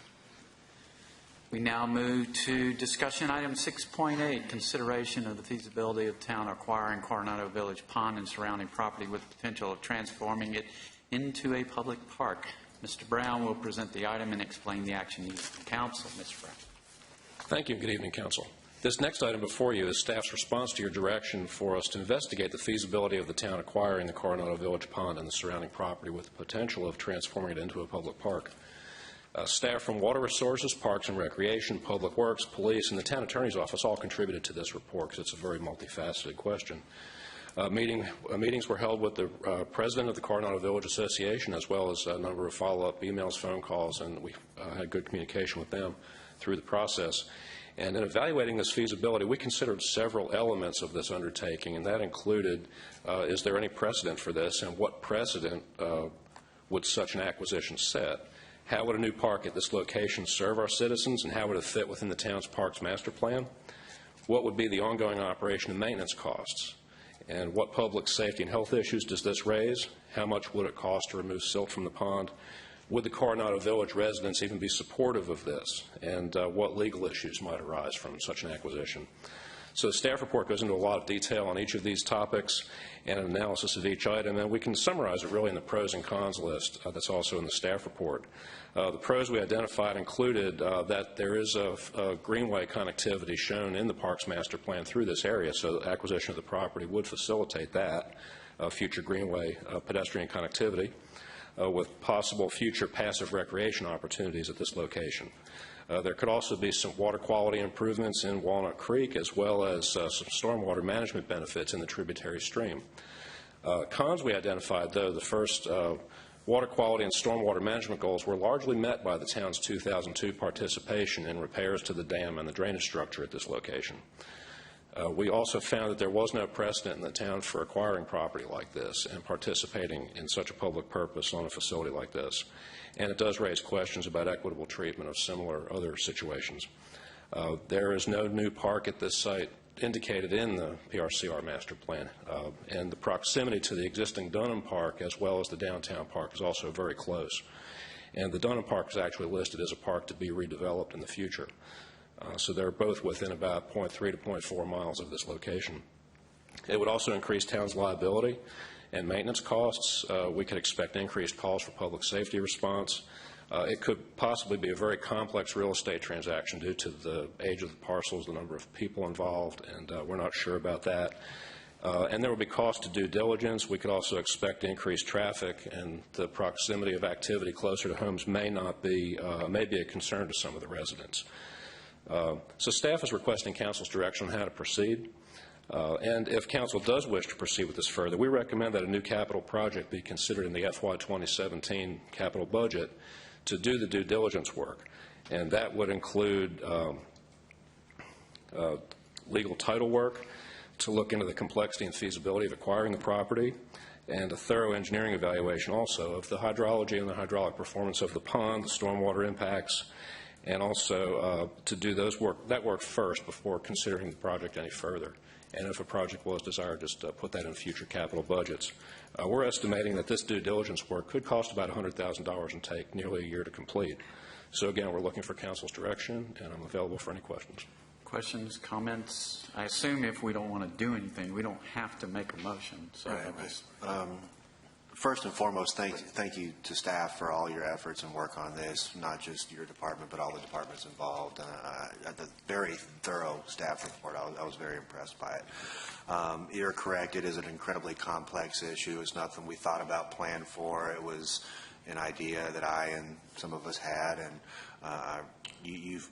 We now move to discussion item 6.8, consideration of the feasibility of town acquiring Coronado Village Pond and surrounding property with the potential of transforming it into a public park. Mr. Brown will present the item and explain the action needed from council. Mr. Brown. Thank you. Good evening, Council. This next item before you is staff's response to your direction for us to investigate the feasibility of the town acquiring the Coronado Village Pond and the surrounding property with the potential of transforming it into a public park. Staff from Water Resources, Parks and Recreation, Public Works, Police, and the Town Attorney's Office all contributed to this report because it's a very multifaceted question. Meetings were held with the president of the Coronado Village Association, as well as a number of follow-up emails, phone calls, and we had good communication with them through the process. And in evaluating this feasibility, we considered several elements of this undertaking, and that included, is there any precedent for this, and what precedent would such an acquisition set? How would a new park at this location serve our citizens, and how would it fit within the town's parks master plan? What would be the ongoing operation and maintenance costs? And what public safety and health issues does this raise? How much would it cost to remove silt from the pond? Would the Coronado Village residents even be supportive of this? And what legal issues might arise from such an acquisition? So the staff report goes into a lot of detail on each of these topics and an analysis of each item, and we can summarize it really in the pros and cons list that's also in the staff report. The pros we identified included that there is a greenway connectivity shown in the Parks Master Plan through this area, so the acquisition of the property would facilitate that, future greenway pedestrian connectivity, with possible future passive recreation opportunities at this location. There could also be some water quality improvements in Walnut Creek, as well as some stormwater management benefits in the tributary stream. Cons we identified, though, the first, water quality and stormwater management goals were largely met by the town's 2002 participation in repairs to the dam and the drainage structure at this location. We also found that there was no precedent in the town for acquiring property like this and participating in such a public purpose on a facility like this. And it does raise questions about equitable treatment of similar other situations. There is no new park at this site indicated in the PRCR master plan, and the proximity to the existing Dunham Park as well as the downtown park is also very close. And the Dunham Park is actually listed as a park to be redeveloped in the future. So they're both within about 0.3 to 0.4 miles of this location. It would also increase town's liability and maintenance costs. We could expect increased calls for public safety response. It could possibly be a very complex real estate transaction due to the age of the parcels, the number of people involved, and we're not sure about that. And there will be cost to due diligence. We could also expect increased traffic, and the proximity of activity closer to homes may be a concern to some of the residents. So staff is requesting council's direction on how to proceed. And if council does wish to proceed with this further, we recommend that a new capital project be considered in the FY 2017 capital budget to do the due diligence work. And that would include legal title work, to look into the complexity and feasibility of acquiring the property, and a thorough engineering evaluation also of the hydrology and the hydraulic performance of the pond, the stormwater impacts, and also to do that work first before considering the project any further. And if a project was desired, just put that in future capital budgets. We're estimating that this due diligence work could cost about $100,000 and take nearly a year to complete. So again, we're looking for council's direction, and I'm available for any questions. Questions, comments? I assume if we don't want to do anything, we don't have to make a motion. So right. First and foremost, thank you to staff for all your efforts and work on this, not just your department, but all the departments involved. The very thorough staff report, I was very impressed by it. You're correct, it is an incredibly complex issue. It's nothing we thought about, planned for. It was an idea that I and some of us had, and you've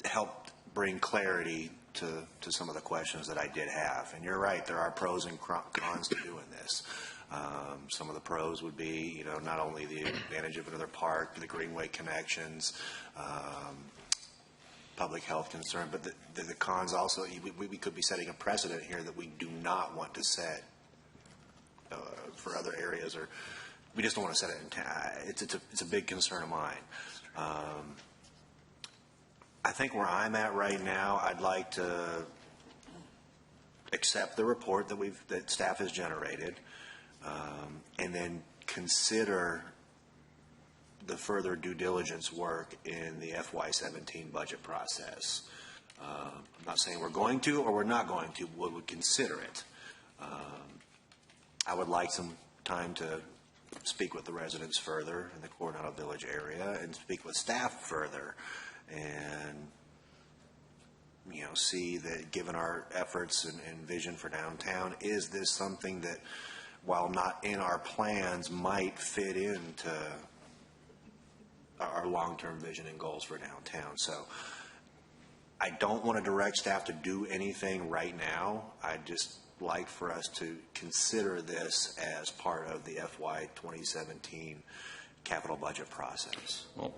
helped bring clarity to some of the questions that I did have. And you're right, there are pros and cons to doing this. Some of the pros would be, not only the advantage of another park, the greenway connections, public health concern, but the cons also, we could be setting a precedent here that we do not want to set for other areas, or we just don't want to set it in town. It's a big concern of mine. I think where I'm at right now, I'd like to accept the report that staff has generated, and then consider the further due diligence work in the FY17 budget process. I'm not saying we're going to or we're not going to. We would consider it. I would like some time to speak with the residents further in the Coronado Village area and speak with staff further, and see that given our efforts and vision for downtown, is this something that, while not in our plans, might fit into our long-term vision and goals for downtown. So I don't want to direct staff to do anything right now. I'd just like for us to consider this as part of the FY 2017 capital budget process. Well,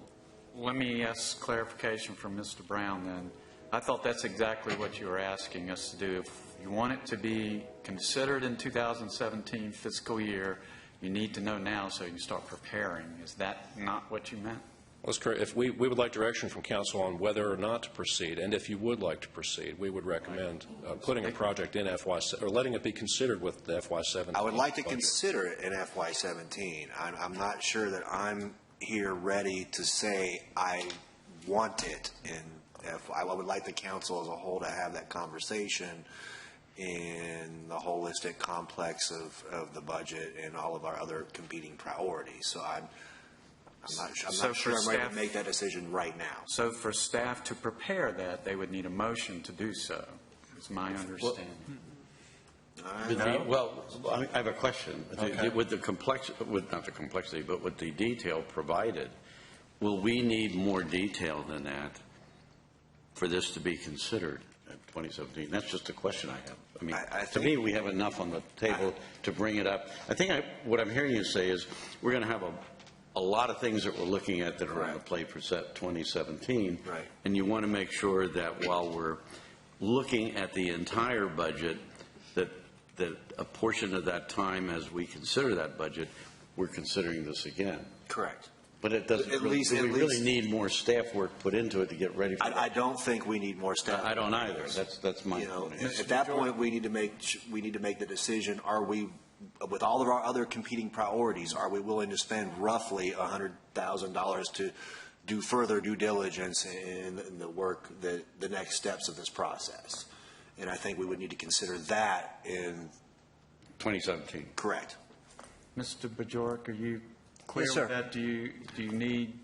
let me ask clarification from Mr. Brown then. I thought that's exactly what you were asking us to do. If you want it to be considered in 2017 fiscal year, you need to know now so you can start preparing. Is that not what you meant? Let's correct. If we would like direction from council on whether or not to proceed, and if you would like to proceed, we would recommend putting a project in FY, or letting it be considered with the FY17. I would like to consider it in FY17. I'm not sure that I'm here ready to say I want it in FY. I would like the council as a whole to have that conversation in the holistic complex of the budget and all of our other competing priorities. So I'm not sure I'm ready to make that decision right now. So for staff to prepare that, they would need a motion to do so, is my understanding. Well, I have a question. Okay. With the not the complexity, but with the detail provided, will we need more detail than that for this to be considered in 2017? That's just a question I have. I mean, to me, we have enough on the table to bring it up. I think what I'm hearing you say is we're going to have a lot of things that we're looking at that are on the plate for 2017. Right. And you want to make sure that while we're looking at the entire budget, that a portion of that time as we consider that budget, we're considering this again. Correct. But it doesn't. At least, we really need more staff work put into it to get ready for that. I don't think we need more staff. I don't either. That's my point. At that point, we need to make the decision: are we, with all of our other competing priorities, are we willing to spend roughly $100,000 to do further due diligence in the work, the next steps of this process? And I think we would need to consider that in 2017. Correct. Mr. Bajorek, are you clear Yes, sir. with that? Do you need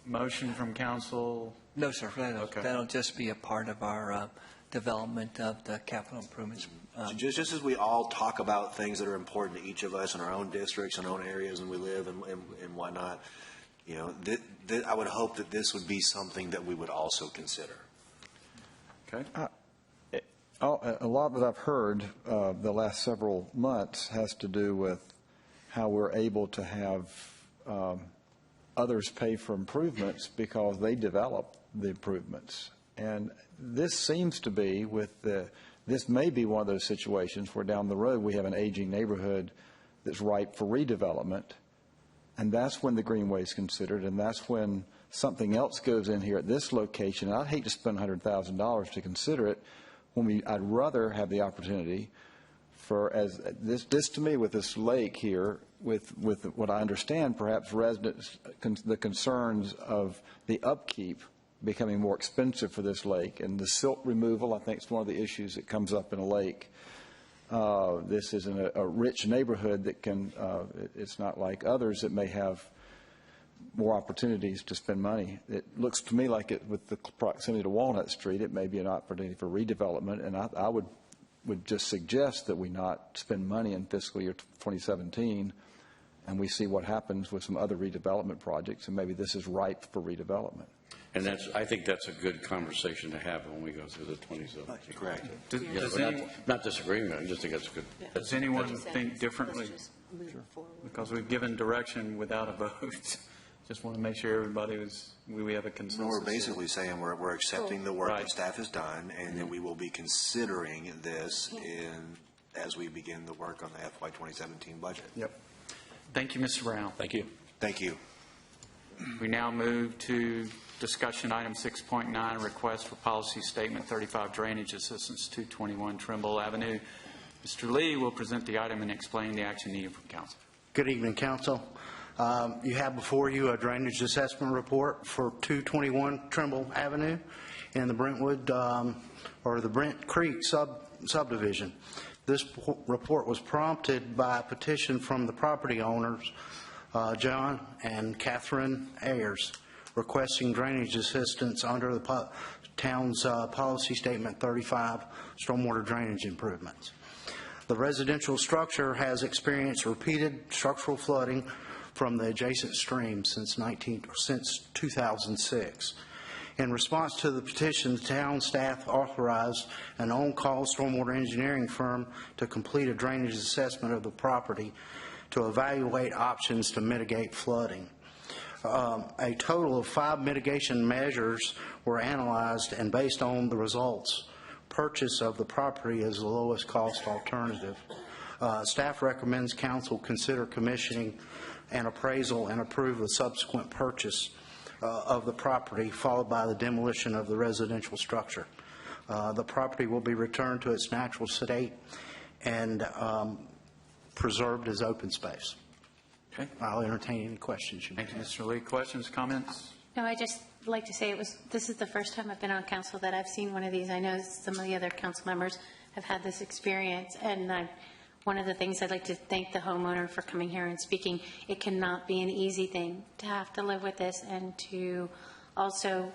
motion from council? No, sir. That'll just be a part of our development of the capital improvements. Just as we all talk about things that are important to each of us in our own districts and own areas and we live and whatnot, I would hope that this would be something that we would also consider. Okay. A lot that I've heard the last several months has to do with how we're able to have others pay for improvements because they develop the improvements. And this seems to be this may be one of those situations where down the road we have an aging neighborhood that's ripe for redevelopment. And that's when the greenway is considered, and that's when something else goes in here at this location. I'd hate to spend $100,000 to consider it when I'd rather have the opportunity for, as this to me with this lake here, with what I understand, perhaps residents, the concerns of the upkeep becoming more expensive for this lake, and the silt removal, I think, is one of the issues that comes up in a lake. This is a rich neighborhood that it's not like others that may have more opportunities to spend money. It looks to me like with the proximity to Walnut Street, it may be an opportunity for redevelopment, and I would just suggest that we not spend money in fiscal year 2017, and we see what happens with some other redevelopment projects, and maybe this is ripe for redevelopment. And I think that's a good conversation to have when we go through the 2017. Correct. Not disagreeing, I just think that's good. Does anyone think differently? Because we've given direction without a vote. Just want to make sure we have a consensus. No, we're basically saying we're accepting the work that staff has done, and then we will be considering this as we begin the work on the FY 2017 budget. Yep. Thank you, Mr. Brown. Thank you. Thank you. We now move to discussion item 6.9, request for policy statement 35 drainage assistance 221 Trimble Avenue. Mr. Lee will present the item and explain the action needed from council. Good evening, council. You have before you a drainage assessment report for 221 Trimble Avenue in the Brentwood or the Brent Creek subdivision. This report was prompted by a petition from the property owners, John and Catherine Ayers, requesting drainage assistance under the town's policy statement 35 stormwater drainage improvements. The residential structure has experienced repeated structural flooding from the adjacent stream since 2006. In response to the petition, the town staff authorized an on-call stormwater engineering firm to complete a drainage assessment of the property to evaluate options to mitigate flooding. A total of 5 mitigation measures were analyzed, and based on the results, purchase of the property is the lowest cost alternative. Staff recommends council consider commissioning an appraisal and approve a subsequent purchase of the property, followed by the demolition of the residential structure. The property will be returned to its natural state and preserved as open space. Okay. I'll entertain any questions you may Thank you, have. Mr. Lee. Questions, comments? No, I just like to say this is the first time I've been on council that I've seen one of these. I know some of the other council members have had this experience, and one of the things I'd like to thank the homeowner for coming here and speaking. It cannot be an easy thing to have to live with this and to also,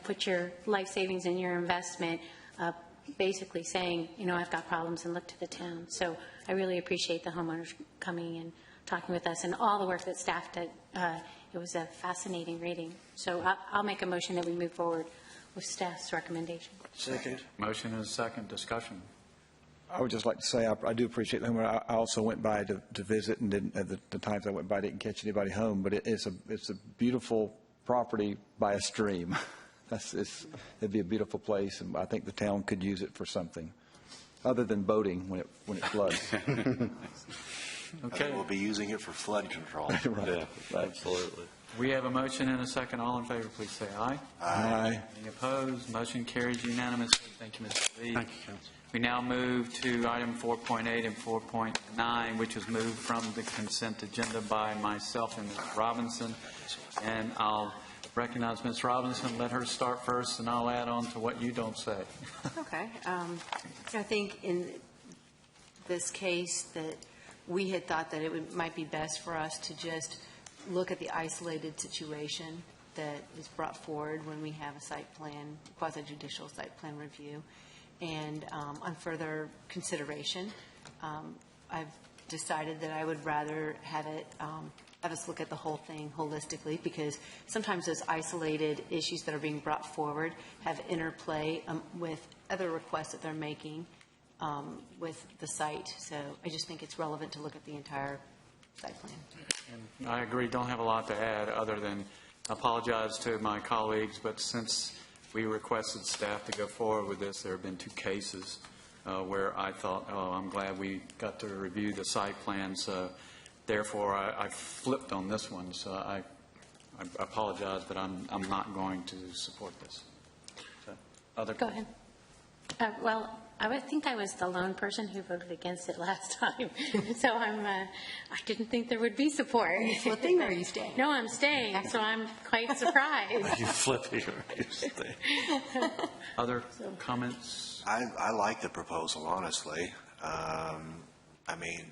put your life savings and your investment, basically saying, I've got problems and look to the town. So I really appreciate the homeowners coming and talking with us and all the work that staff did. It was a fascinating reading. So I'll make a motion that we move forward with staff's recommendation. Second. Motion and a second. Discussion. I would just like to say I do appreciate them. I also went by to visit, and didn't, at the times I went by, didn't catch anybody home. But it's a beautiful property by a stream. It'd be a beautiful place, and I think the town could use it for something other than boating when it floods. Okay. We'll be using it for flood control. Right. Yeah, absolutely. We have a motion and a second. All in favor, please say aye. Aye. Any opposed? Motion carries unanimously. Thank you, Mr. Lee. Thank you, Council. We now move to item 4.8 and 4.9, which was moved from the consent agenda by myself and Ms. Robinson. And I'll recognize Ms. Robinson. Let her start first, and I'll add on to what you don't say. Okay. I think in this case that we had thought that it might be best for us to just look at the isolated situation that is brought forward when we have a site plan, quasi-judicial site plan review. And on further consideration, I've decided that I would rather have us look at the whole thing holistically, because sometimes those isolated issues that are being brought forward have interplay with other requests that they're making with the site. So I just think it's relevant to look at the entire site plan. And I agree, don't have a lot to add other than apologize to my colleagues, but since we requested staff to go forward with this, there have been 2 cases where I thought, I'm glad we got to review the site plan, so therefore I flipped on this one. So I apologize, but I'm not going to support this. So, Go ahead. Well, I think I was the lone person who voted against it last time. So I didn't think there would be support. Are you flipping or are you staying? No, I'm staying, so I'm quite surprised. You flipping or you stay? Other comments? I like the proposal, honestly. I mean,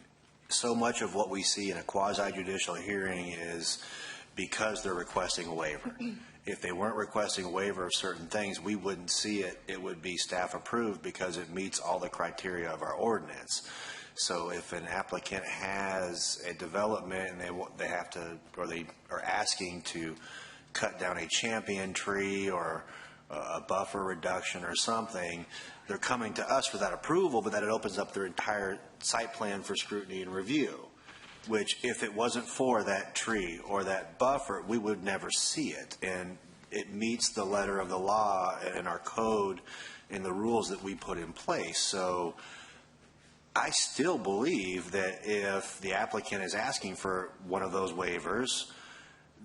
so much of what we see in a quasi-judicial hearing is because they're requesting a waiver. If they weren't requesting a waiver of certain things, we wouldn't see it. It would be staff approved because it meets all the criteria of our ordinance. So if an applicant has a development and they have to, or they are asking to cut down a champion tree or a buffer reduction or something, they're coming to us for that approval, but that it opens up their entire site plan for scrutiny and review, which if it wasn't for that tree or that buffer, we would never see it. And it meets the letter of the law and our code and the rules that we put in place. So I still believe that if the applicant is asking for one of those waivers,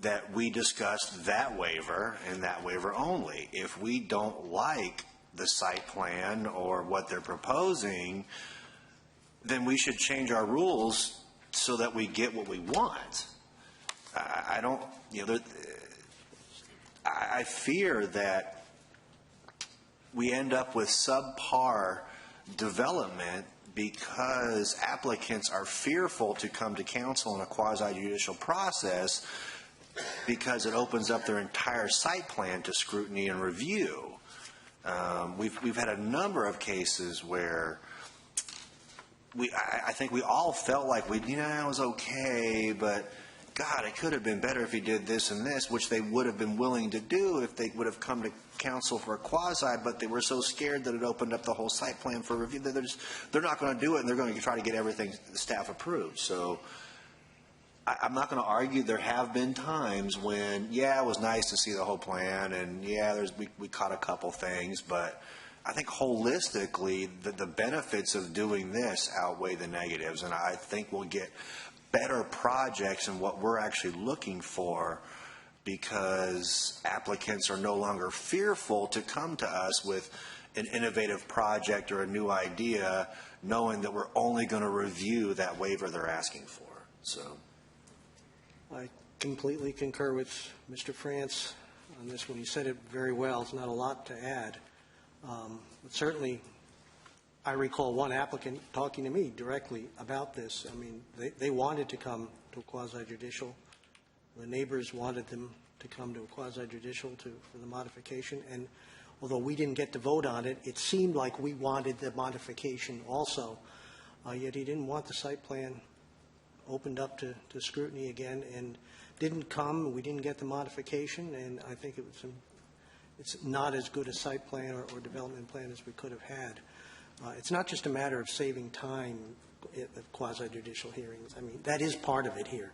that we discuss that waiver and that waiver only. If we don't like the site plan or what they're proposing, then we should change our rules so that we get what we want. I don't, I fear that we end up with subpar development because applicants are fearful to come to council in a quasi-judicial process because it opens up their entire site plan to scrutiny and review. We've had a number of cases where I think we all felt like it was okay, but God, it could have been better if he did this and this, which they would have been willing to do if they would have come to council for a quasi, but they were so scared that it opened up the whole site plan for review. They're not going to do it, and they're going to try to get everything staff approved. So I'm not going to argue. There have been times when, it was nice to see the whole plan, and we caught a couple things, but I think holistically the benefits of doing this outweigh the negatives, and I think we'll get better projects and what we're actually looking for because applicants are no longer fearful to come to us with an innovative project or a new idea, knowing that we're only going to review that waiver they're asking for. So I completely concur with Mr. France on this one. He said it very well. It's not a lot to add. But certainly, I recall one applicant talking to me directly about this. I mean, they wanted to come to a quasi-judicial. The neighbors wanted them to come to a quasi-judicial for the modification. And although we didn't get to vote on it, it seemed like we wanted the modification also. Yet he didn't want the site plan opened up to scrutiny again and didn't come. We didn't get the modification, and I think it's not as good a site plan or development plan as we could have had. It's not just a matter of saving time at quasi-judicial hearings. I mean, that is part of it here.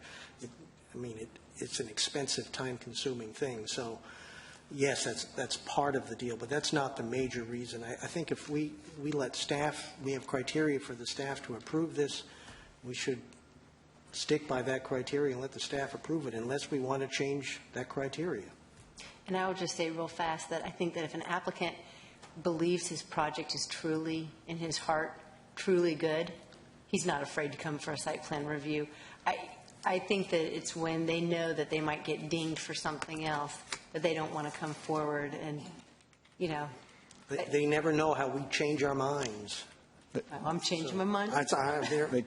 It's an expensive, time-consuming thing. So, yes, that's part of the deal, but that's not the major reason. I think if we let staff, we have criteria for the staff to approve this, we should stick by that criteria and let the staff approve it unless we want to change that criteria. And I would just say real fast that I think that if an applicant believes his project is truly, in his heart, truly good, he's not afraid to come for a site plan review. I think that it's when they know that they might get dinged for something else that they don't want to come forward and, They never know how we change our minds. I'm changing my mind. The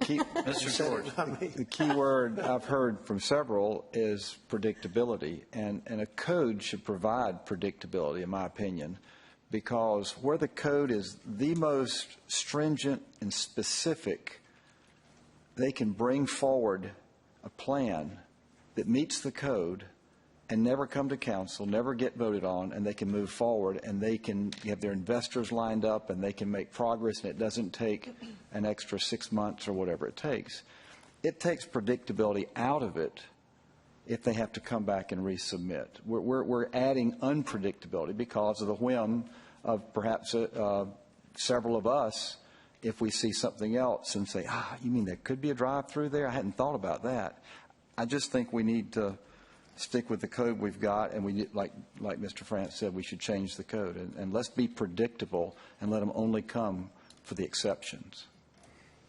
key word I've heard from several is predictability, and a code should provide predictability, in my opinion, because where the code is the most stringent and specific, they can bring forward a plan that meets the code and never come to council, never get voted on, and they can move forward, and they can have their investors lined up, and they can make progress, and it doesn't take an extra 6 months or whatever it takes. It takes predictability out of it if they have to come back and resubmit. We're adding unpredictability because of the whim of perhaps several of us, if we see something else and say, you mean there could be a drive-through there? I hadn't thought about that. I just think we need to stick with the code we've got, and we, like Mr. France said, we should change the code. And let's be predictable and let them only come for the exceptions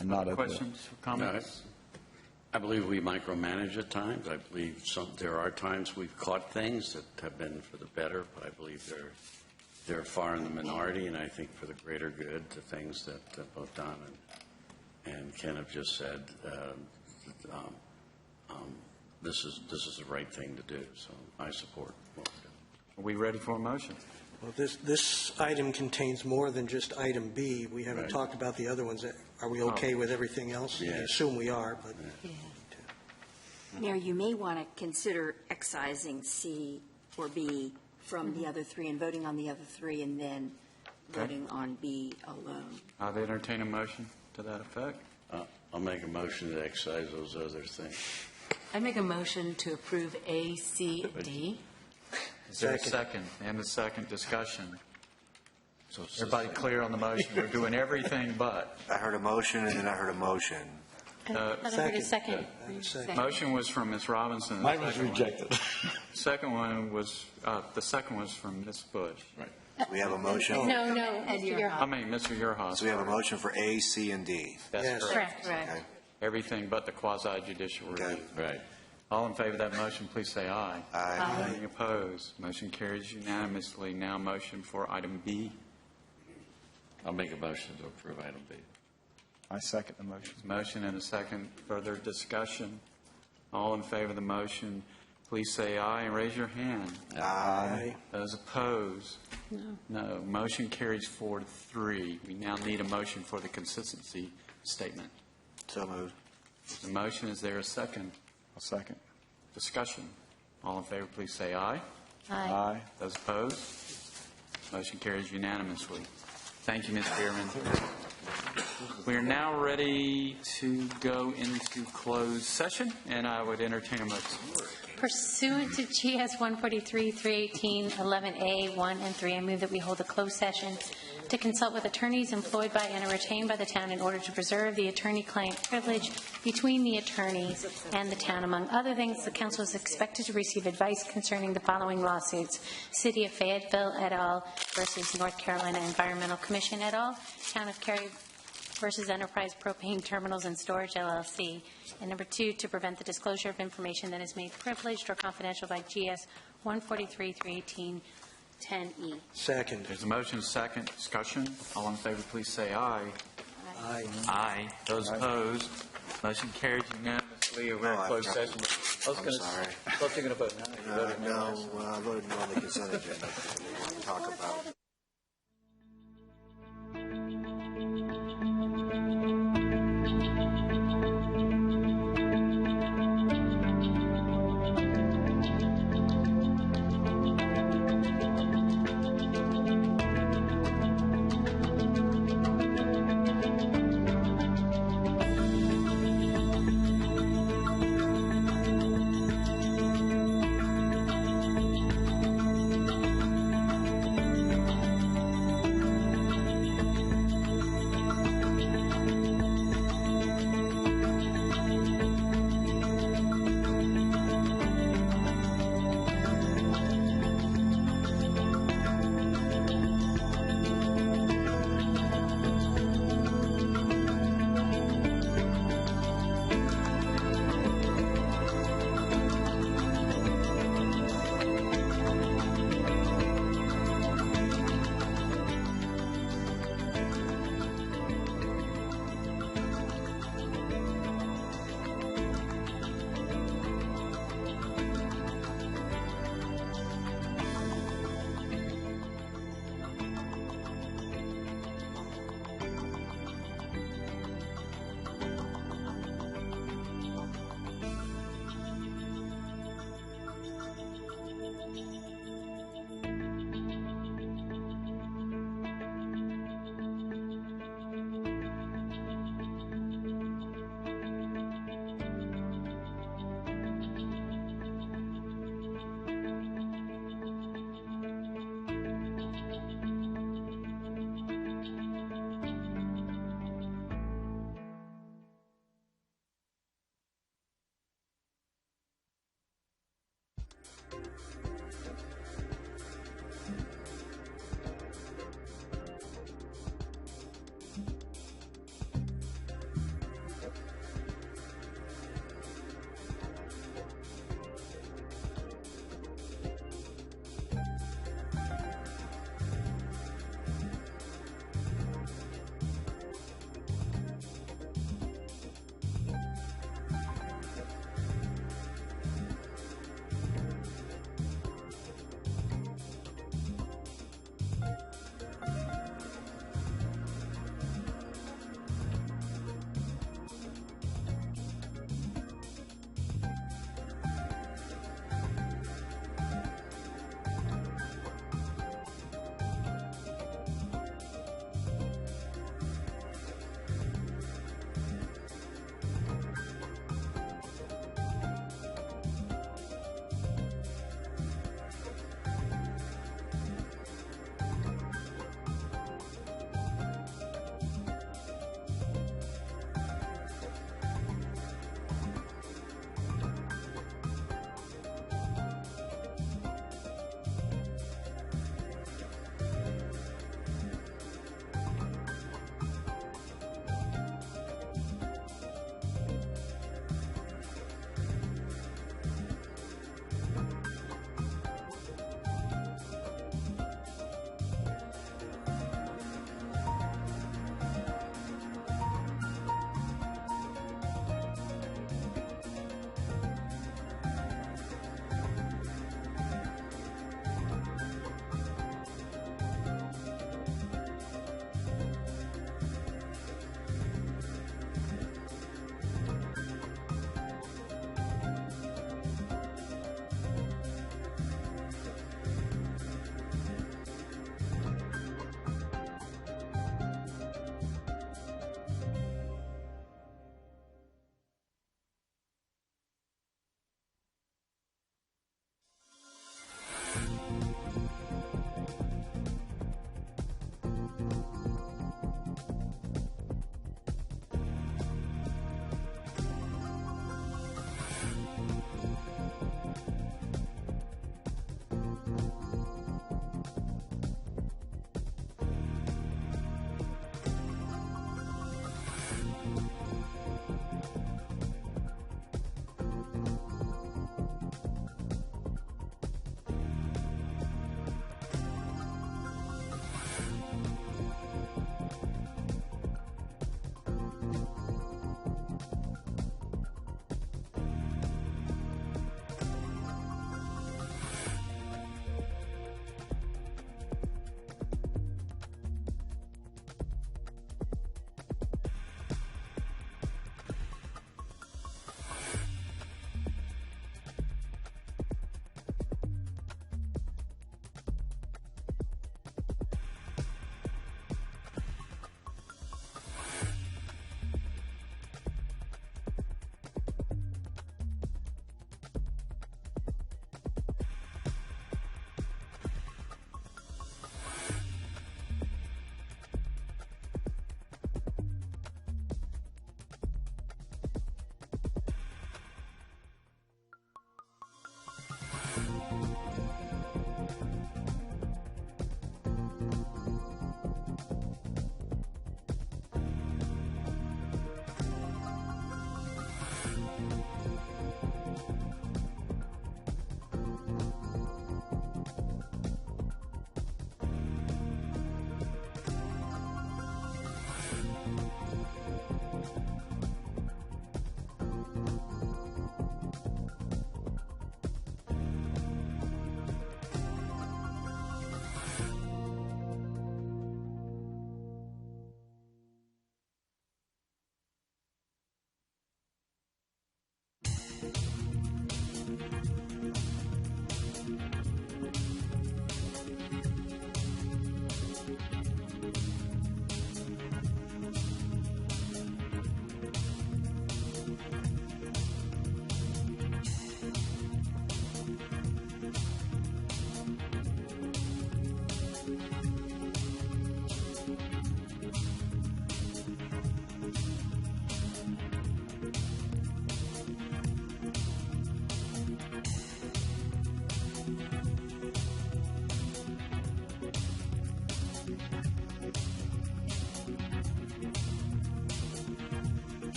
and not questions or comments? I believe we micromanage at times. I believe there are times we've caught things that have been for the better, but I believe they're far in the minority, and I think for the greater good, the things that both Don and Ken have just said, this is the right thing to do. So I support what we're doing. Are we ready for a motion? Well, this item contains more than just item B. We haven't talked about the other ones. Are we okay with everything else? Yes. I assume we are, but. Mayor, you may want to consider excising C or B from the other three and voting on the other three and then voting on B alone. I'll entertain a motion to that effect. I'll make a motion to excise those other things. I make a motion to approve A, C, and D. Is there a second? And the second discussion. So everybody clear on the motion? We're doing everything but. I heard a motion, and then I heard a motion. I heard a second. Motion was from Ms. Robinson. Mine was rejected. The second one was from Ms. Bush. Right. We have a motion. No, Mr. I mean, Mr. Yerhoff. So we have a motion for A, C, and D. That's correct. Okay. Everything but the quasi-judicial review. Okay. Right. All in favor of that motion, please say aye. Aye. Any opposed? Motion carries unanimously. Now motion for item B. I'll make a motion to approve item B. I second the motion. Motion and a second. Further discussion. All in favor of the motion, please say aye and raise your hand. Aye. Those opposed? No. Motion carries 4-3. We now need a motion for the consistency statement. So moved. The motion, is there a second? I'll second. Discussion. All in favor, please say aye. Aye. Those opposed? Motion carries unanimously. Thank you, Ms. Bierman. We are now ready to go into closed session, and I would entertain a motion. Pursuant to GS 143, 318, 11A, 1 and 3, I move that we hold a closed session to consult with attorneys employed by and are retained by the town in order to preserve the attorney-client privilege between the attorney and the town. Among other things, the council is expected to receive advice concerning the following lawsuits: City of Fayetteville et al. Versus North Carolina Environmental Commission et al., Town of Cary versus Enterprise Propane Terminals and Storage, LLC. And number 2, to prevent the disclosure of information that is made privileged or confidential by GS 143-318-10E. Second. There's a motion, second. Discussion. All in favor, please say aye. Aye. Aye. Those opposed, motion carries unanimously. We're in closed session. I'm sorry. I thought you were going to vote no. You voted No, I voted no on the consent agenda. We want to talk about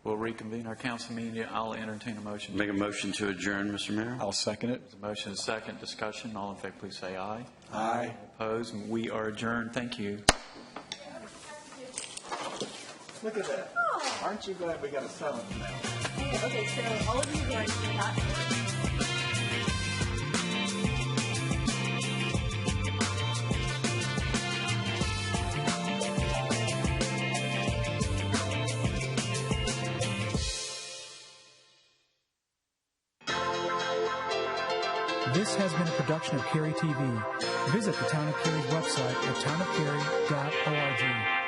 We'll reconvene our council meeting. I'll entertain a motion. Make a motion to adjourn, Mr. Mayor. I'll second it. There's a motion and a second. Discussion. All in favor, please say aye. Aye. Opposed? We are adjourned. Thank you. Look at that. Aren't you glad we got a settlement now? Okay, so all of you who are not. This has been a production of Cary TV. Visit the Town of Cary's website at townofcary.org.